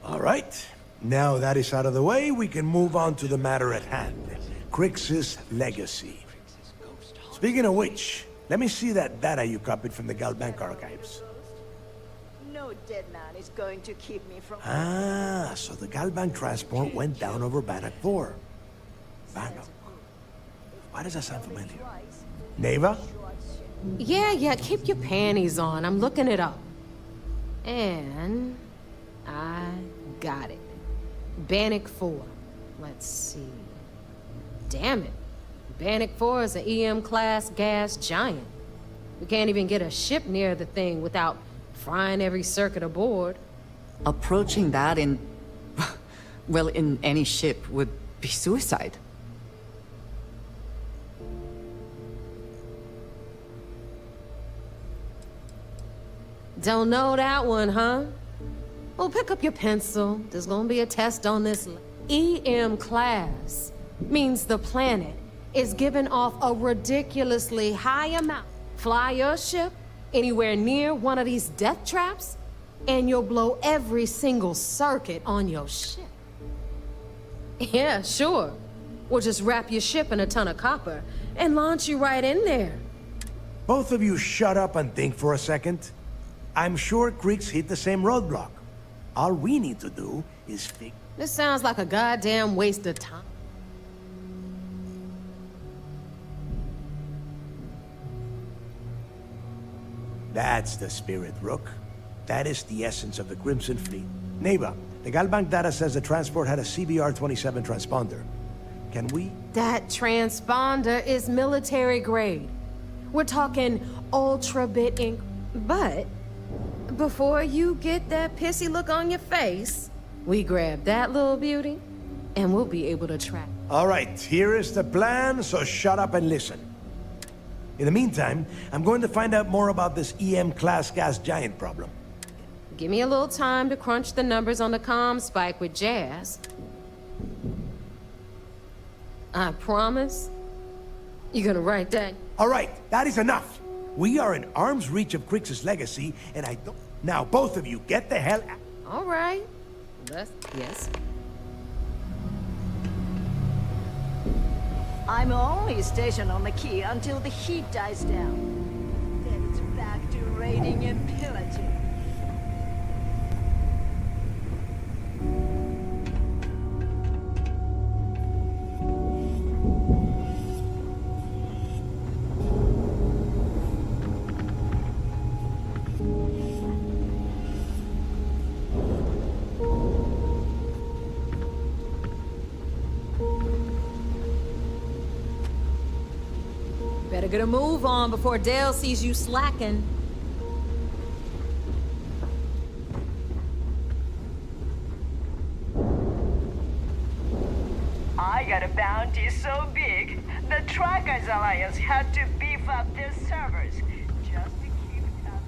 All right, now that is out of the way, we can move on to the matter at hand. Crix's legacy. Speaking of which, let me see that data you copied from the Galbank archives. No dead man is going to keep me from... Ah, so the Galbank transport went down over Bannock 4. Bannock. Why does that sound familiar? Neva? Yeah, keep your panties on. I'm looking it up. And... I got it. Bannock 4. Let's see. Damn it. Bannock 4 is an EM-class gas giant. We can't even get a ship near the thing without frying every circuit aboard. Approaching that in... well, in any ship would be suicide. Don't know that one, huh? Well, pick up your pencil. There's gonna be a test on this. EM class means the planet is giving off a ridiculously high amount. Fly your ship anywhere near one of these death traps, and you'll blow every single circuit on your ship. Yeah, sure. We'll just wrap your ship in a ton of copper and launch you right in there. Both of you shut up and think for a second. I'm sure Creeks hit the same roadblock. All we need to do is fix... This sounds like a goddamn waste of time. That's the spirit, Rook. That is the essence of the Crimson Fleet. Neva, the Galbank data says the transport had a CBR-27 transponder. Can we... That transponder is military grade. We're talking ultra-bit inc... But... before you get that pissy look on your face, we grab that little beauty, and we'll be able to track. All right, here is the plan, so shut up and listen. In the meantime, I'm going to find out more about this EM-class gas giant problem. Give me a little time to crunch the numbers on the comm spike with Jazz. I promise you're gonna write that. All right, that is enough. We are in arm's reach of Crix's legacy, and I don't... Now, both of you, get the hell out. All right. Yes. I'm only stationed on the Key until the heat dies down. Then it's back to raiding and pillaging. Better get a move on before Dale sees you slacking. I got a bounty so big, the Trackers Alliance had to beef up their servers just to keep up.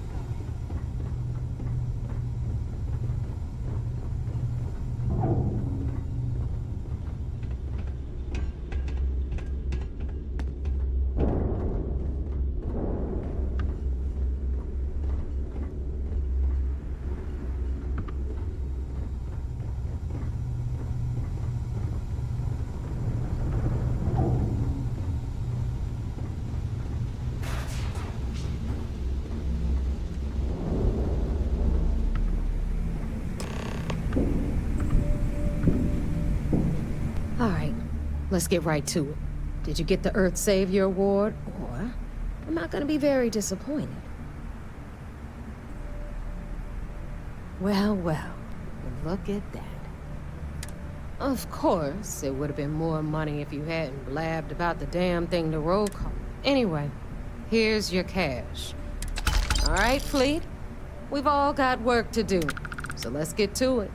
All right, let's get right to it. Did you get the Earth Savior Award? Or I'm not gonna be very disappointed. Well, look at that. Of course, it would have been more money if you hadn't blabbed about the damn thing to roll call. Anyway, here's your cash. All right, Fleet, We've all got work to do, so let's get to it.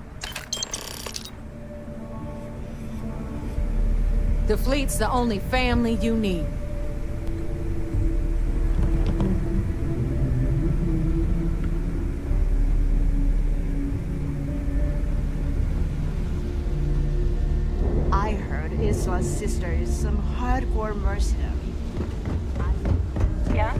The fleet's the only family you need. I heard Isla's sister is some hardcore mercenary. Yeah?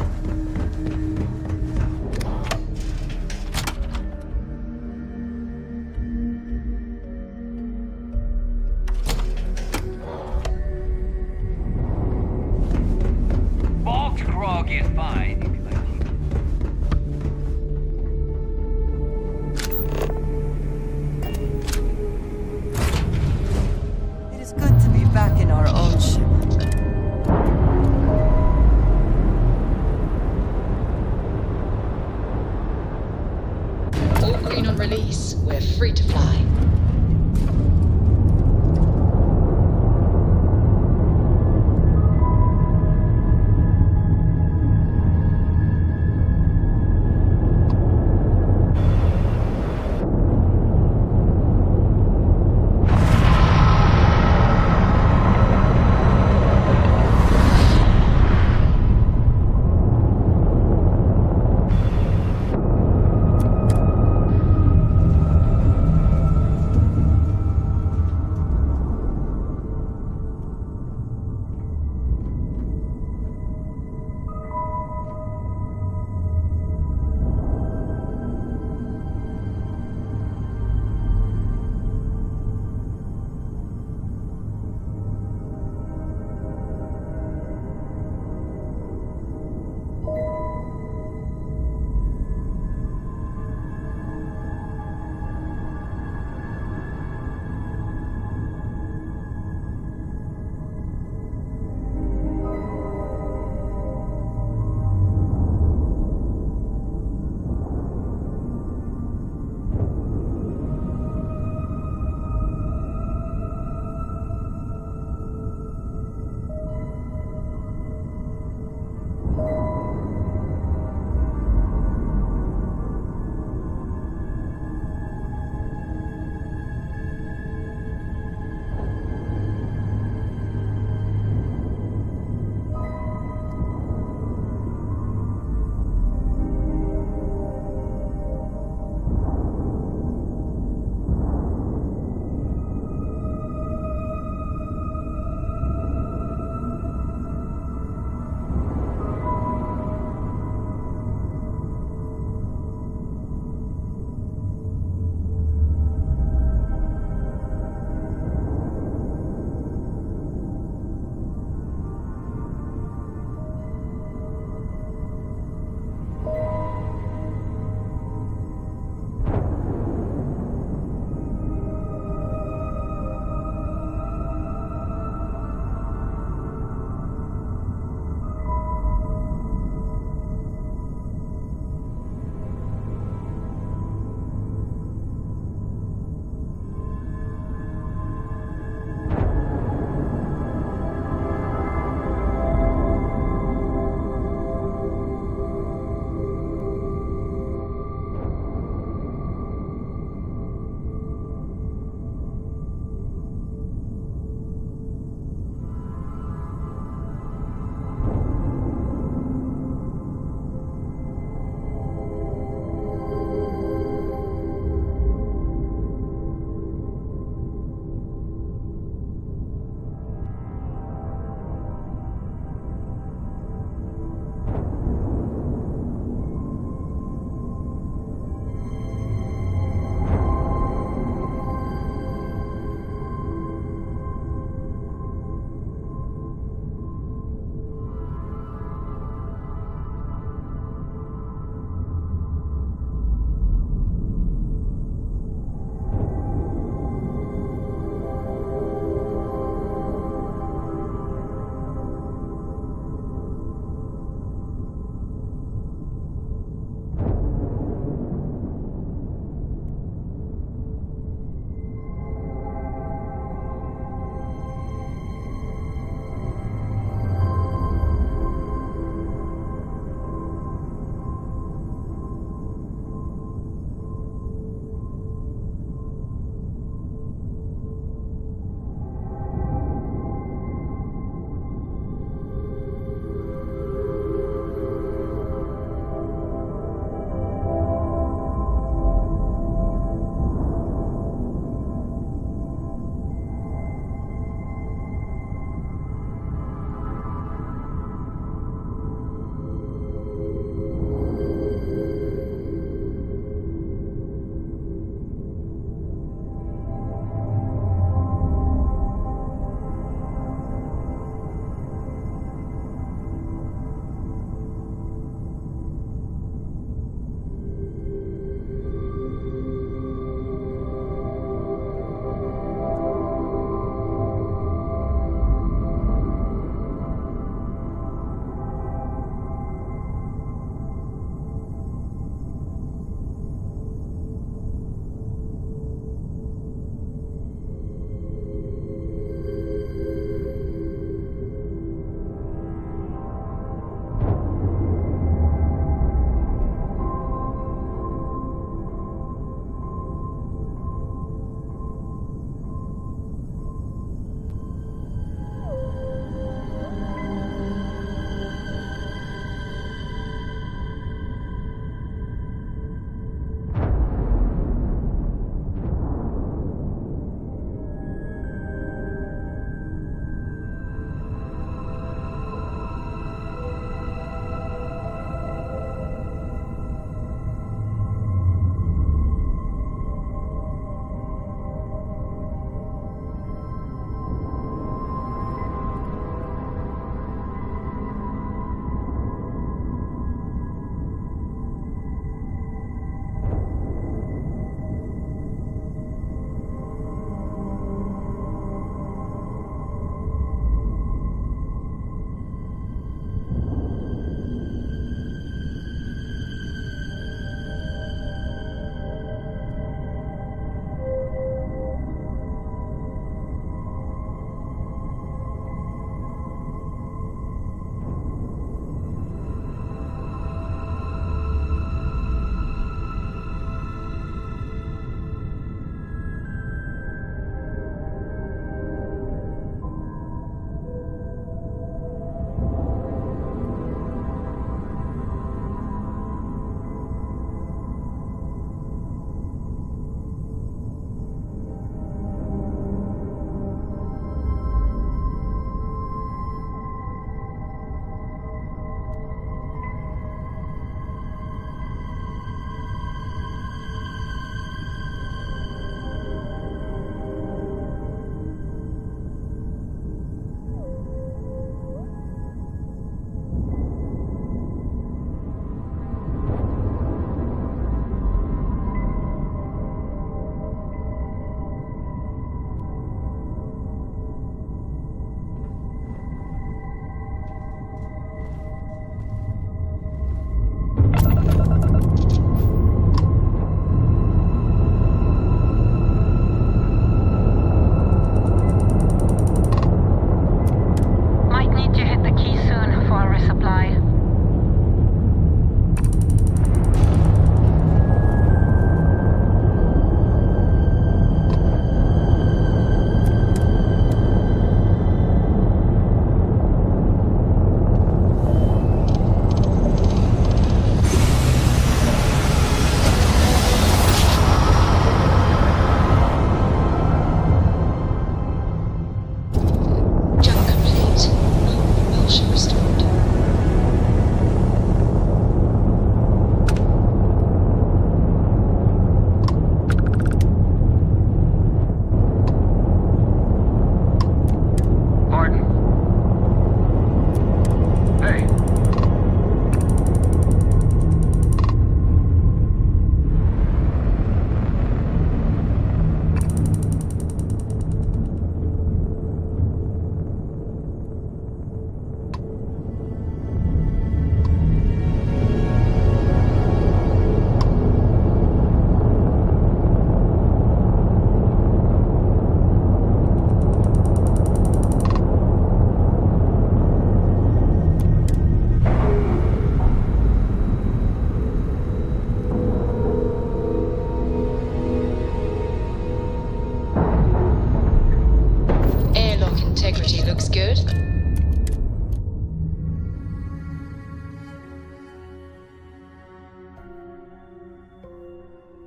Bulk grog is fine. It is good to be back in our own ship. All green on release. We're free to fly.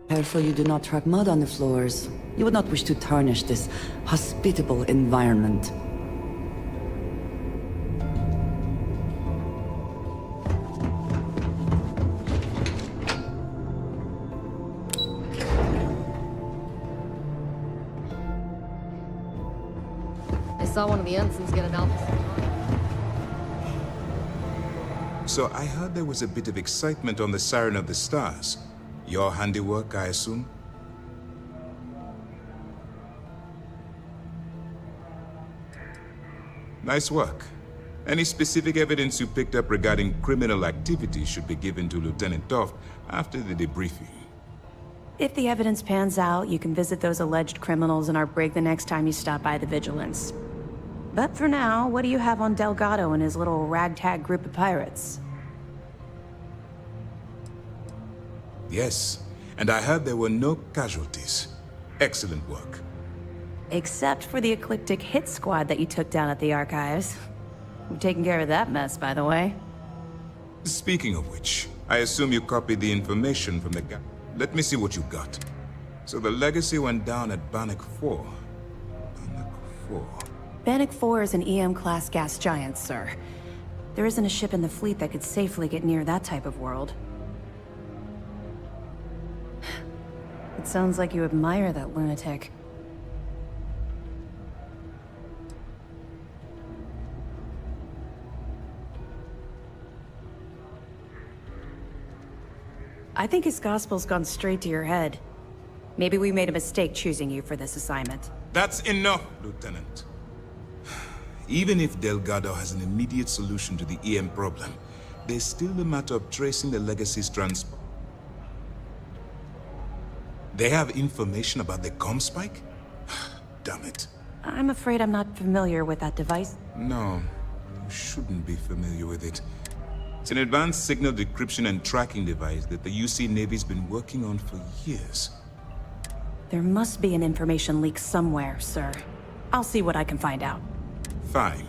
Careful you do not track mud on the floors. You would not wish to tarnish this hospitable environment. I saw one of the ensigns get an Alpha. So I heard there was a bit of excitement on the Siren of the Stars. Your handiwork, I assume? Nice work. Any specific evidence you picked up regarding criminal activity should be given to Lieutenant Toft after the debriefing. If the evidence pans out, you can visit those alleged criminals in our brig the next time you stop by the Vigilance. But for now, what do you have on Delgado and his little ragtag group of pirates? Yes, and I heard there were no casualties. Excellent work. Except for the eclectic hit squad that you took down at the archives. We've taken care of that mess, by the way. Speaking of which, I assume you copied the information from the guy. Let me see what you got. So the Legacy went down at Bannock 4. Bannock 4. Bannock 4 is an EM-class gas giant, sir. There isn't a ship in the fleet that could safely get near that type of world. It sounds like you admire that lunatic. I think his gospel's gone straight to your head. Maybe we made a mistake choosing you for this assignment. That's enough, Lieutenant. Even if Delgado has an immediate solution to the EM problem, there's still the matter of tracing the Legacy's transport. They have information about the comm spike? Damn it. I'm afraid I'm not familiar with that device. No, you shouldn't be familiar with it. It's an advanced signal decryption and tracking device that the UC Navy's been working on for years. There must be an information leak somewhere, sir. I'll see what I can find out. Fine.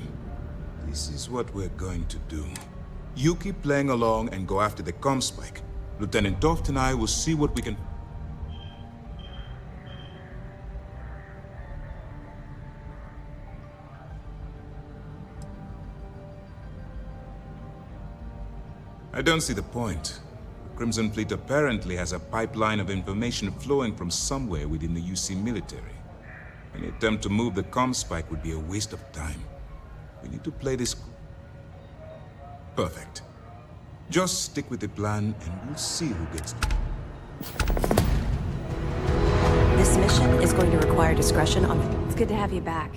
This is what we're going to do. You keep playing along and go after the comm spike. Lieutenant Toft and I will see what we can... I don't see the point. The Crimson Fleet apparently has a pipeline of information flowing from somewhere within the UC military. Any attempt to move the comm spike would be a waste of time. We need to play this... Perfect. Just stick with the plan and we'll see who gets... This mission is going to require discretion on... It's good to have you back.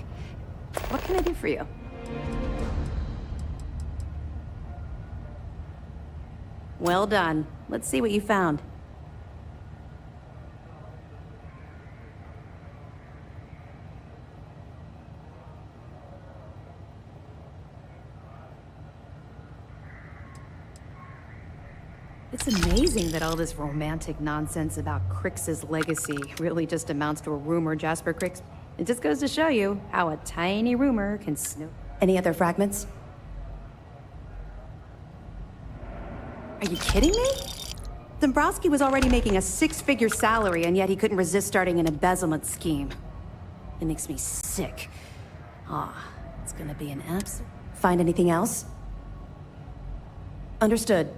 What can I do for you? Well done. Let's see what you found. It's amazing that all this romantic nonsense about Crix's legacy really just amounts to a rumor Jasper Crix... It just goes to show you how a tiny rumor can snow... Any other fragments? Are you kidding me? Dombrowski was already making a 6-figure salary, and yet he couldn't resist starting an embezzlement scheme. It makes me sick. It's gonna be an absolute... Find anything else? Understood.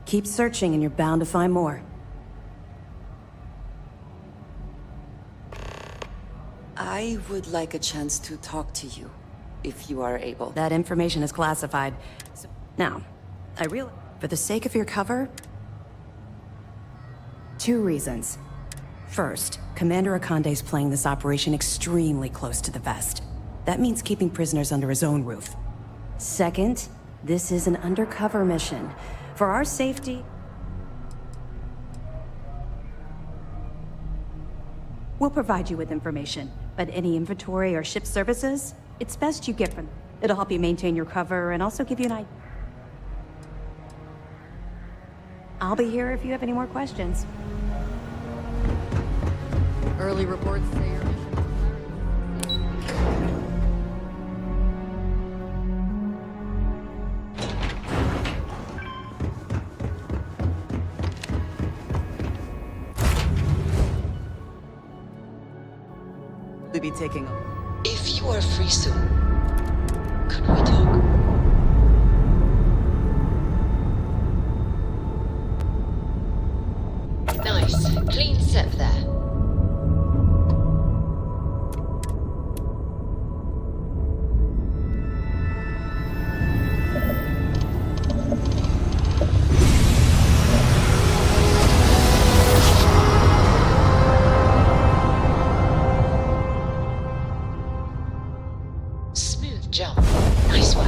Keep searching and you're bound to find more. I would like a chance to talk to you, if you are able. That information is classified. So, now, I realize... For the sake of your cover... 2 reasons. First, Commander Akande's playing this operation extremely close to the vest. That means keeping prisoners under his own roof. Second, this is an undercover mission. For our safety... We'll provide you with information, but any inventory or ship services, it's best you get from... It'll help you maintain your cover and also give you an idea. I'll be here if you have any more questions. Early reports say your mission. be taking a... If you are free soon, could we talk? Nice. Clean set there. Smooth jump. Nice work.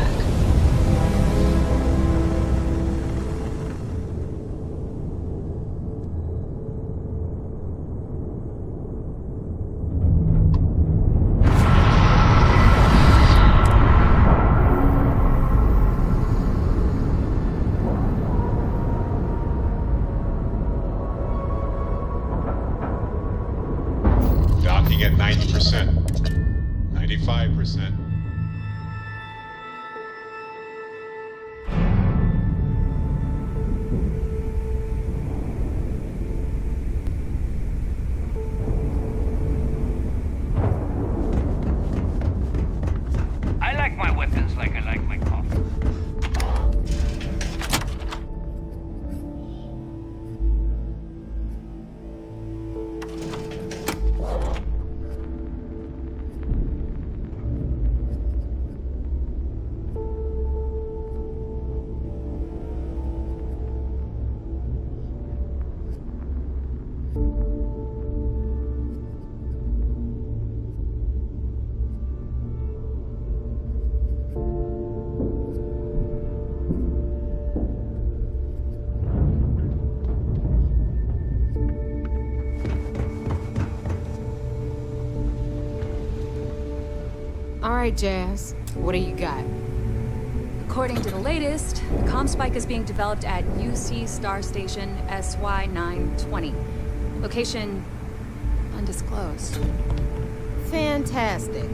Docking at 90%. 95%. I like my weapons like I like my coffee. All right, Jazz. What do you got? According to the latest, the comm spike is being developed at UC Star Station SY-920. Location undisclosed. Fantastic.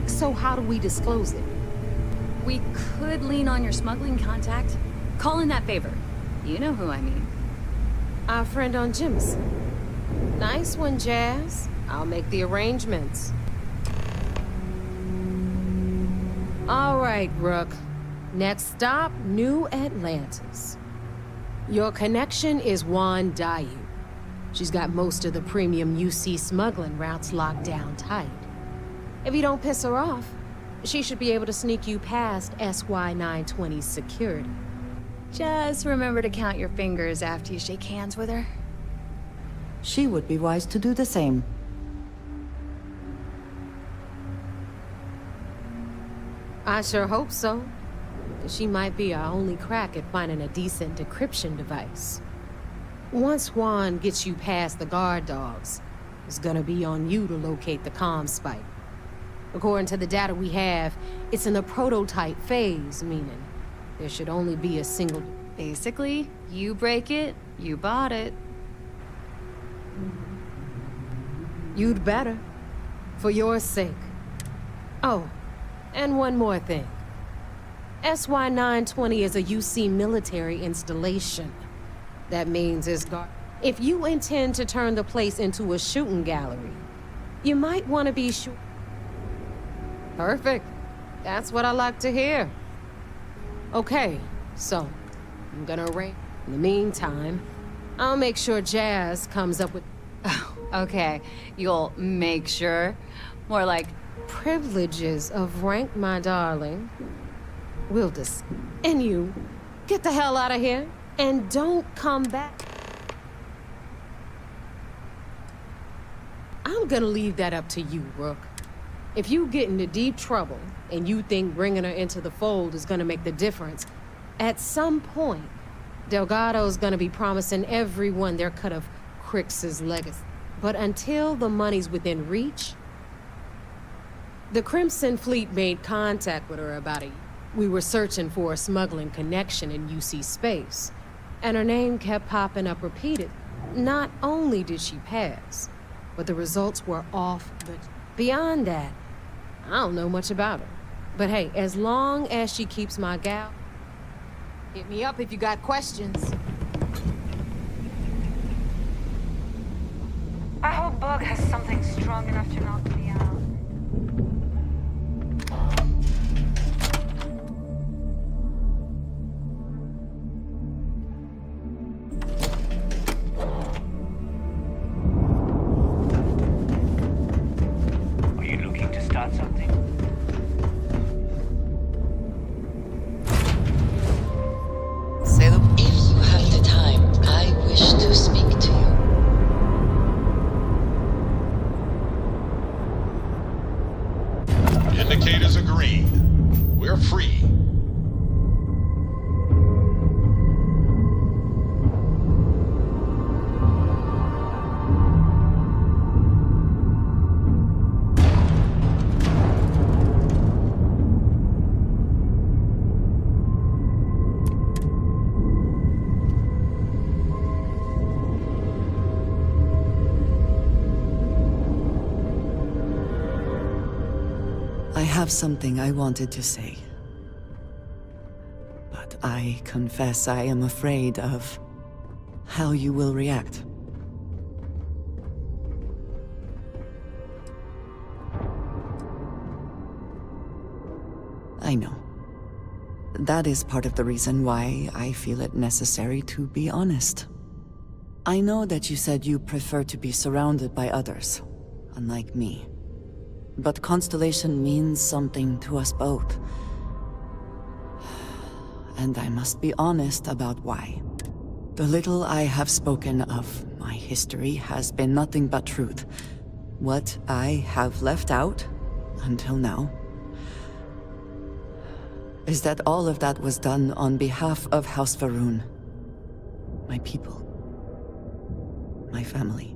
So how do we disclose it? We could lean on your smuggling contact. Call in that favor. You know who I mean. Our friend on Jimison. Nice one, Jazz. I'll make the arrangements. All right, Rook. Next stop, New Atlantis. Your connection is Juan Dayu. She's got most of the premium UC smuggling routes locked down tight. If you don't piss her off, she should be able to sneak you past SY-920's security. Just remember to count your fingers after you shake hands with her. She would be wise to do the same. I sure hope so. She might be our only crack at finding a decent decryption device. Once Juan gets you past the guard dogs, it's gonna be on you to locate the comm spike. According to the data we have, it's in the prototype phase, meaning there should only be a single... Basically, you break it, you bought it. You'd better. For your sake. Oh, and one more thing. SY-920 is a UC military installation. That means it's guard. If you intend to turn the place into a shooting gallery, you might want to be sure. Perfect. That's what I like to hear. Okay, so I'm gonna rate. In the meantime, I'll make sure Jazz comes up with... Okay, you'll make sure. More like... Privileges of rank, my darling. We'll just... And you, get the hell out of here, and don't come back. I'm gonna leave that up to you, Rook. If you get into deep trouble, and you think bringing her into the fold is gonna make the difference, at some point, Delgado's gonna be promising everyone their cut of Crix's legacy. But until the money's within reach, the Crimson Fleet made contact with her about a year. We were searching for a smuggling connection in UC space, and her name kept popping up repeated. Not only did she pass, but the results were off the... Beyond that, I don't know much about her. But hey, as long as she keeps my gal, hit me up if you got questions. I hope Bug has something strong enough to knock me out. Are you looking to start something? Say the... If you have the time, I wish to speak to you. Indicators are green. We're free. I have something I wanted to say. But I confess I am afraid of how you will react. I know. That is part of the reason why I feel it necessary to be honest. I know that you said you prefer to be surrounded by others, unlike me. But Constellation means something to us both. And I must be honest about why. The little I have spoken of my history has been nothing but truth. What I have left out, until now, is that all of that was done on behalf of House Varun. My people. My family.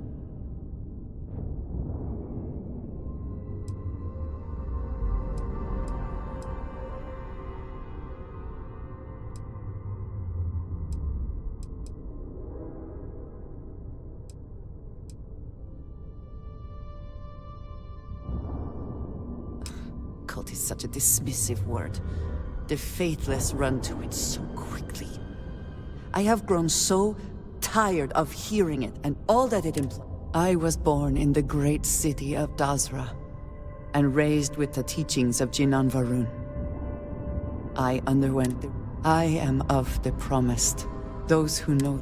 Cult is such a dismissive word. The faithless run to it so quickly. I have grown so tired of hearing it and all that it implies. I was born in the great city of Dazra and raised with the teachings of Jinan Varun. I underwent the... I am of the promised. Those who know...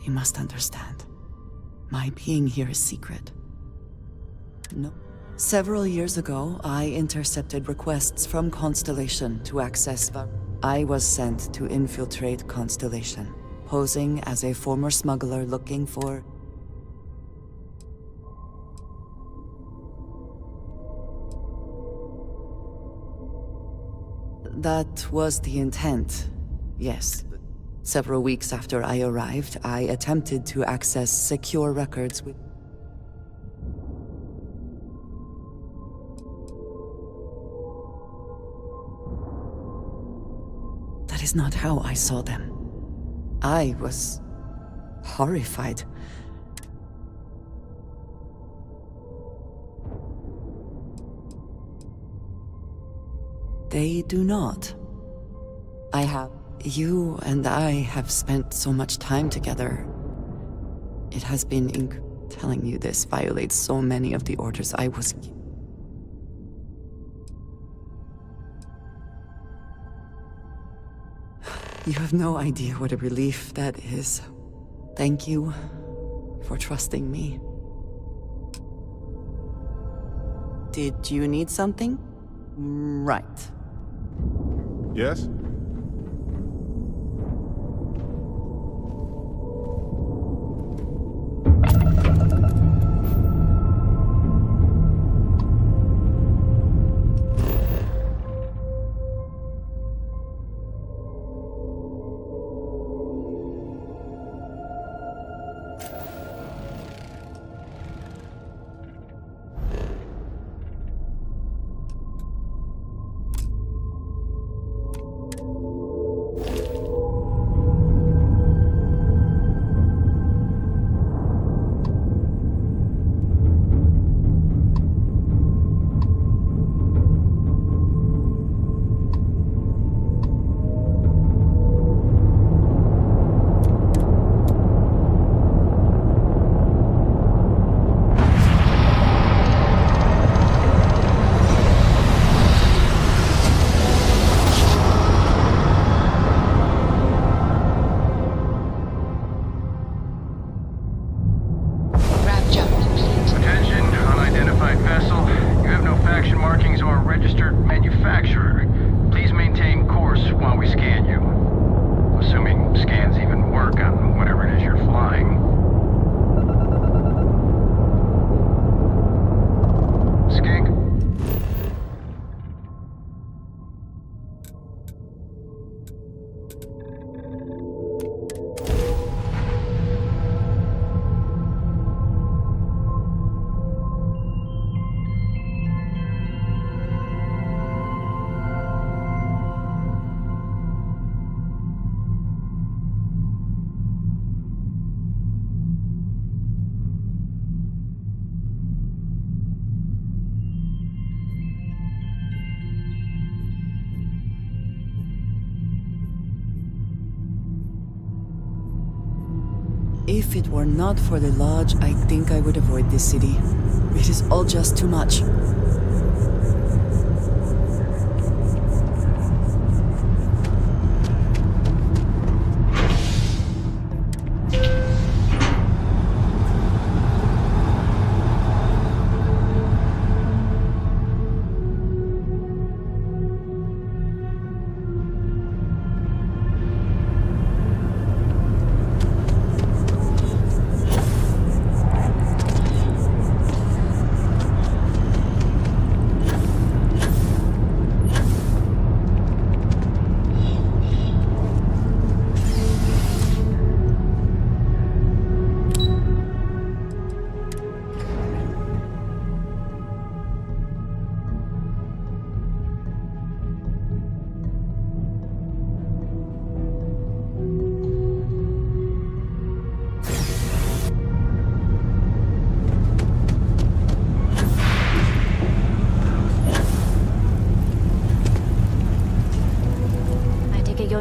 You must understand. My being here is secret. No. Several years ago, I intercepted requests from Constellation to access I was sent to infiltrate Constellation, posing as a former smuggler looking for... That was the intent, yes. Several weeks after I arrived, I attempted to access secure records with... That is not how I saw them. I was horrified. They do not. I have... You and I have spent so much time together. It has been telling you this violates so many of the orders I was given. You have no idea what a relief that is. Thank you for trusting me. Did you need something? Right. Yes? Manufacturer, please maintain course while we scan you. Assuming scans even work on whatever it is you're flying. Skink? If it were not for the lodge, I think I would avoid this city. It is all just too much.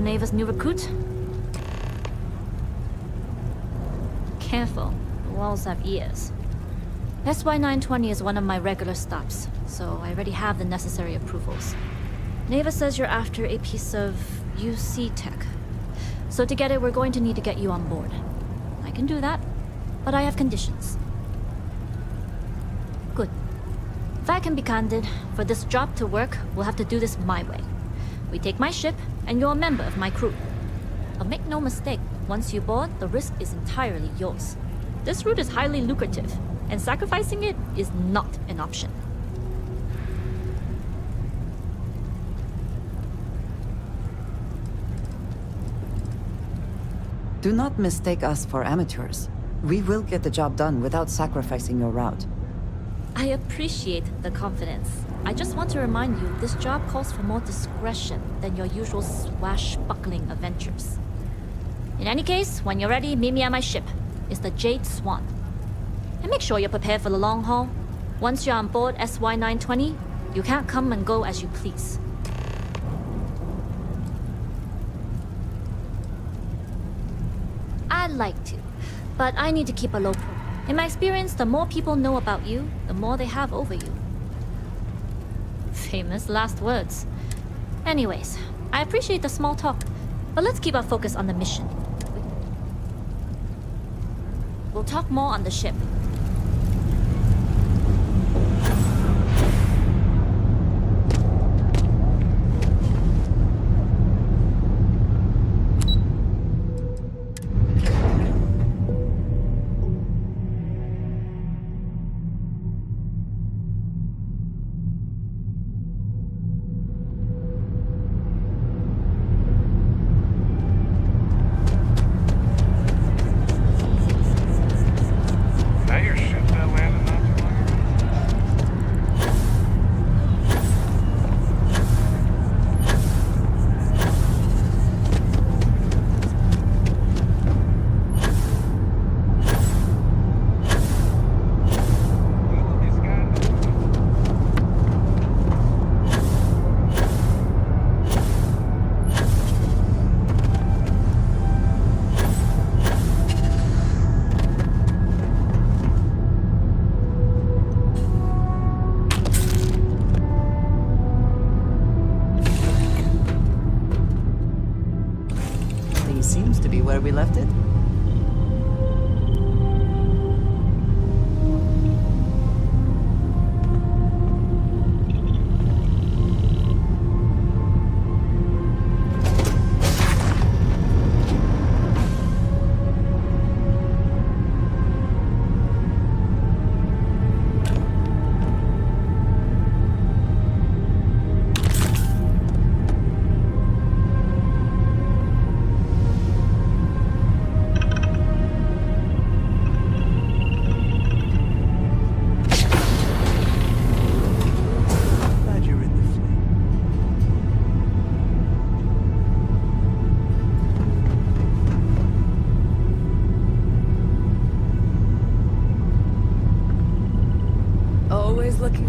Neva's new recruit? Careful, the walls have ears. SY-920 is one of my regular stops, so I already have the necessary approvals. Neva says you're after a piece of UC tech. So to get it, we're going to need to get you on board. I can do that, but I have conditions. Good. If I can be candid, for this job to work, we'll have to do this my way. We take my ship, and you're a member of my crew. But make no mistake, once you board, the risk is entirely yours. This route is highly lucrative, and sacrificing it is not an option. Do not mistake us for amateurs. We will get the job done without sacrificing your route. I appreciate the confidence. I just want to remind you, this job calls for more discretion than your usual swashbuckling adventures. In any case, when you're ready, meet me at my ship. It's the Jade Swan. And make sure you're prepared for the long haul. Once you're on board SY-920, you can't come and go as you please. I'd like to, but I need to keep a low profile. In my experience, the more people know about you, the more they have over you. Famous last words. Anyways, I appreciate the small talk, but let's keep our focus on the mission. We'll talk more on the ship. Seems to be where we left it.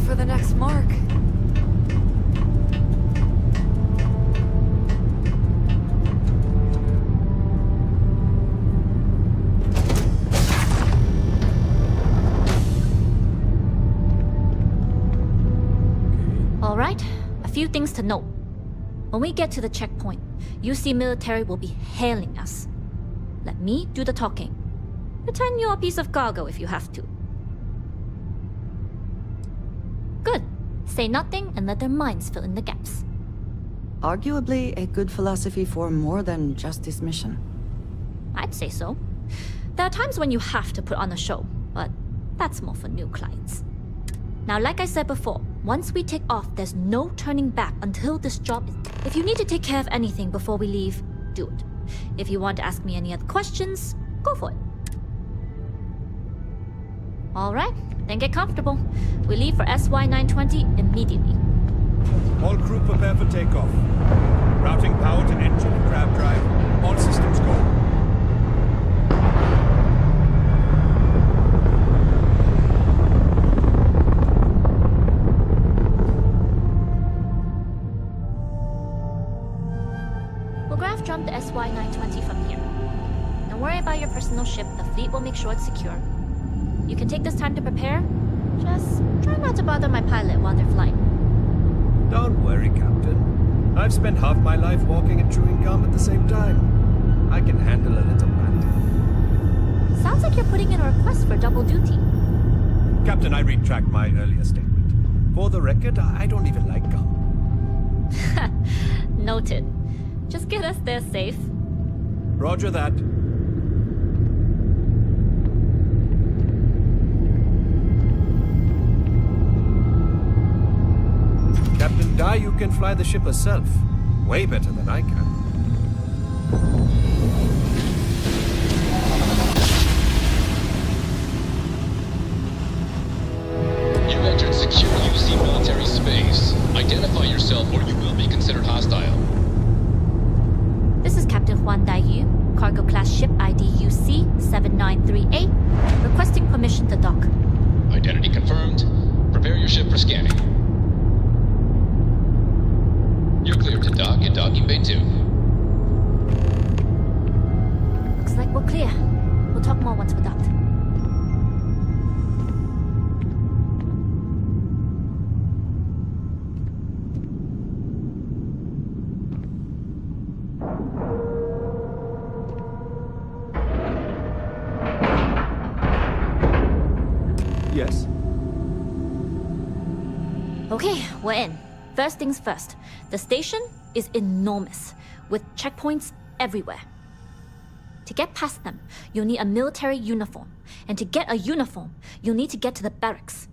for the next mark. All right, a few things to note. When we get to the checkpoint, UC military will be hailing us. Let me do the talking. Pretend you're a piece of cargo if you have to. Good. Say nothing and let their minds fill in the gaps. Arguably a good philosophy for more than just this mission. I'd say so. There are times when you have to put on a show, but that's more for new clients. Now, like I said before, once we take off, there's no turning back until this job is... If you need to take care of anything before we leave, do it. If you want to ask me any other questions, go for it. All right, then get comfortable. We leave for SY-920 immediately. All crew prepare for takeoff. Routing power to engine and crab drive. All systems go. We'll graph jump the SY-920 from here. Don't worry about your personal ship. The fleet will make sure it's secure. You can take this time to prepare. Just try not to bother my pilot while they're flying. Don't worry, Captain. I've spent half my life walking and chewing gum at the same time. I can handle a little banter. Sounds like you're putting in a request for double duty. Captain, I retract my earlier statement. For the record, I don't even like gum. Noted. Just get us there safe. Roger that. Captain Dayu can fly the ship herself. Way better than I can. You entered secure UC military space. Identify yourself or you will be considered hostile. This is Captain Huan Dayu, cargo class ship ID UC-793A, requesting permission to dock. Identity confirmed. Prepare your ship for scanning. You're cleared to dock in docking bay 2. Looks like we're clear. We'll talk more once we're docked. Yes? Okay, we're in. First things first, the station is enormous, with checkpoints everywhere. To get past them, you'll need a military uniform, and to get a uniform, you'll need to get to the barracks.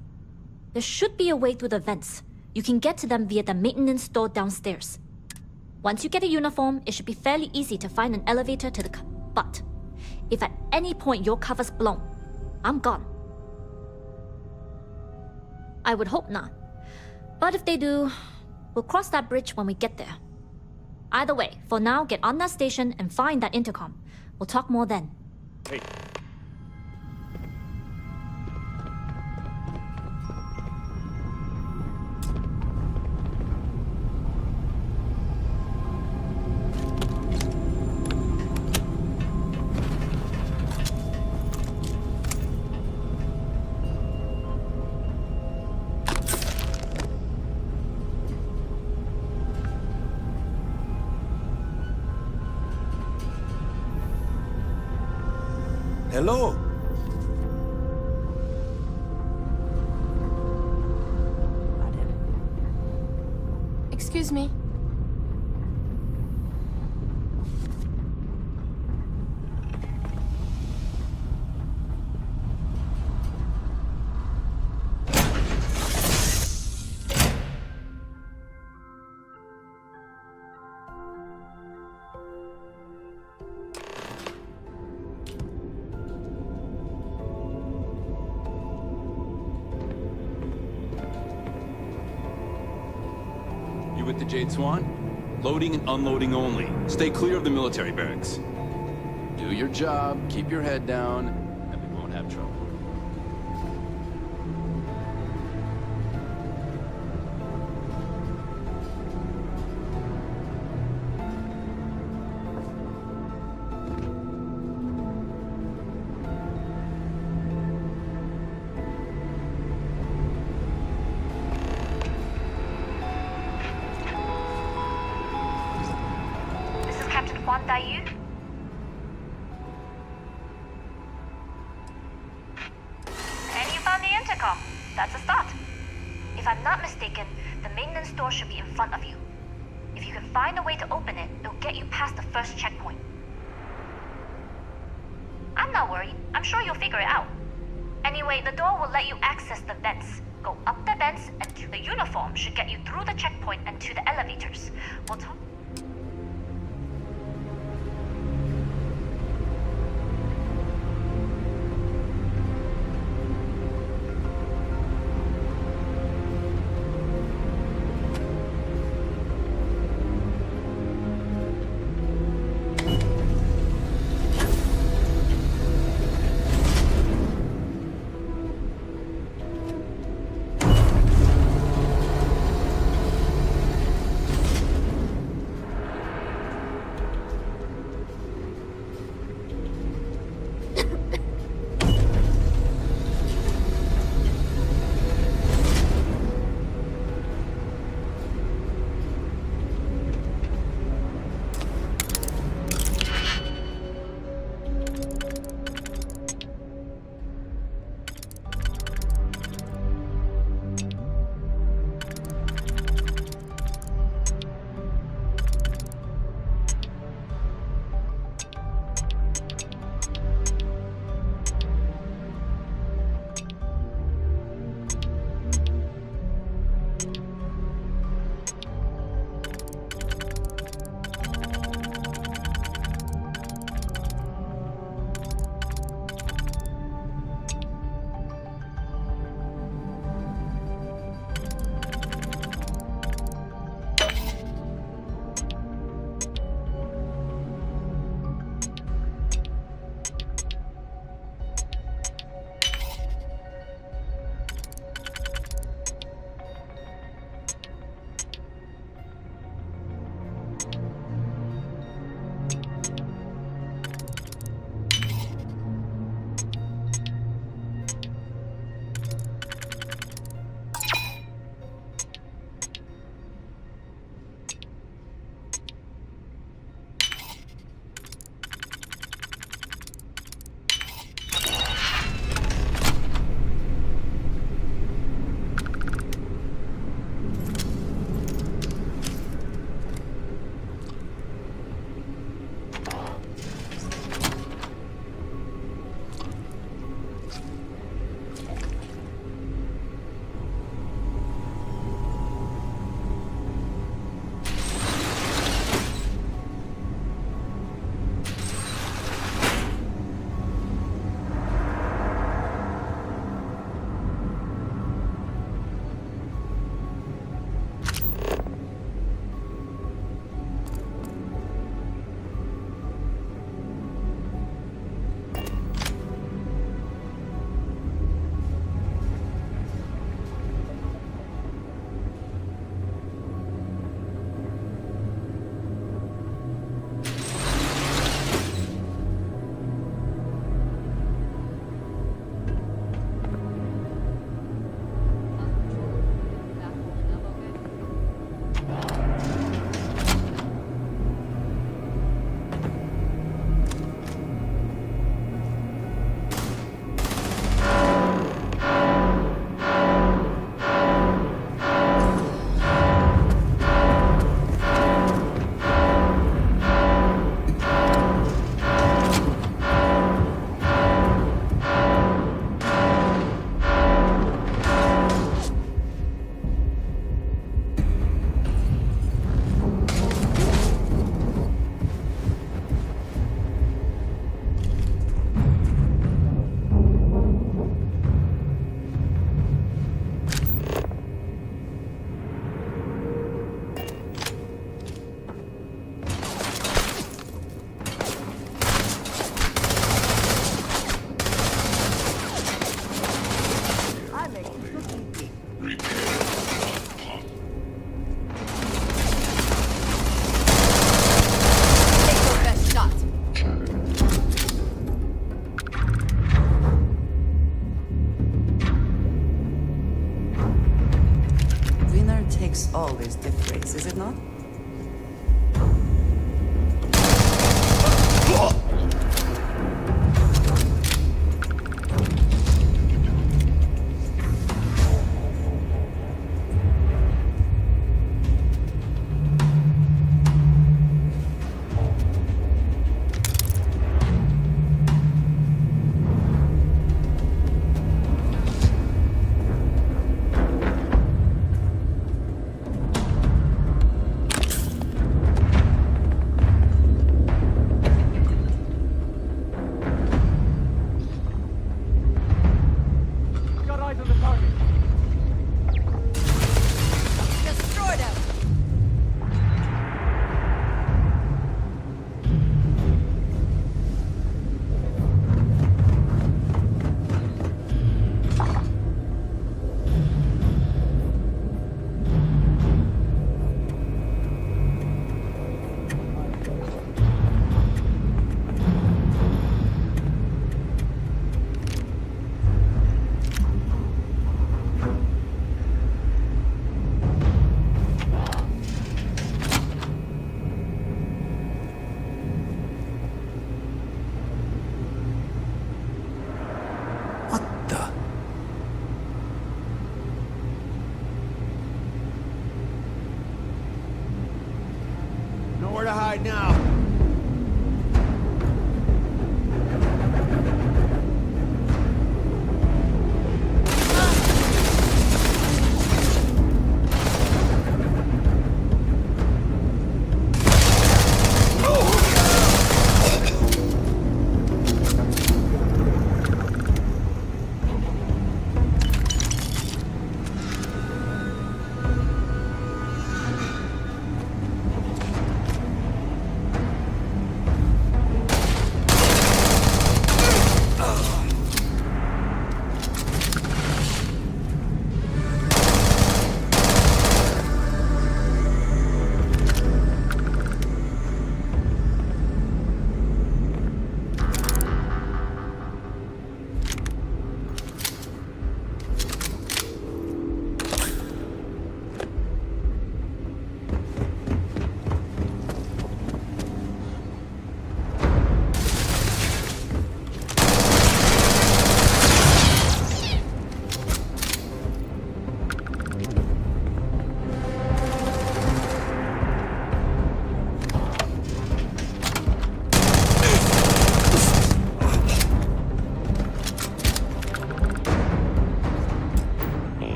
There should be a way through the vents. You can get to them via the maintenance store downstairs. Once you get a uniform, it should be fairly easy to find an elevator to the but if at any point your cover's blown, I'm gone. I would hope not. But if they do, we'll cross that bridge when we get there. Either way, for now, get on that station and find that intercom. We'll talk more then. Hey. Hello. Excuse me. You with the Jade Swan? Loading and unloading only. Stay clear of the military barracks. Do your job, keep your head down, and we won't have trouble. Dayu? And you found the intercom. That's a start. If I'm not mistaken, the maintenance door should be in front of you. If you can find a way to open it, it'll get you past the first checkpoint. I'm not worried. I'm sure you'll figure it out. Anyway, the door will let you access the vents. Go up the vents, and the uniform should get you through the checkpoint and to the elevators. We'll talk. Nowhere to hide now.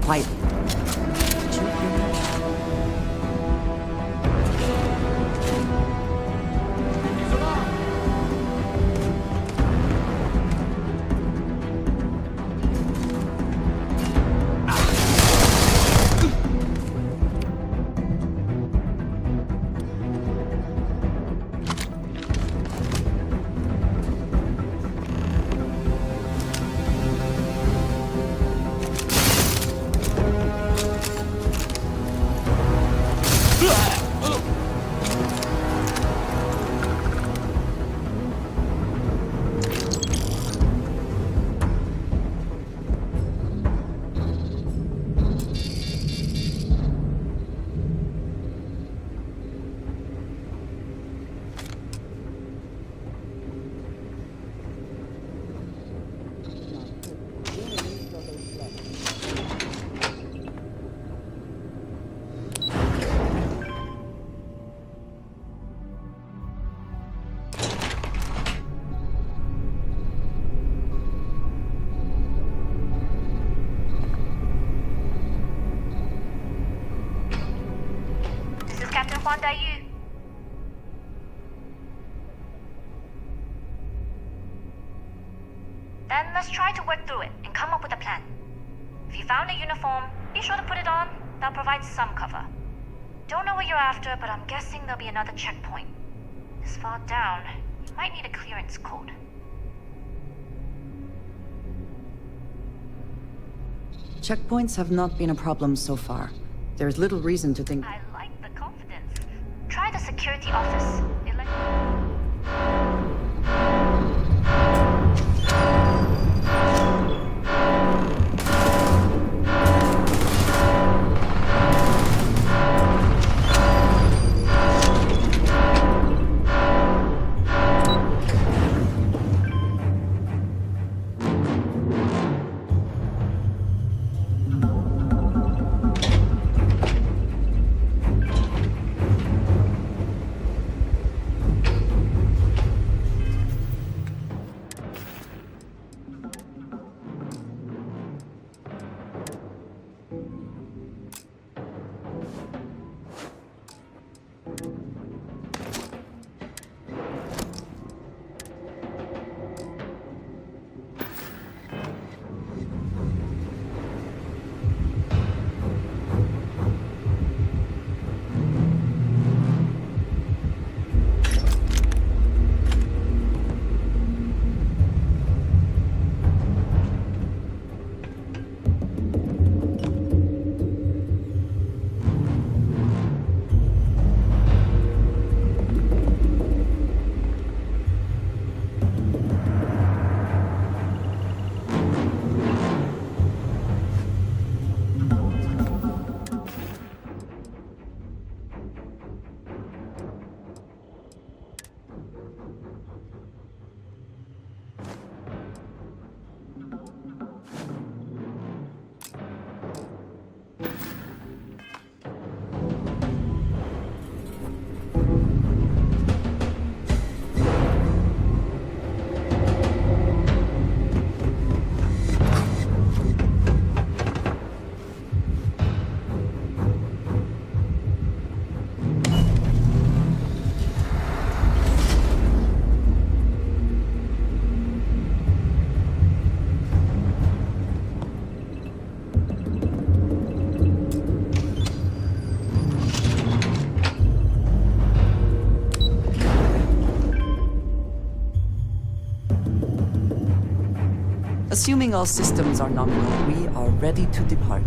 Quiet. Then let's try to work through it and come up with a plan. If you found a uniform, be sure to put it on. That'll provide some cover. Don't know what you're after, but I'm guessing there'll be another checkpoint. This far down, you might need a clearance code. Checkpoints have not been a problem so far. There's little reason to think... I like the confidence. Try the security office. Assuming all systems are nominal, we are ready to depart.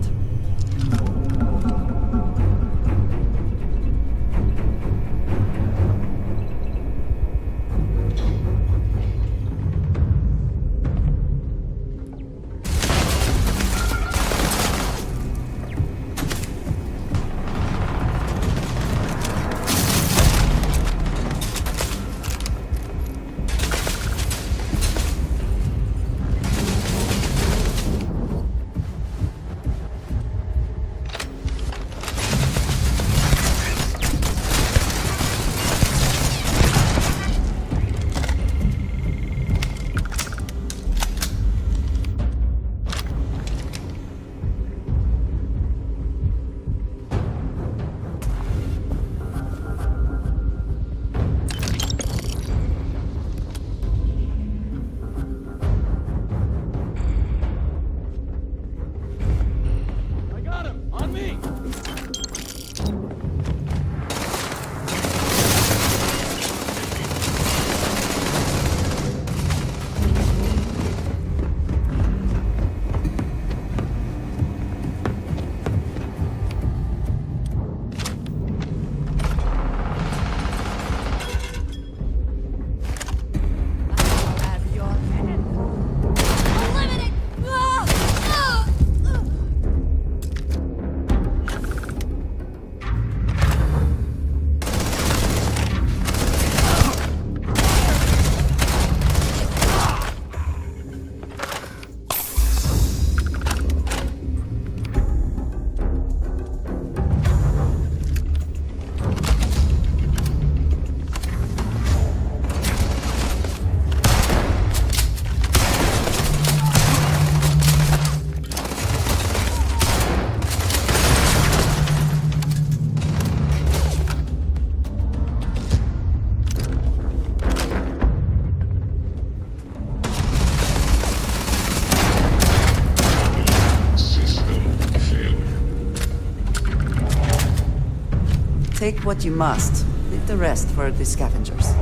Take what you must. Leave the rest for the scavengers.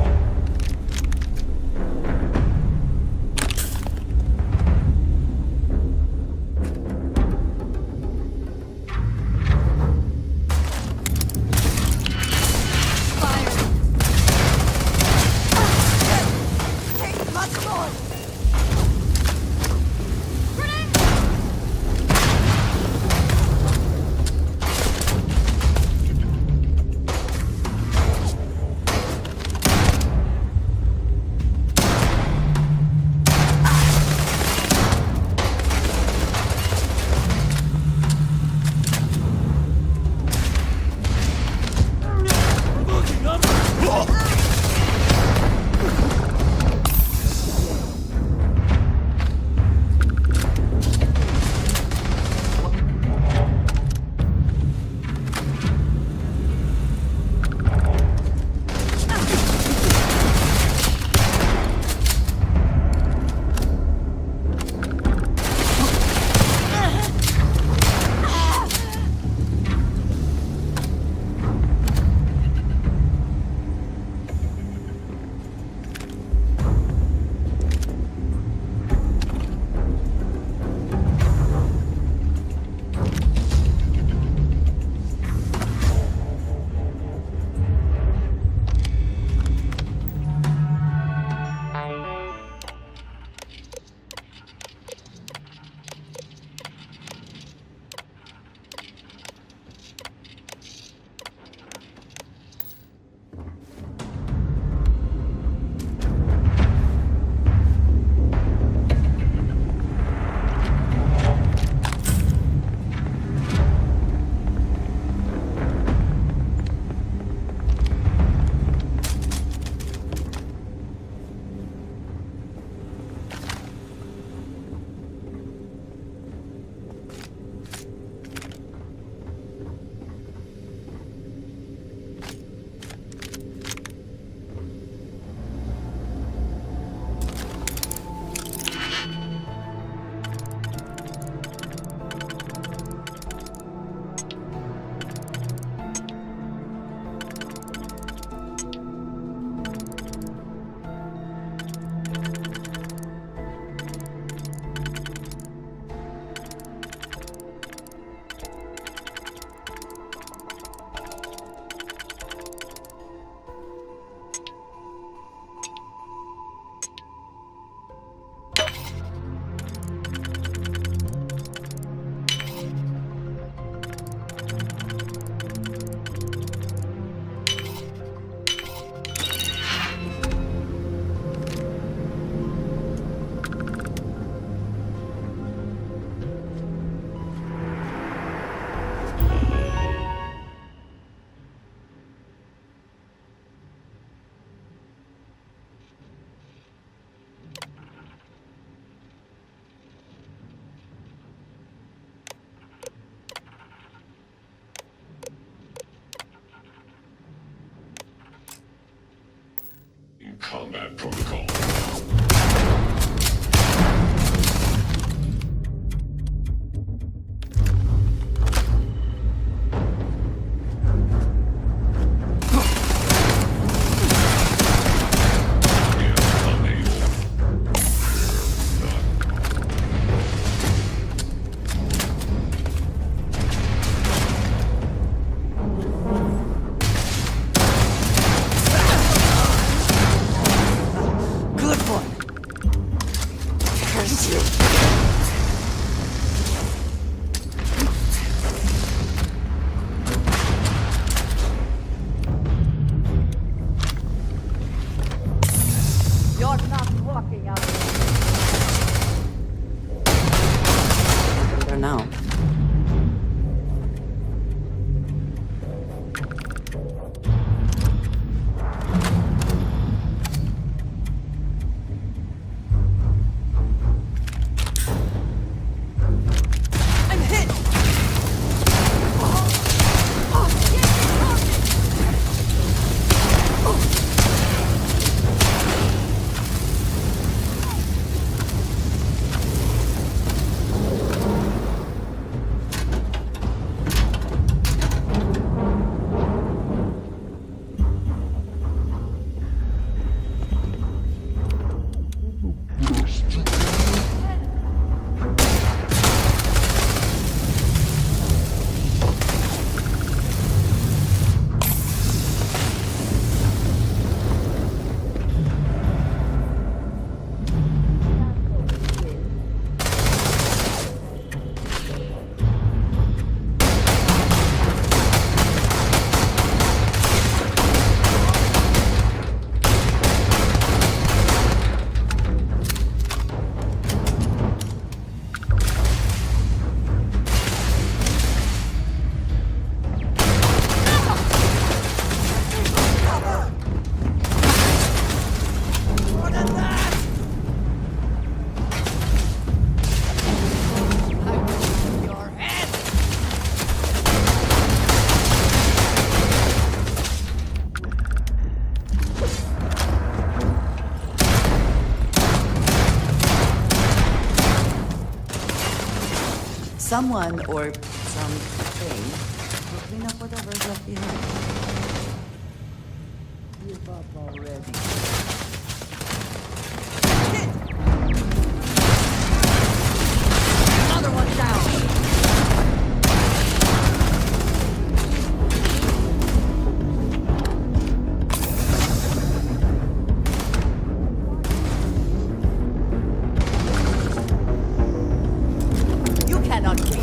combat protocol. You're not walking out. There now. I'm hit! Someone or something will clean up whatever's left behind. Give up already. Another one down! You cannot keep me.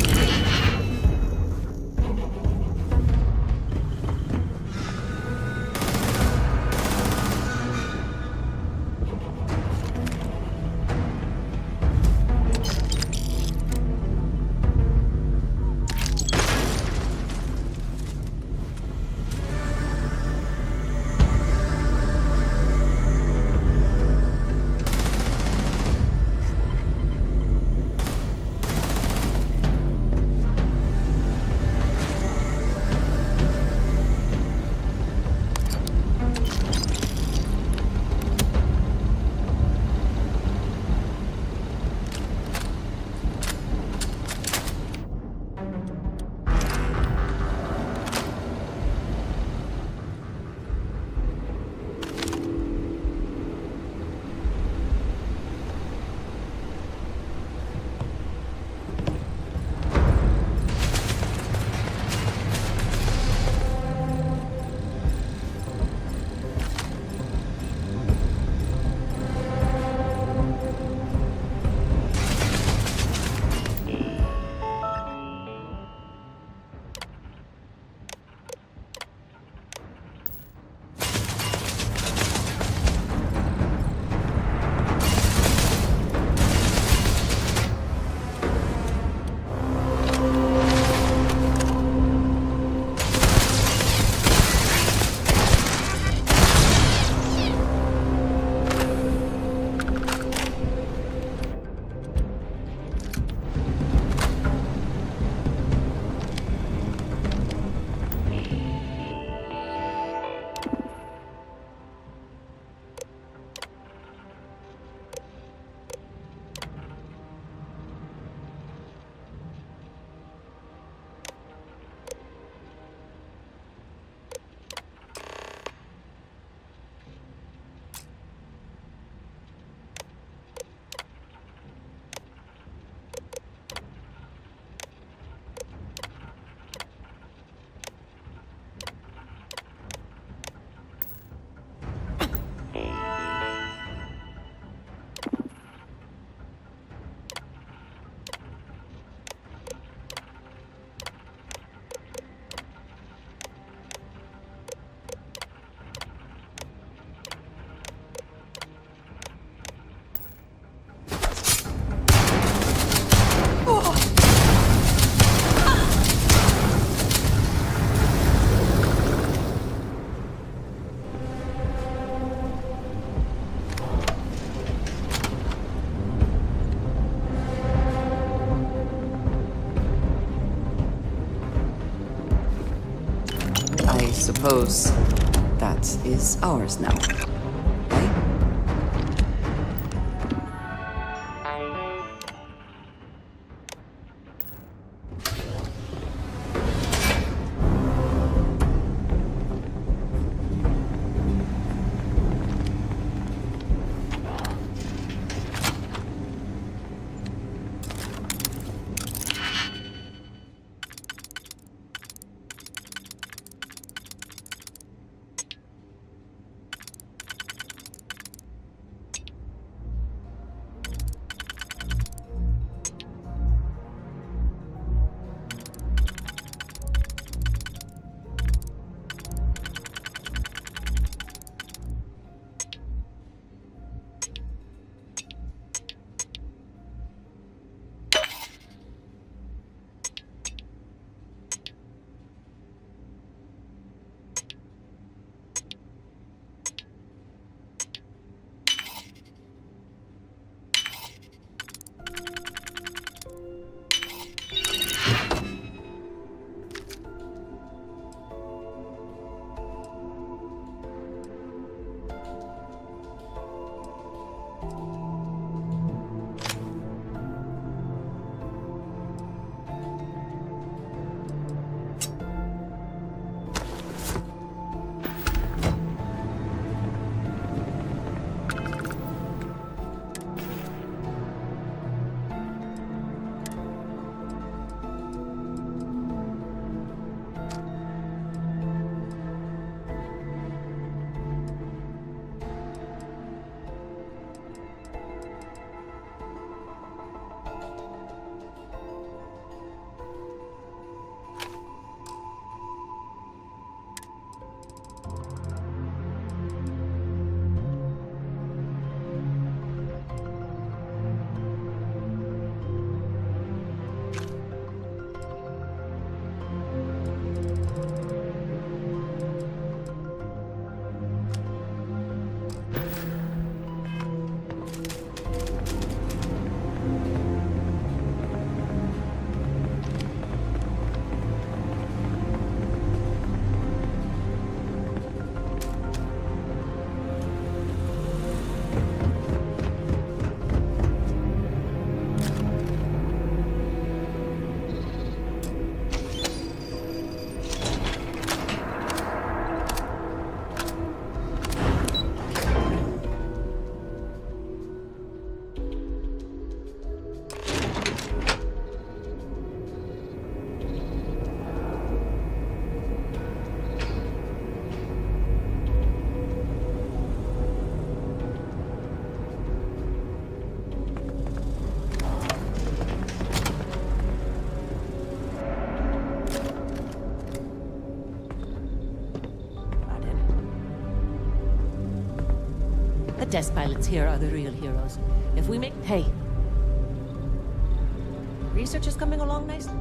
suppose that is ours now. Test pilots here are the real heroes. If we make... Hey. Research is coming along nicely.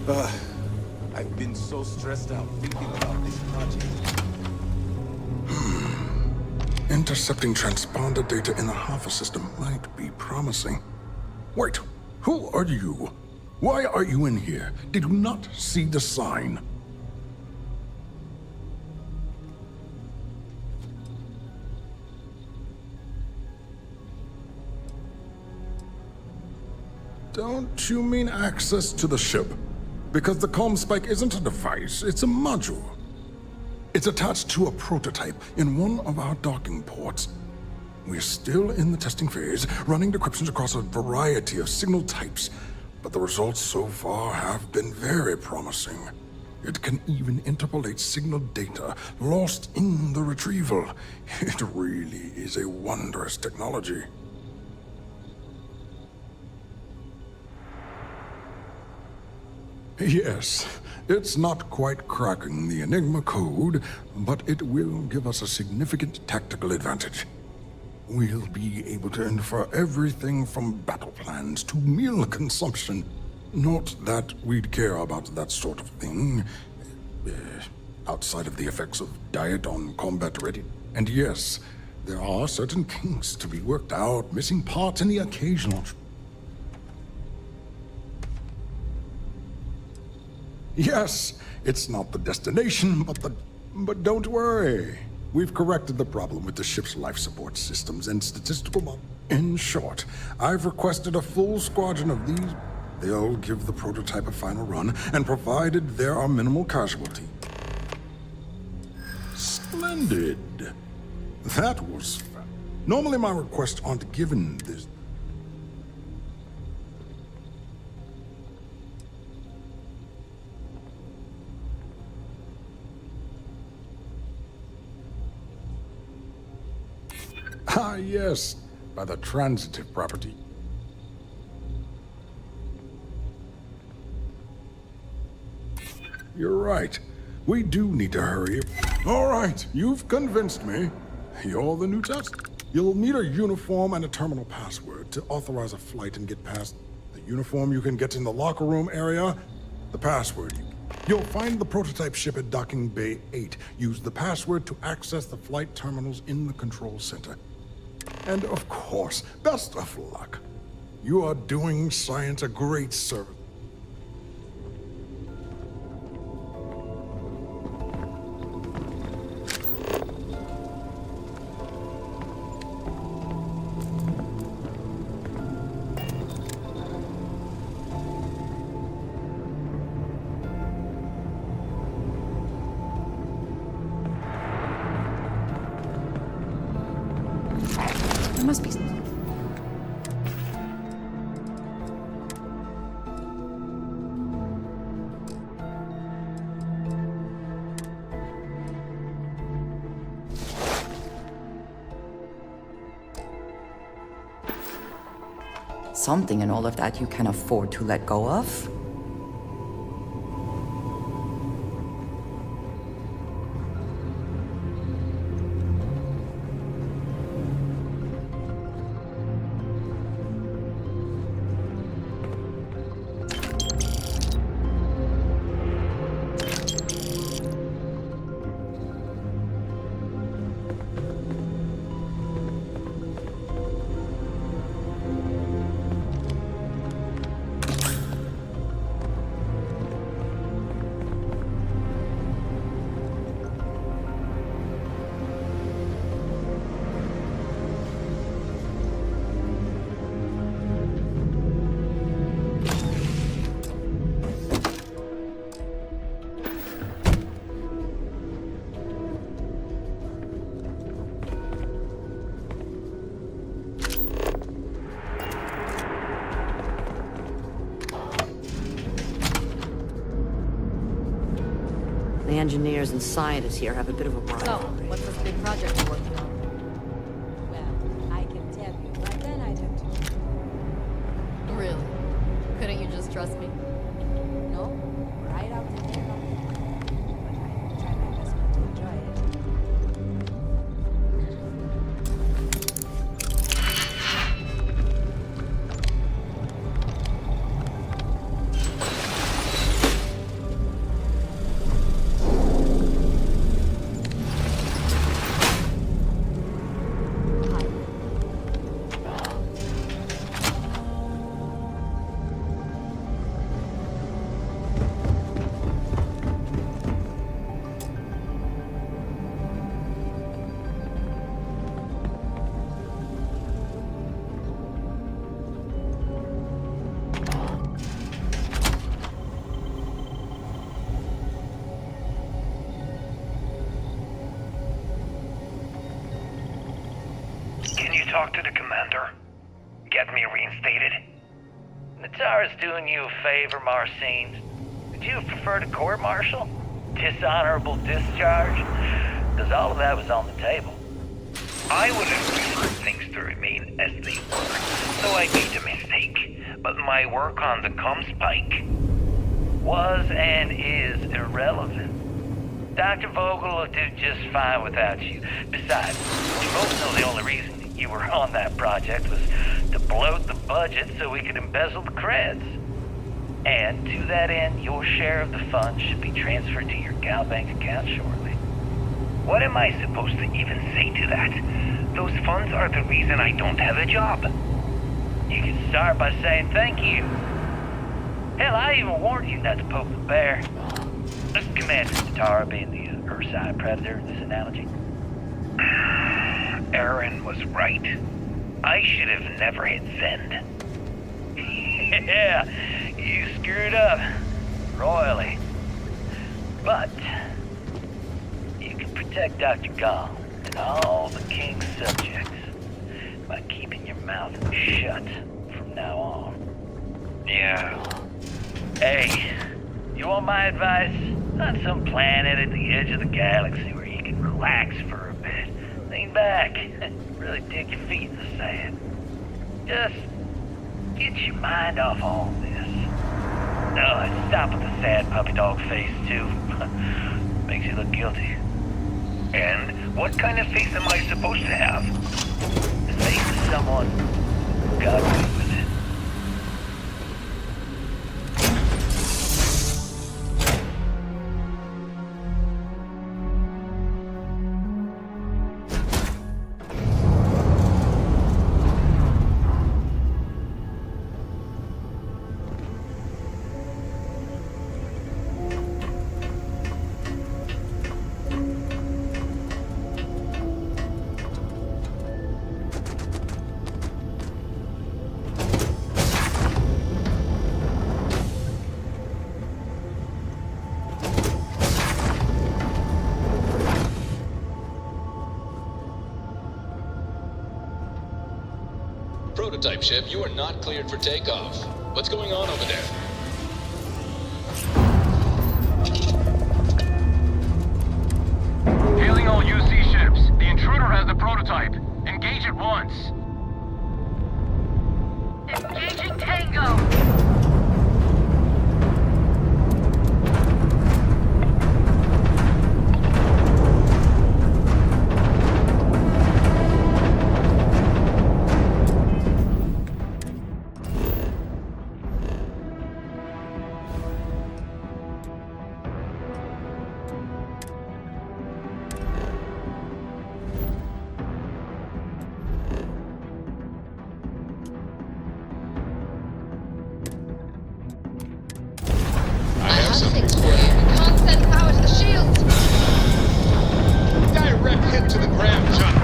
I've been so stressed out thinking about this project. Intercepting transponder data in the Alpha system might be promising. Wait, who are you? Why are you in here? Did you not see the sign? Don't you mean access to the ship? Because the comm spike isn't a device, it's a module. It's attached to a prototype in one of our docking ports. We're still in the testing phase, running decryptions across a variety of signal types, but the results so far have been very promising. It can even interpolate signal data lost in the retrieval. It really is a wondrous technology. Yes, it's not quite cracking the Enigma code, but it will give us a significant tactical advantage. We'll be able to infer everything from battle plans to meal consumption. Not that we'd care about that sort of thing, outside of the effects of diet on combat ready. And yes, there are certain kinks to be worked out, missing parts and the occasional... Yes, it's not the destination, but don't worry. We've corrected the problem with the ship's life support systems and statistical model. In short, I've requested a full squadron of these. They'll give the prototype a final run, and provided there are minimal casualties. Splendid. That was... Normally my requests aren't given this... Ah, yes, by the transitive property. You're right. We do need to hurry. All right, you've convinced me. You're the new test. You'll need a uniform and a terminal password to authorize a flight and get past. The uniform you can get in the locker room area. The password you'll find the prototype ship at Docking Bay 8. Use the password to access the flight terminals in the control center. And of course, best of luck. You are doing science a great service. There must be... something in all of that you can afford to let go of. The engineers and scientists here have a bit of a rivalry. So, what's this big project you're working on? Well, I can tell you, but then I'd have to... Really? Couldn't you just trust me? No, right out the there. But I will try my best not to enjoy it. have me reinstated? Natara's doing you a favor, Marcine. Would you have preferred a court-martial? Dishonorable discharge? Because all of that was on the table. I would have preferred things to remain as they were, so I made a mistake. But my work on the Comspike Was and is irrelevant. Dr. Vogel will do just fine without you. Besides, you both know the only reason you were on that project was to bloat the budget so we could embezzle the creds. And to that end, your share of the funds should be transferred to your Gal Bank account shortly. What am I supposed to even say to that? Those funds are the reason I don't have a job. You can start by saying thank you. Hell, I even warned you not to poke the bear. Commander Natara being the Ursine predator in this analogy. Aaron was right. I should have never hit send. Yeah, you screwed up royally. But you can protect Dr. Gong and all the king's subjects by keeping your mouth shut from now on. Yeah. Hey, you want my advice? On some planet at the edge of the galaxy where you can relax for a bit. Lean back. Really dig your feet in the sand. Just get your mind off all this. No, and stop with the sad puppy dog face, too. Makes you look guilty. And what kind of face am I supposed to have? The face of someone who got away with it. Prototype ship, you are not cleared for takeoff. What's going on over there? Hailing all UC ships. The intruder has the prototype. Engage at once. Engaging Tango. Things for you. Can't send power to the shields. Direct hit to the ground, John.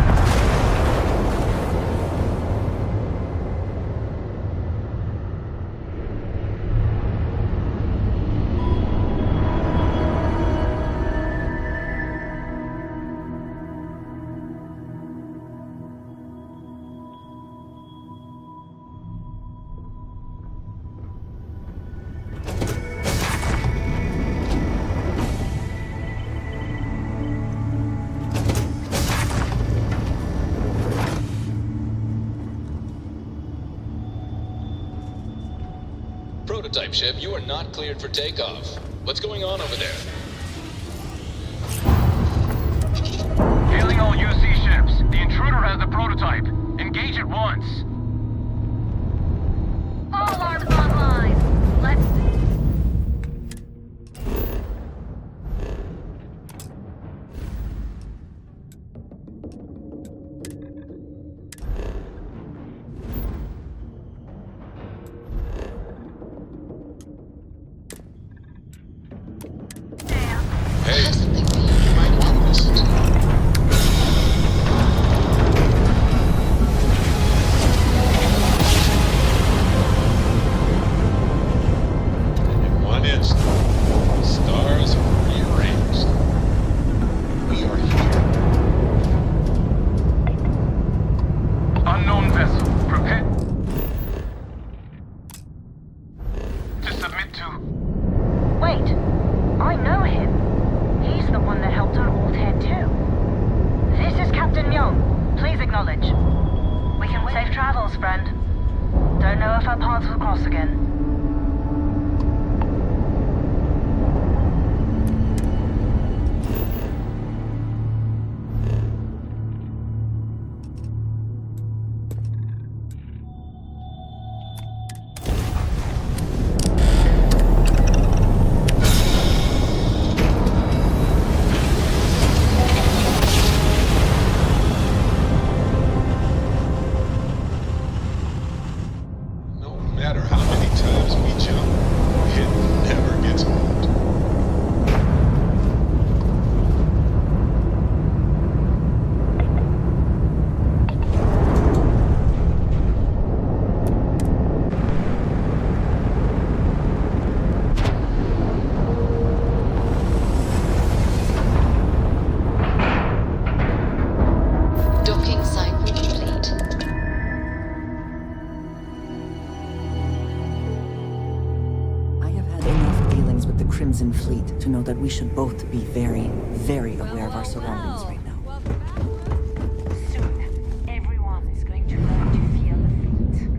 Prototype ship, you are not cleared for takeoff. What's going on over there? Hailing all UC ships. The intruder has the prototype. Engage at once. All arms online. Let's... too. Wait, I know him. He's the one that helped on Old Head too. This is Captain Myung. Please acknowledge. We can safe travels, friend. Don't know if our paths will cross again. No matter how many times we jump, it never gets old. Docking cycle complete. I have had enough dealings with the Crimson Fleet to know that we should both be very, very aware of our surroundings right now. Soon, everyone is going to learn to fear the fleet.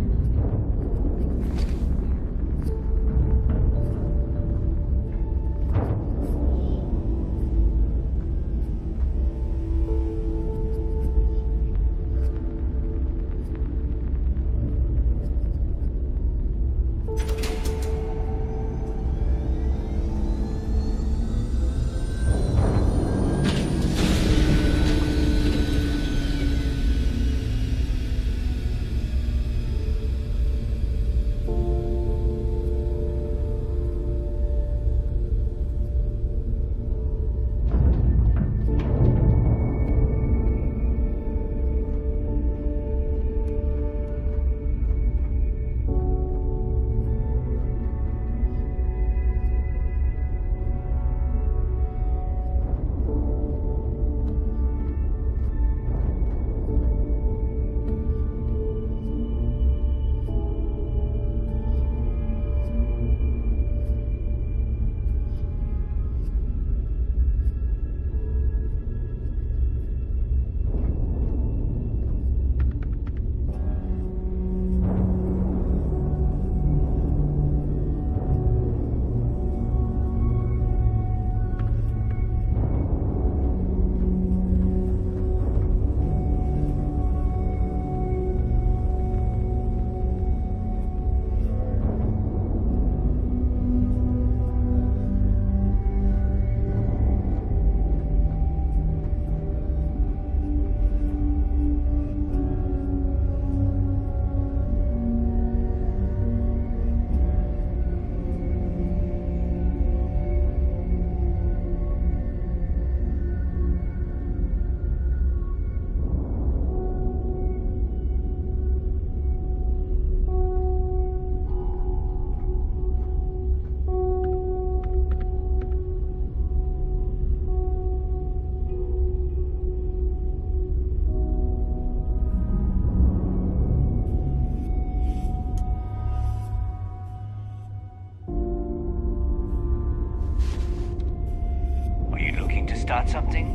Are you looking to start something?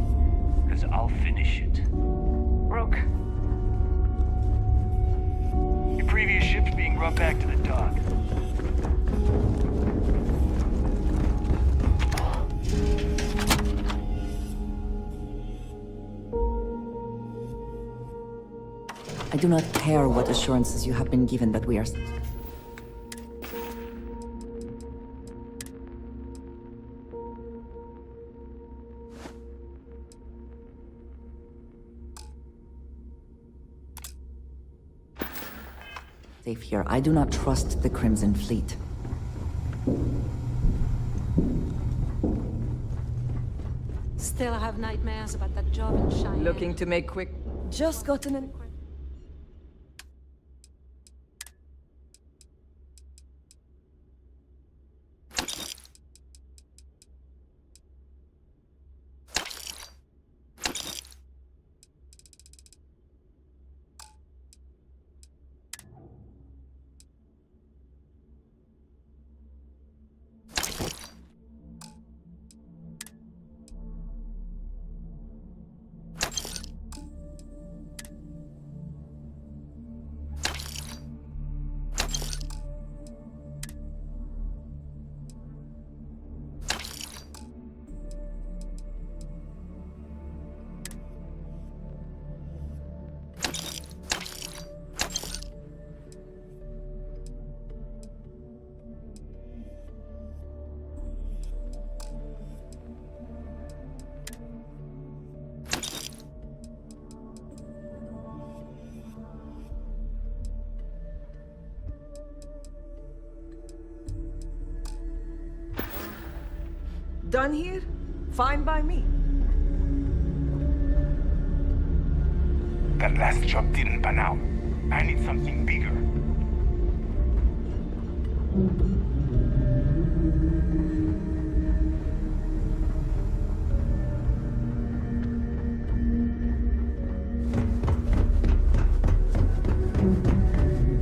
Because I'll finish it. Rook. Your previous ship's being brought back to the dock. I do not care what assurances you have been given that we are... safe here. I do not trust the Crimson Fleet. Still have nightmares about that job in Cheyenne. Looking to make quick... Just gotten an... Done here? Fine by me. That last job didn't pan out. I need something bigger.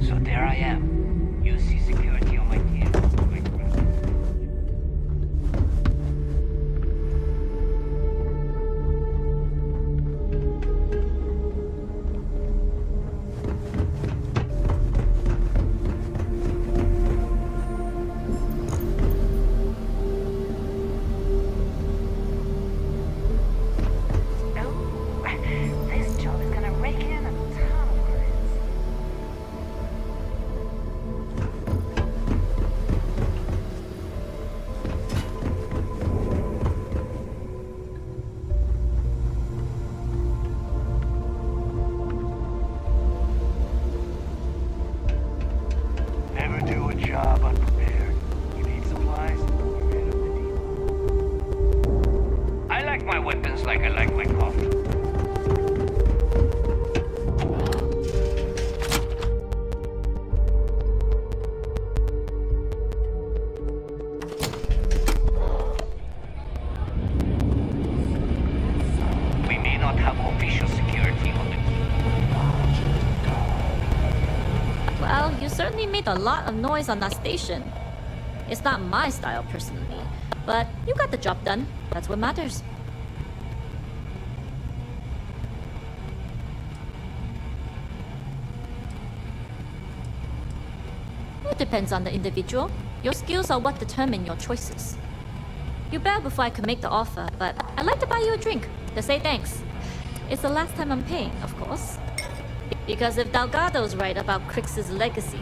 So there I am. You see security on my team. This job is gonna rake in a ton of credits. Never do a job unprepared. You need supplies? You're head of the deal. I like my weapons like I like my coffee. We may not have official security on the Well, you certainly made a lot of noise on that station. It's not my style personally, but you got the job done. That's what matters. It depends on the individual. Your skills are what determine your choices. You bailed before I could make the offer, but I'd like to buy you a drink to say thanks. It's the last time I'm paying, of course. Because if Delgado's right about Crix's legacy,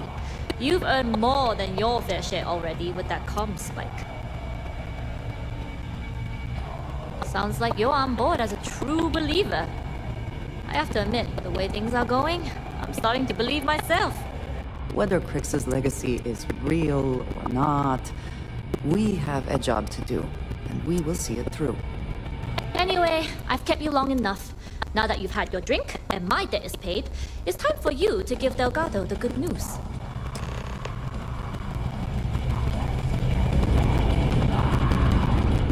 you've earned more than your fair share already with that comm spike. Sounds like you're on board as a true believer. I have to admit, the way things are going, I'm starting to believe myself. Whether Crix's legacy is real or not, we have a job to do, and we will see it through. Anyway, I've kept you long enough. Now that you've had your drink and my debt is paid, it's time for you to give Delgado the good news.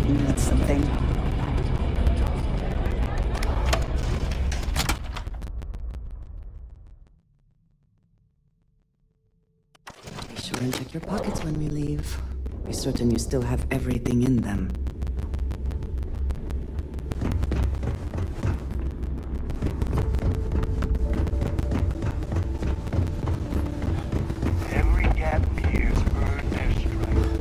You need something? Be sure and check your pockets when we leave. Be certain you still have everything in them. Every gap peers earn their stripes.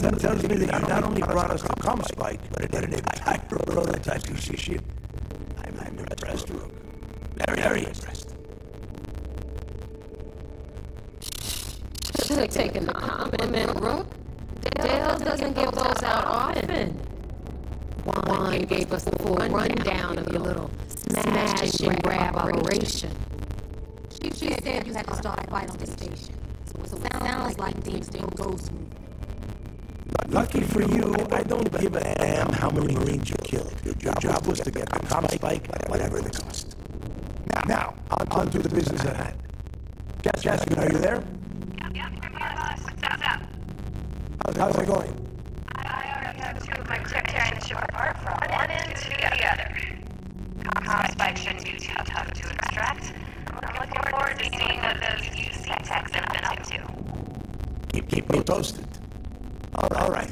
That tells me that you not only brought us the comm spike, but an entire prototype piece of shit. I'm impressed, Rook. Very impressed. Should have taken the compliment, Rook. Dale doesn't give those out often. Juan gave us the full rundown of your little smash and grab operation. She said you had to start right on the station. So it sounds like things didn't go smooth. Lucky for you, I don't give a damn how many Marines you killed. Your job was to get the comm spike, whatever the cost. Now, on to the business at hand. Jasmine, are you there? How's it going? I already have two of my tearing the ship apart from one end to the other. Comm spike shouldn't be too tough to extract. I'm looking forward to seeing what those UC techs have been up to. Keep me posted. All right.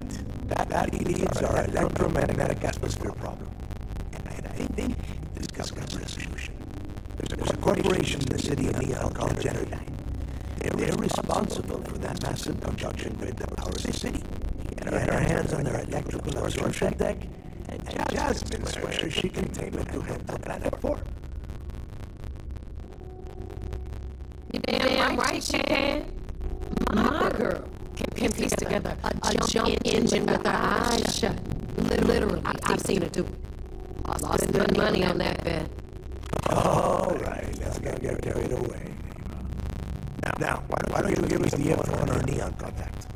That leads our electromagnetic atmosphere problem. And I think this has got a resolution. There's a corporation in the city of Neon called Genodyne. They're responsible for that massive conjunction grid that powers the city. Get our hands on their electrical absorption deck, and Jasmine swears she can take it to hit the planet 4. Damn right she can. My girl can piece together a jump engine with her eyes shut. Literally, I've seen her do it. Lost good money on that bet. All right, let's not get carried away. Now, why don't you give us the info on our neon contact?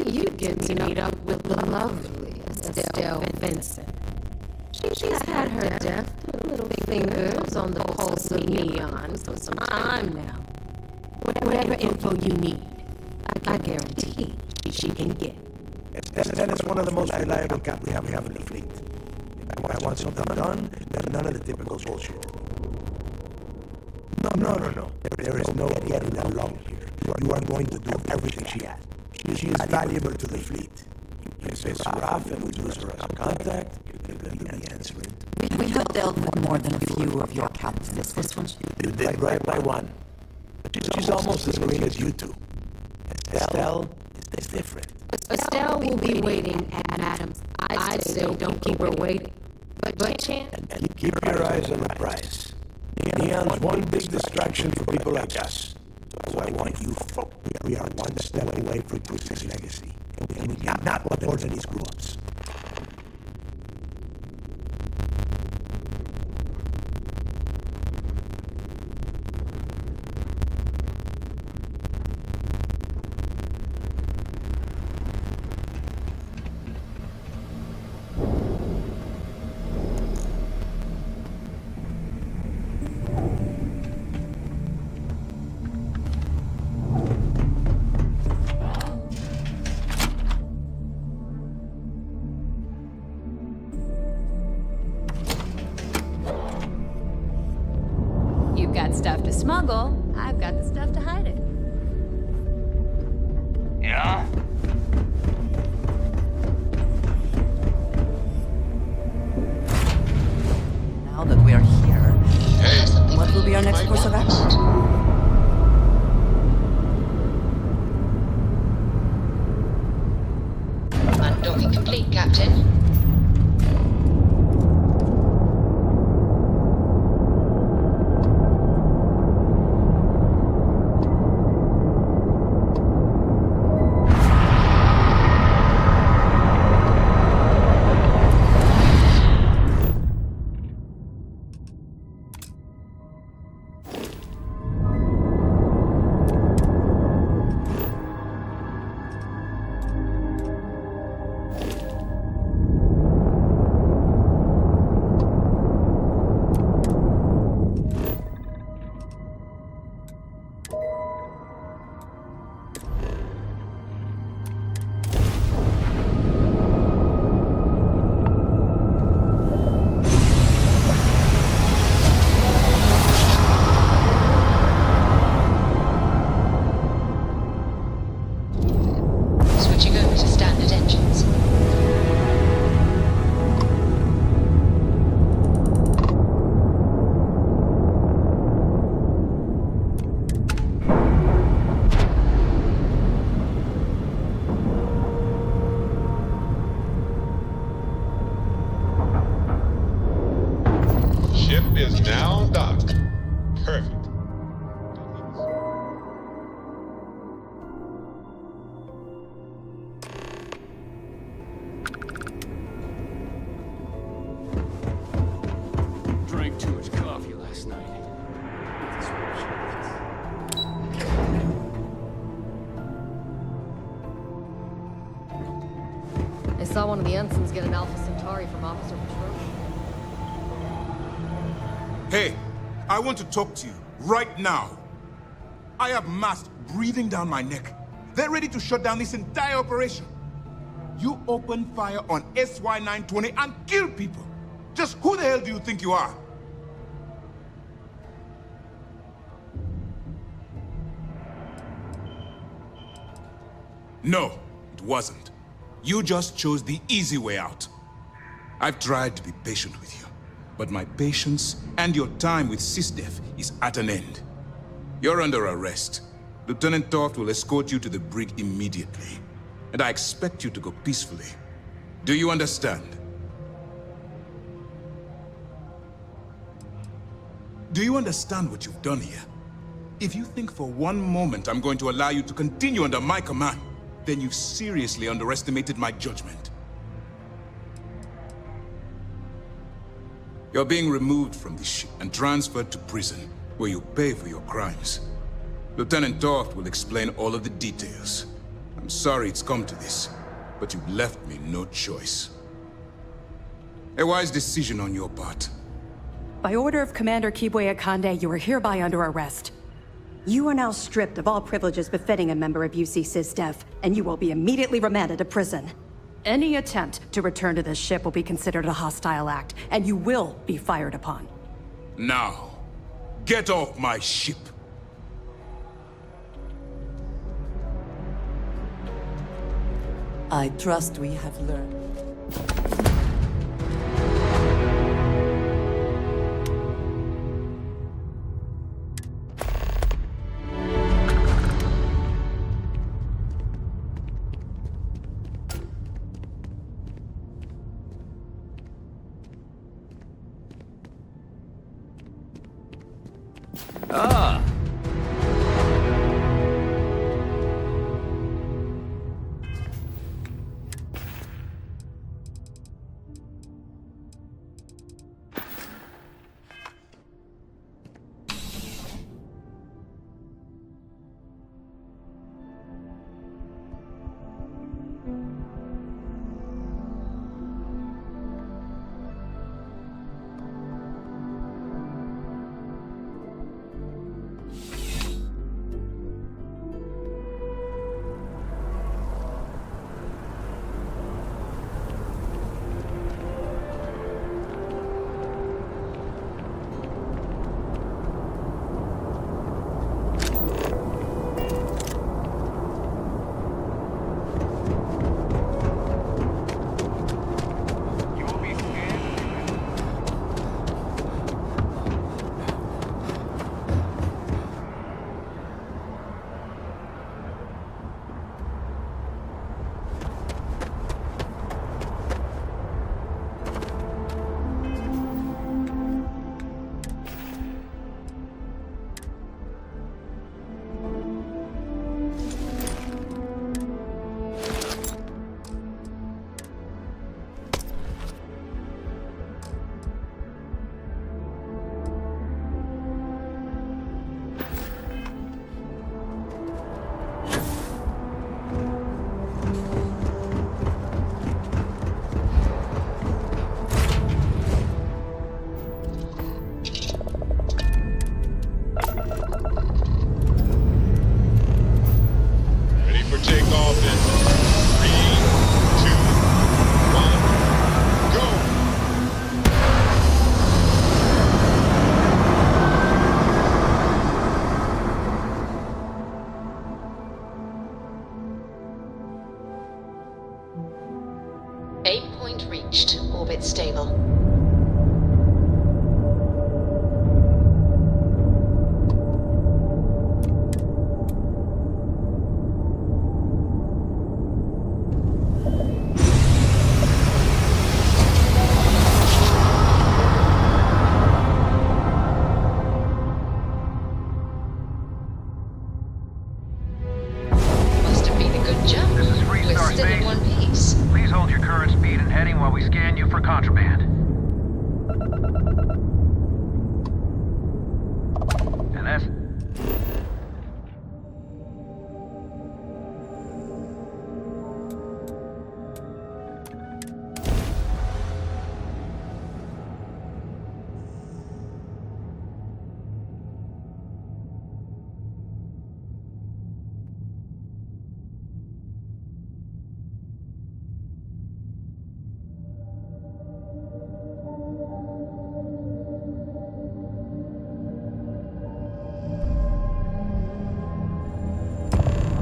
You get me meet up with the lovely Estelle Vincent. She's had her deft little fingers on the pulse of neon for some time now. Whatever info you need, I guarantee she can get. That is one of the most reliable cap we have in the fleet. If I want something done, there's none of the typical bullshit. No. There is no getting along here. You are going to do everything she has. She is valuable to the fleet. If it's rough and we lose her as a contact, you're going to be answering. We have dealt with more than a few of your captains. This one? You did right by one. She's almost as green as you two. Estelle is different. Estelle will be waiting at Madam's. I'd say don't keep her waiting. But Chan... And keep your eyes on the prize. Neon's one big distraction for people like us. So I want you folk. We are one step away from Bruce's legacy. And we cannot afford any screw-ups. You've got stuff to smuggle. I've got the stuff to hide it. Yeah? Now that we are here, what will be our next course of action? Undocking complete, Captain. Switching over to standard engines. Ship is now docked. Perfect. Drank too much coffee last night. I saw one of the ensigns get an Alpha Centauri from Officer Patrol. Hey, I want to talk to you right now. I have mast breathing down my neck. They're ready to shut down this entire operation. You open fire on SY-920 and kill people. Just who the hell do you think you are? No, it wasn't. You just chose the easy way out. I've tried to be patient with you, but my patience and your time with SysDef is at an end. You're under arrest. Lieutenant Toft will escort you to the brig immediately, and I expect you to go peacefully. Do you understand? Do you understand what you've done here? If you think for one moment I'm going to allow you to continue under my command, then you've seriously underestimated my judgment. You're being removed from the ship and transferred to prison, where you pay for your crimes. Lieutenant Toft will explain all of the details. I'm sorry it's come to this, but you've left me no choice. A wise decision on your part. By order of Commander Kibuye Akande, you are hereby under arrest. You are now stripped of all privileges befitting a member of UC SysDef, and you will be immediately remanded to prison. Any attempt to return to this ship will be considered a hostile act, and you will be fired upon. Now, get off my ship! I trust we have learned. Ah! Aim point reached. Orbit stable. Must have been a good jump. This is Free We're Star still in Space. one piece. Please hold your current speed and heading while we scan you for contraband. And that's...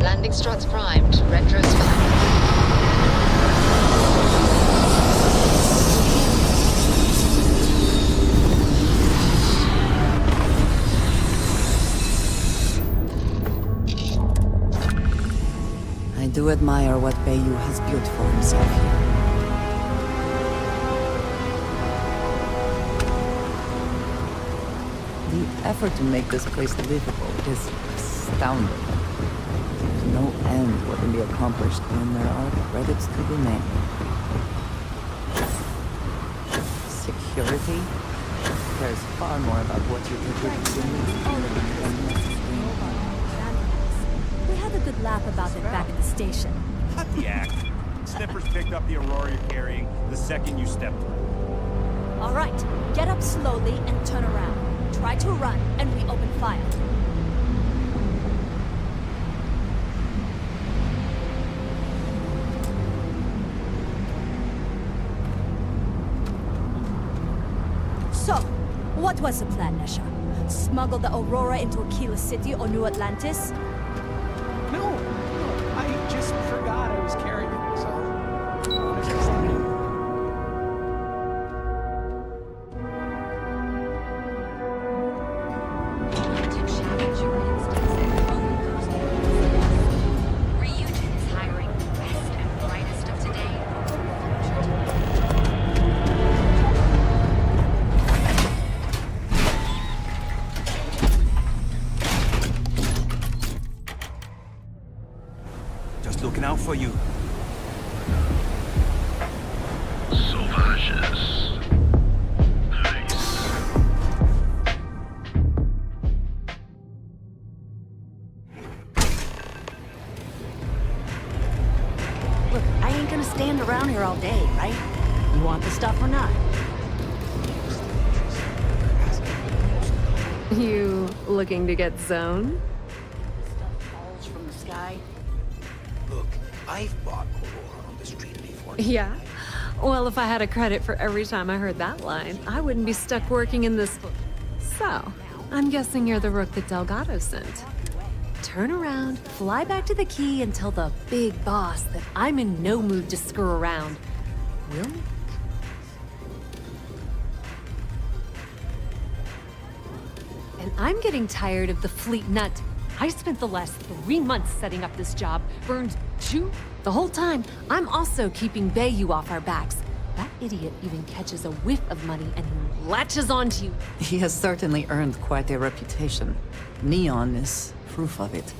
Landing struts primed. Retros fired. I do admire what Bayou has built for himself here. The effort to make this place livable is astounding. There's no end what can be accomplished when there are credits to be made. Security? There's far more about what you could do than necessary. We had a good laugh about it back at the station. Cut the act. Snippers picked up the Aurora you're carrying the second you stepped through. All right, get up slowly and turn around. Try to run, and we open fire. So, what was the plan, Nesha? Smuggle the Aurora into Aquila City or New Atlantis? No, I just forgot I was carrying it, so... Reunion is hiring the best and brightest of today. Just looking out for you. Sauvages. Look, I ain't gonna stand around here all day, right? You want the stuff or not? You looking to get zoned? Falls from the sky. Look, I've bought Aurora on the street before. Yeah? Well, if I had a credit for every time I heard that line, I wouldn't be stuck working in this... So, I'm guessing you're the rook that Delgado sent. Turn around, fly back to the key, and tell the big boss that I'm in no mood to screw around. Will you? And I'm getting tired of the fleet nut. I spent the last 3 months setting up this job, burned 2. The whole time, I'm also keeping Bayou off our backs. That idiot even catches a whiff of money and he latches onto you. He has certainly earned quite a reputation. Neon is proof of it.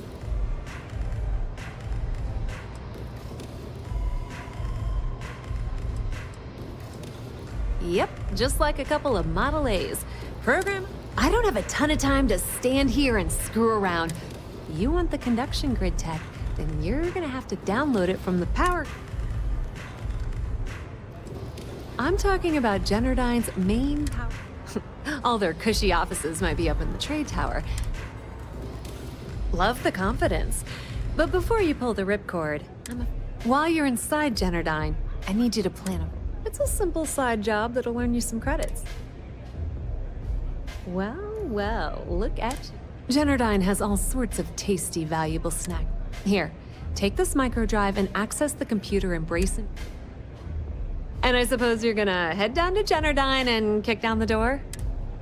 Yep, just like a couple of Model A's. Program, I don't have a ton of time to stand here and screw around. You want the conduction grid tech, then you're gonna have to download it from the power... I'm talking about Generdyne's main power... All their cushy offices might be up in the trade tower. Love the confidence. But before you pull the ripcord, while you're inside Generdyne, I need you to plan a... It's a simple side job that'll earn you some credits. Well, look at you. Generdyne has all sorts of tasty, valuable snacks. Here, take this microdrive and access the computer embracing. And I suppose you're gonna head down to Generdyne and kick down the door?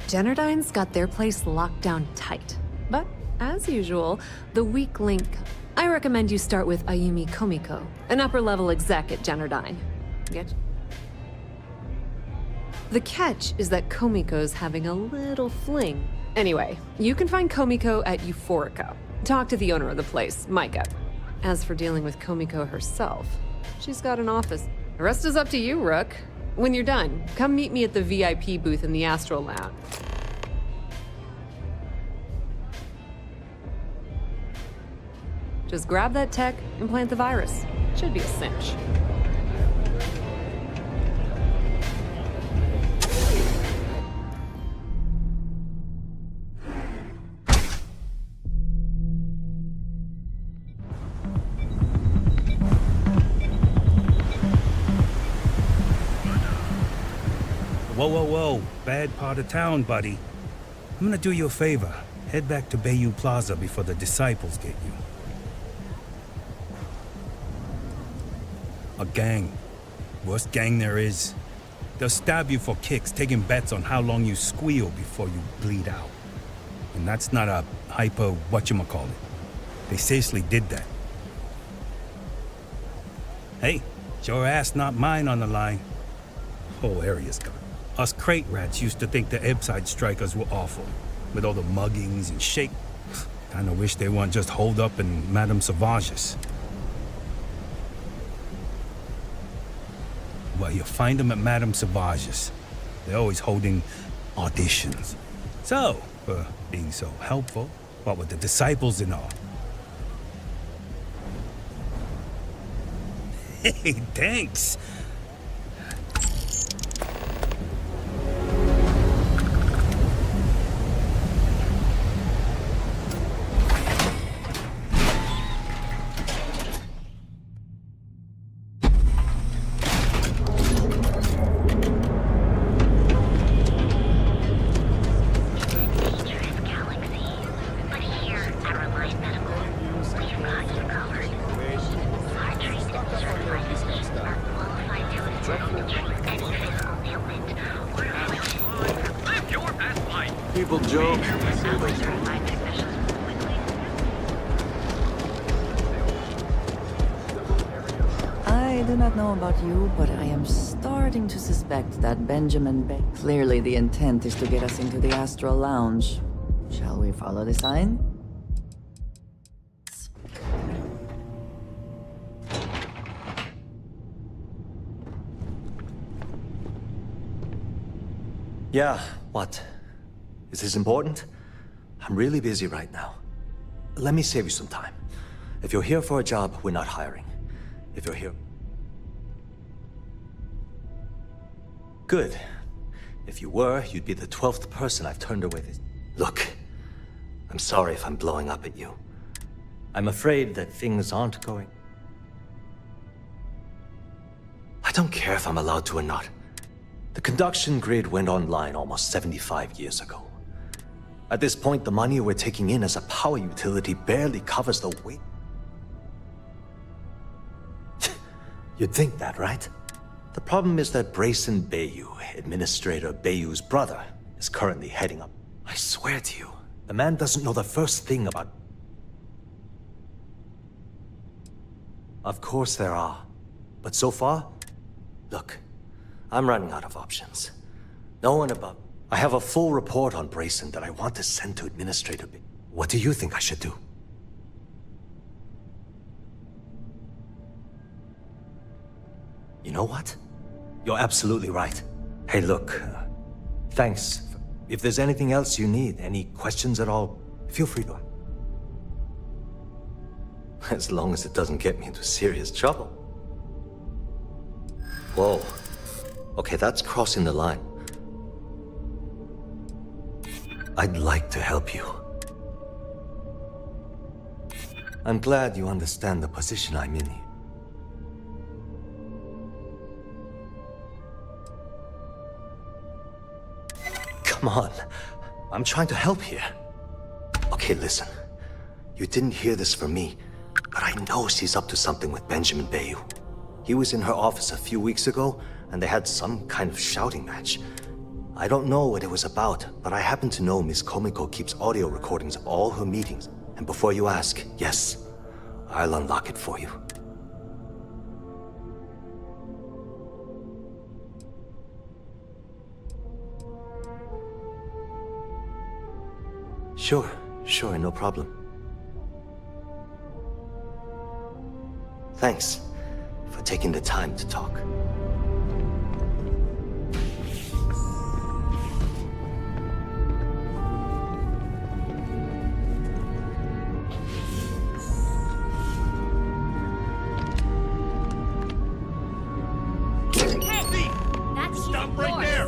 Generdyne's got their place locked down tight. But, as usual, the weak link... I recommend you start with Ayumi Komiko, an upper-level exec at Generdyne. Get? The catch is that Komiko's having a little fling. Anyway, you can find Komiko at Euphorica. Talk to the owner of the place, Micah. As for dealing with Komiko herself, she's got an office. The rest is up to you, Rook. When you're done, come meet me at the VIP booth in the Astral Lounge. Just grab that tech and plant the virus. Should be a cinch. Whoa. Bad part of town, buddy. I'm gonna do you a favor. Head back to Bayou Plaza before the disciples get you. A gang. Worst gang there is. They'll stab you for kicks, taking bets on how long you squeal before you bleed out. And that's not a hyper whatchamacallit. They seriously did that. Hey, it's your ass, not mine on the line. Whole area's gone. Us crate rats used to think the Ebbside strikers were awful. with all the muggings and shake. Kinda wish they weren't just holed up in Madame Sauvage's. Well, you'll find them at Madame Sauvage's. They're always holding auditions. So, for being so helpful, what with the disciples and all. Hey, thanks. People joke. I do not know about you, but I am starting to suspect that Benjamin Bay. Clearly, the intent is to get us into the Astral Lounge. Shall we follow the sign? Yeah, what? Is this important? I'm really busy right now. Let me save you some time. If you're here for a job, we're not hiring. If you're here... Good. If you were, you'd be the 12th person I've turned away this... Look, I'm sorry if I'm blowing up at you. I'm afraid that things aren't going... I don't care if I'm allowed to or not. The conduction grid went online almost 75 years ago. At this point, the money we're taking in as a power utility barely covers the weight. You'd think that, right? The problem is that Brayson Bayou, Administrator Bayou's brother, is currently heading up. I swear to you, the man doesn't know the first thing about... Of course there are. But so far, look, I'm running out of options. No one above... I have a full report on Brayson that I want to send to Administrator Bayou. What do you think I should do? You know what? You're absolutely right. Hey, look, thanks. If there's anything else you need, any questions at all, feel free to... As long as it doesn't get me into serious trouble. Whoa. Okay, that's crossing the line. I'd like to help you. I'm glad you understand the position I'm in. Come on. I'm trying to help here. Okay, listen. You didn't hear this from me, but I know she's up to something with Benjamin Bayou. He was in her office a few weeks ago, and they had some kind of shouting match. I don't know what it was about, but I happen to know Miss Komiko keeps audio recordings of all her meetings. And before you ask, yes, I'll unlock it for you. Sure, no problem. Thanks for taking the time to talk. Stop right there!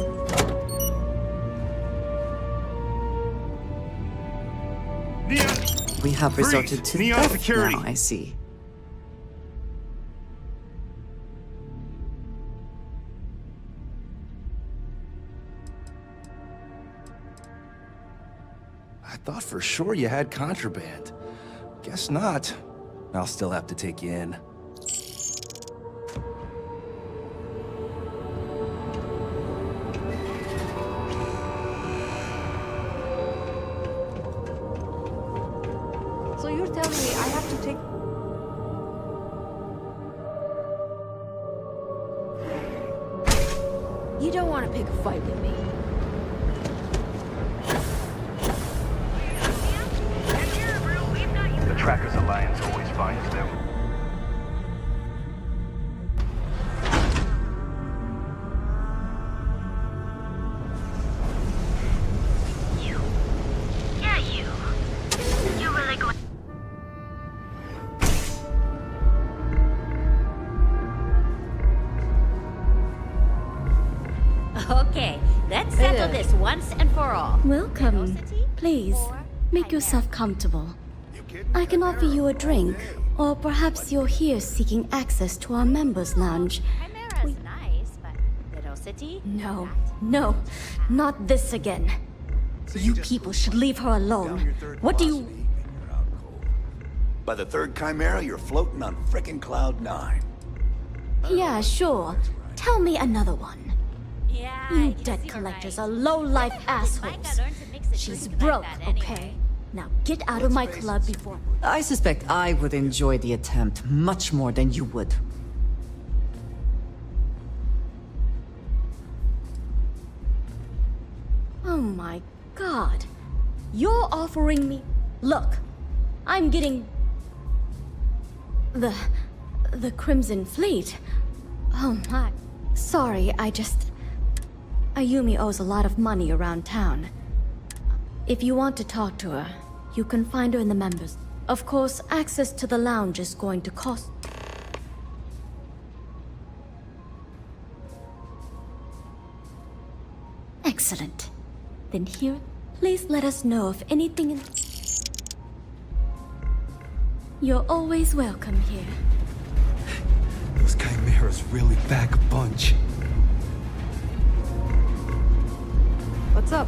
We have resorted to Neon theft security. now, I see. I thought for sure you had contraband. Guess not. I'll still have to take you in. So you're telling me I have to take... You don't want to pick a fight with me. Okay, let's settle this once and for all. Welcome. Please, make yourself comfortable. I can offer you a drink, or perhaps you're here seeking access to our members' lounge. Chimera's nice, but Velocity? No, not this again. You people should leave her alone. What do you... By the third Chimera, you're floating on frickin' Cloud 9. Yeah, sure. Tell me another one. Yeah, You debt collectors are low-life assholes. She's broke, okay? Now get out of my club before... I suspect I would enjoy the attempt much more than you would. Oh my god. You're offering me... Look, I'm getting... The Crimson Fleet. Oh my... Sorry, Ayumi owes a lot of money around town. If you want to talk to her, you can find her in the members. Of course, access to the lounge is going to cost... Excellent. Then here, please let us know if anything in... You're always welcome here. Those Chimeras really pack a punch. What's up?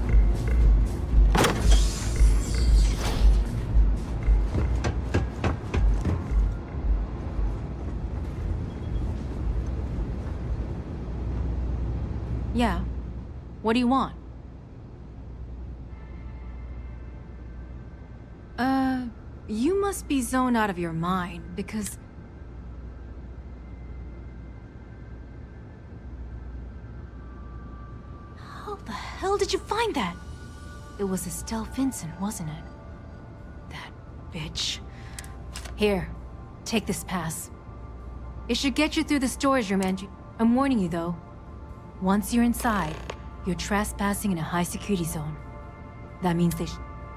Yeah. What do you want? You must be zoned out of your mind, because... How the hell did you find that? It was Estelle Vincent, wasn't it? That bitch. Here, take this pass. It should get you through the storage room, Angie. I'm warning you, though. Once you're inside, you're trespassing in a high-security zone. That means they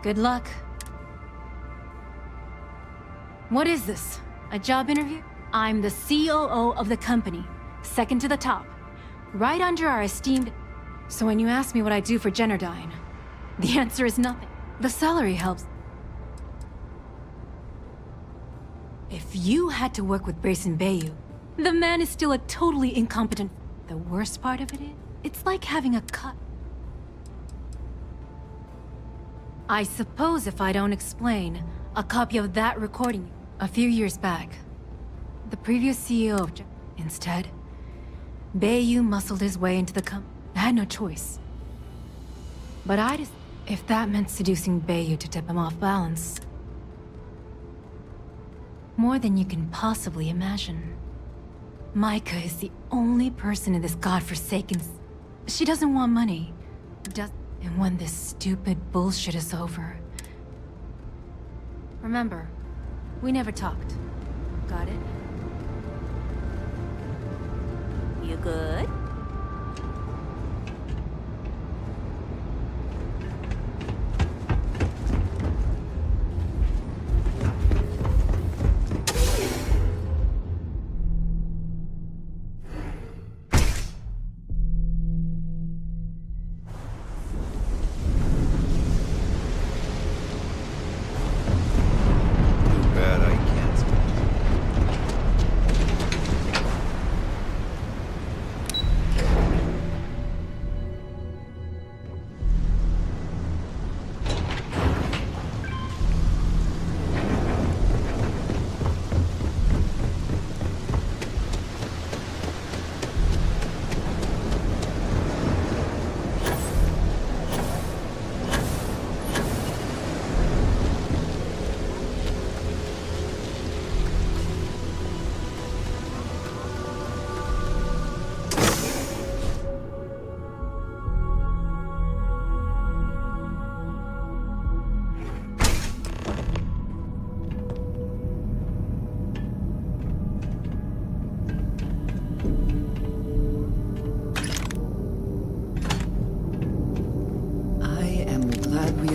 Good luck. What is this? A job interview? I'm the COO of the company. Second to the top. Right under our esteemed... So when you ask me what I do for Generdyne, the answer is nothing. The salary helps. If you had to work with Grayson Bayou, the man is still a totally incompetent... The worst part of it is, it's like having a cut. I suppose if I don't explain, a copy of that recording a few years back. The previous CEO of... Instead, Bayou muscled his way into the company. I had no choice. But I just... If that meant seducing Bayou to tip him off balance... More than you can possibly imagine. Micah is the only person in this godforsaken... She doesn't want money. And when this stupid bullshit is over... Remember, we never talked. Got it? You good?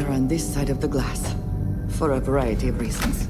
On this side of the glass, for a variety of reasons.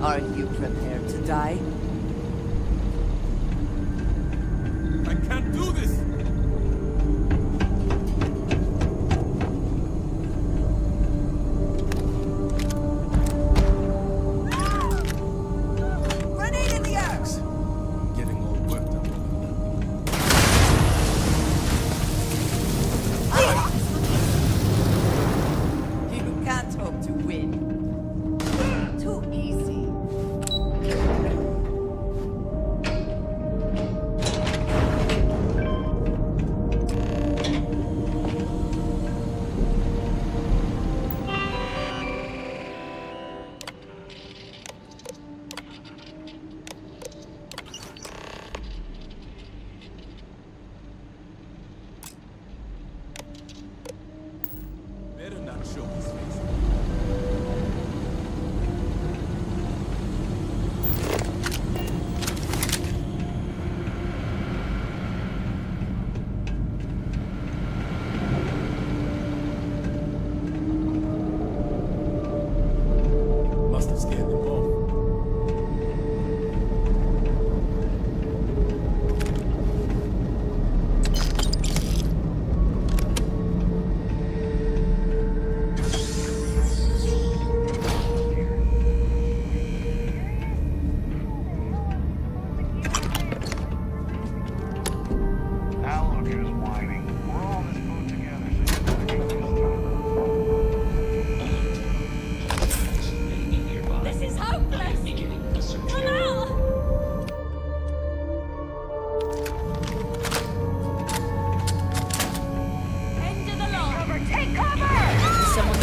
Are you prepared to die? I can't do this! Grenade in the axe! Getting all worked up. You can't hope to win. Too easy. Better not show his face. Must have scared them off. Now look who's whining. We're all in this boat together, so you better get this done. This is hopeless! Hello! End of the line! Cover! Take cover! Someone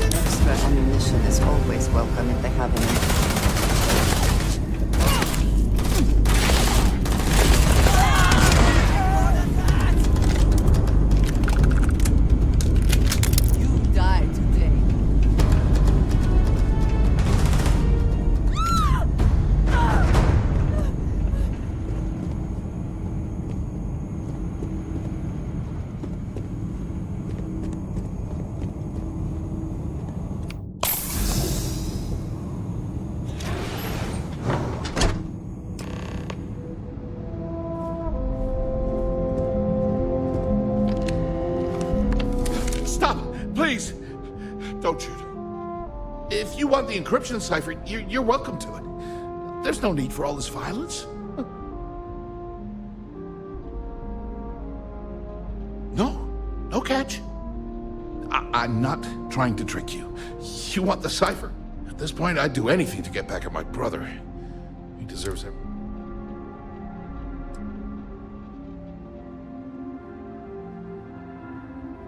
Extra ammunition is always welcome if they have any. You die today. Stop! Please! Don't shoot. If you want the encryption cipher, you're welcome to it. There's no need for all this violence. No catch. I'm not trying to trick you. You want the cipher. At this point, I'd do anything to get back at my brother. He deserves it.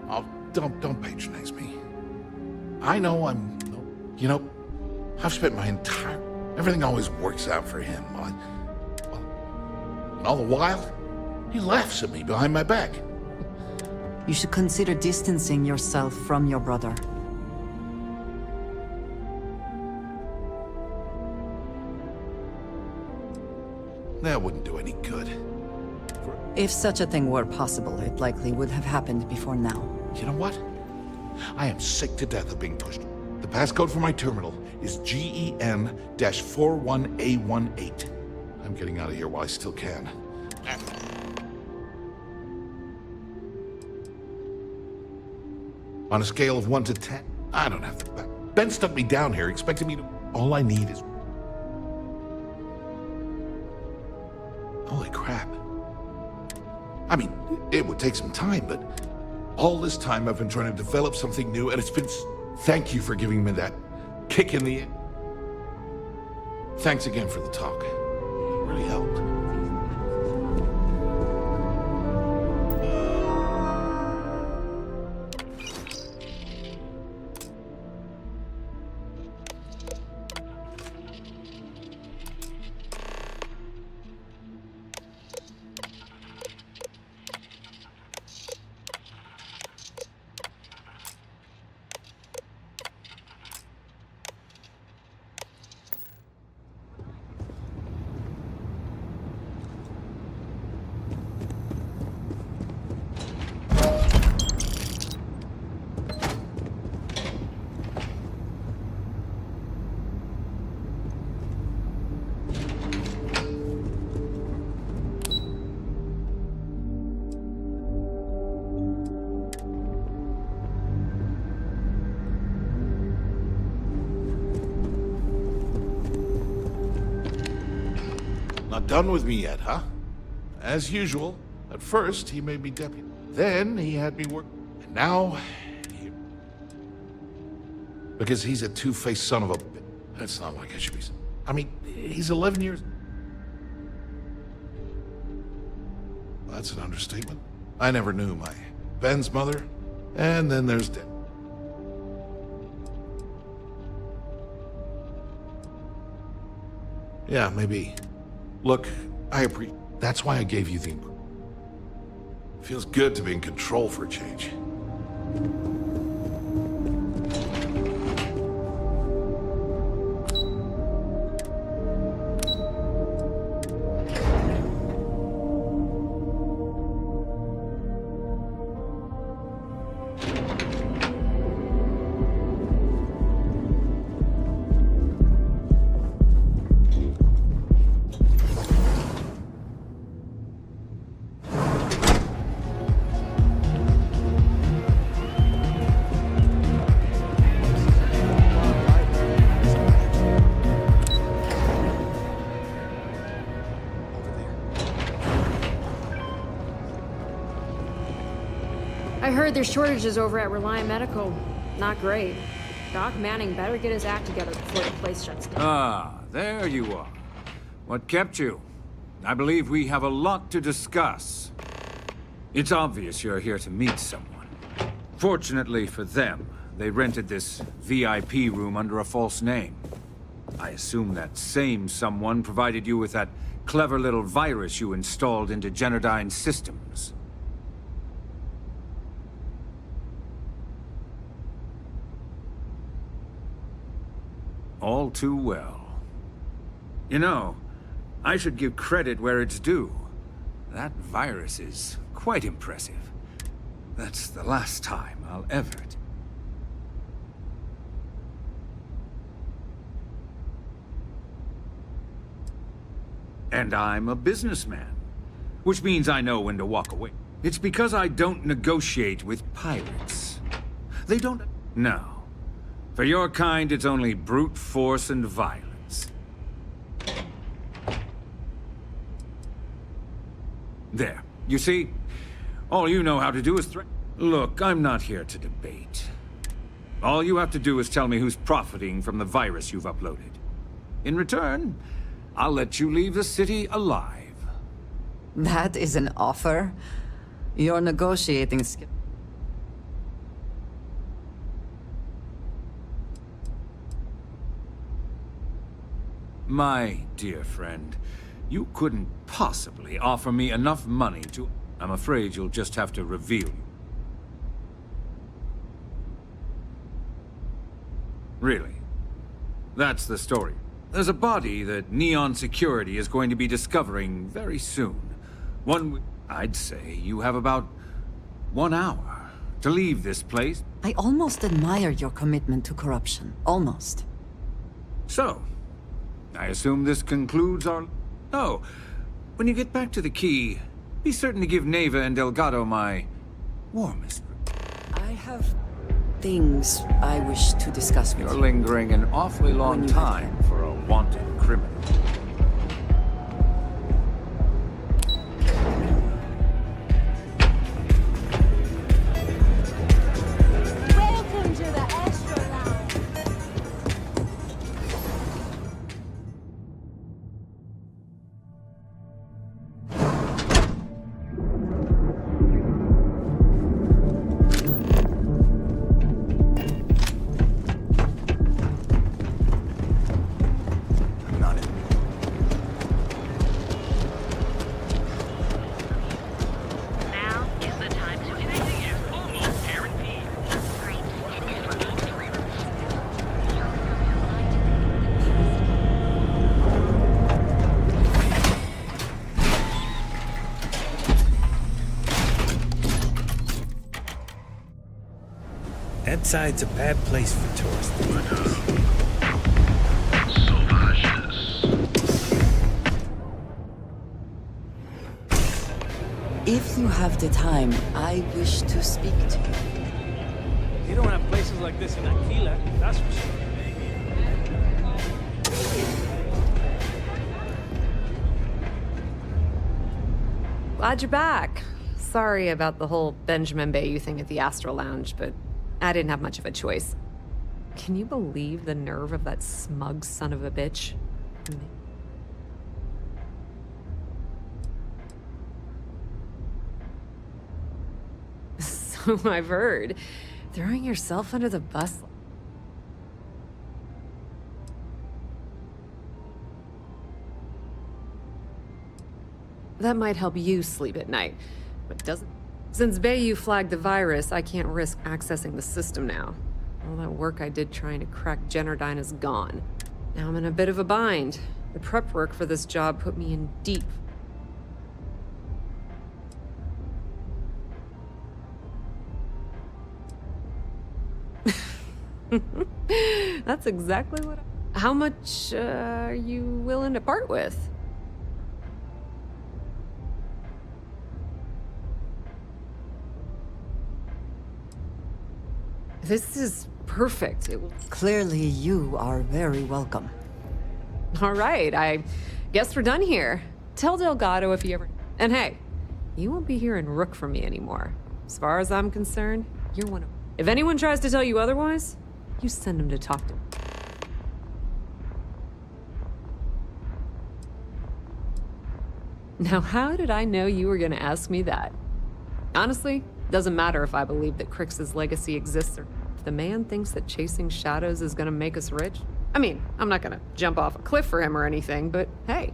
Oh, don't patronize me. I know I've spent my everything always works out for him. And all the while, he laughs at me behind my back. You should consider distancing yourself from your brother. That wouldn't do any good. If such a thing were possible, it likely would have happened before now. You know what? I am sick to death of being pushed. The passcode for my terminal is GEM-41A18. I'm getting out of here while I still can. On a scale of 1 to 10, I don't have to. Ben stuck me down here, expecting me to. All I need is. Holy crap. I mean, it would take some time, but all this time I've been trying to develop something new, and it's been... Thank you for giving me that kick in the... Thanks again for the talk. It really helped. Not done with me yet, huh? As usual, at first he made me deputy. Then he had me work. And now, because he's a two-faced son of a... It's not like I should be... I mean, he's 11 years... That's an understatement. I never knew my Ben's mother, and then there's Deb. Yeah, maybe. Look, I appreciate... That's why I gave you the... Feels good to be in control for a change. I heard there's shortages over at Reliant Medical. Not great. Doc Manning better get his act together before the place shuts down. Ah, there you are. What kept you? I believe we have a lot to discuss. It's obvious you're here to meet someone. Fortunately for them, they rented this VIP room under a false name. I assume that same someone provided you with that clever little virus you installed into Genodyne's systems. All too well. You know, I should give credit where it's due. That virus is quite impressive. That's the last time I'll ever... And I'm a businessman, which means I know when to walk away. It's because I don't negotiate with pirates. They don't... No. For your kind, it's only brute force and violence. There. You see? All you know how to do is threaten. Look, I'm not here to debate. All you have to do is tell me who's profiting from the virus you've uploaded. In return, I'll let you leave the city alive. That is an offer? Your negotiating skill... My dear friend, you couldn't possibly offer me enough money to... I'm afraid you'll just have to reveal. Really? That's the story. There's a body that Neon Security is going to be discovering very soon. I'd say you have about 1 hour to leave this place. I almost admire your commitment to corruption. Almost. So, I assume this concludes our... Oh, when you get back to the key, be certain to give Neva and Delgado my warmest... I have things I wish to discuss with you. You're lingering an awfully long time for a wanted criminal. side's a bad place for tourists. If you have the time, I wish to speak to you. You don't have places like this in Aquila, that's for sure. Glad you're back. Sorry about the whole Benjamin Bayou thing at the Astral Lounge, but I didn't have much of a choice. Can you believe the nerve of that smug son of a bitch? So I've heard. Throwing yourself under the bus. That might help you sleep at night, but doesn't. Since Bayou flagged the virus, I can't risk accessing the system now. All that work I did trying to crack Generdyne is gone. Now I'm in a bit of a bind. The prep work for this job put me in deep. That's exactly what How much are you willing to part with? This is perfect. Clearly, you are very welcome. All right, I guess we're done here. Tell Delgado if you ever... And hey, you won't be hearing Rook from me anymore. As far as I'm concerned, you're one of... If anyone tries to tell you otherwise, you send them to talk to me. Now, how did I know you were gonna ask me that? Honestly, doesn't matter if I believe that Crix's legacy exists or if the man thinks that chasing shadows is gonna make us rich. I mean, I'm not gonna jump off a cliff for him or anything, but hey.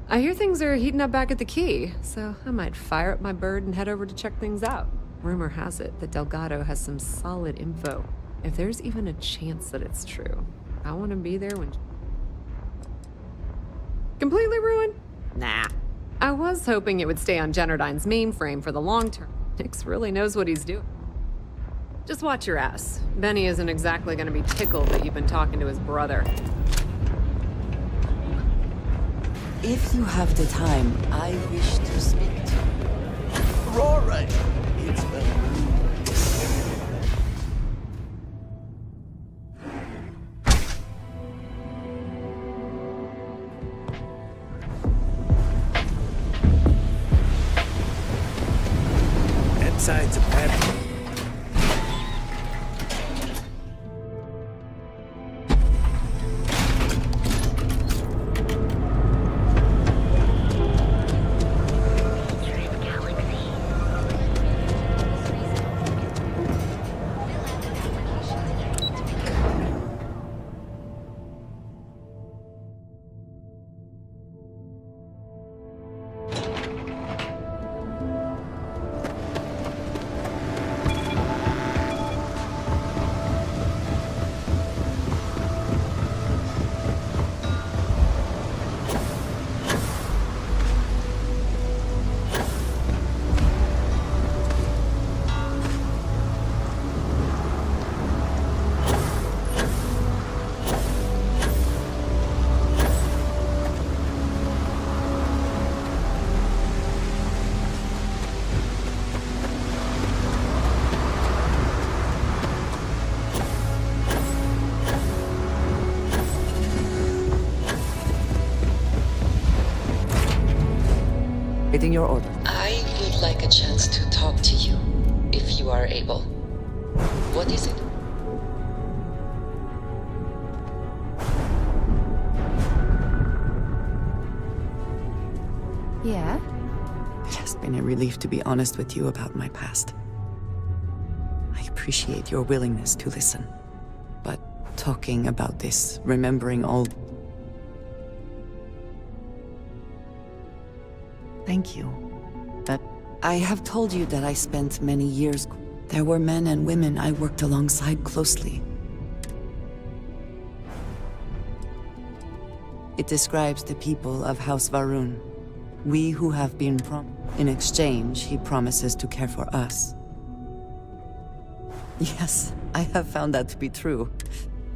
I hear things are heating up back at the Key, so I might fire up my bird and head over to check things out. Rumor has it that Delgado has some solid info. If there's even a chance that it's true, I want to be there when... Completely ruined? Nah. I was hoping it would stay on Generdyne's mainframe for the long term. Nix really knows what he's doing. Just watch your ass. Benny isn't exactly gonna be tickled that you've been talking to his brother. If you have the time, I wish to speak to you. Aurora! It's been... That side's a bad place. Waiting your order. I would like a chance to talk to you, if you are able. What is it? Yeah? It has been a relief to be honest with you about my past. I appreciate your willingness to listen. But talking about this, remembering all... Thank you. But I have told you that I spent many years... There were men and women I worked alongside closely. It describes the people of House Varun. We who have been In exchange, he promises to care for us. Yes, I have found that to be true.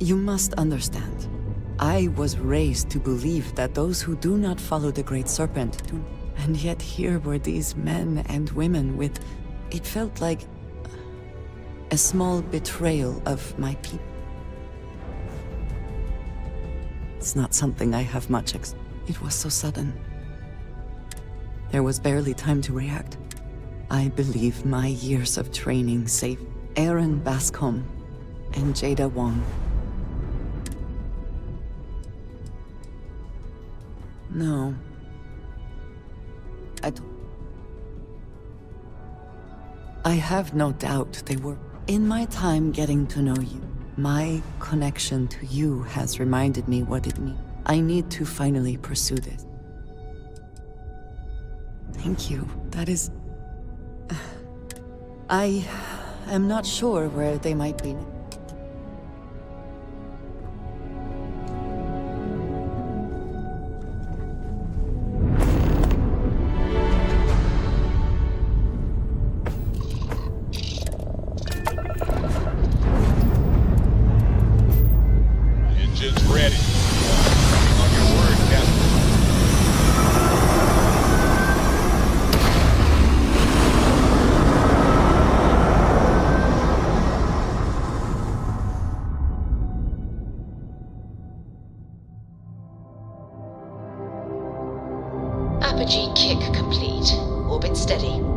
You must understand. I was raised to believe that those who do not follow the Great Serpent do. And yet here were these men and women with... It felt like a small betrayal of my people. It's not something I have much It was so sudden. There was barely time to react. I believe my years of training saved Aaron Bascom and Jada Wong. No. I have no doubt they were. In my time getting to know you, my connection to you has reminded me what it means. I need to finally pursue this. Thank you. That is... I am not sure where they might be. Engines ready. On your word, Captain. Apogee kick complete. Orbit steady.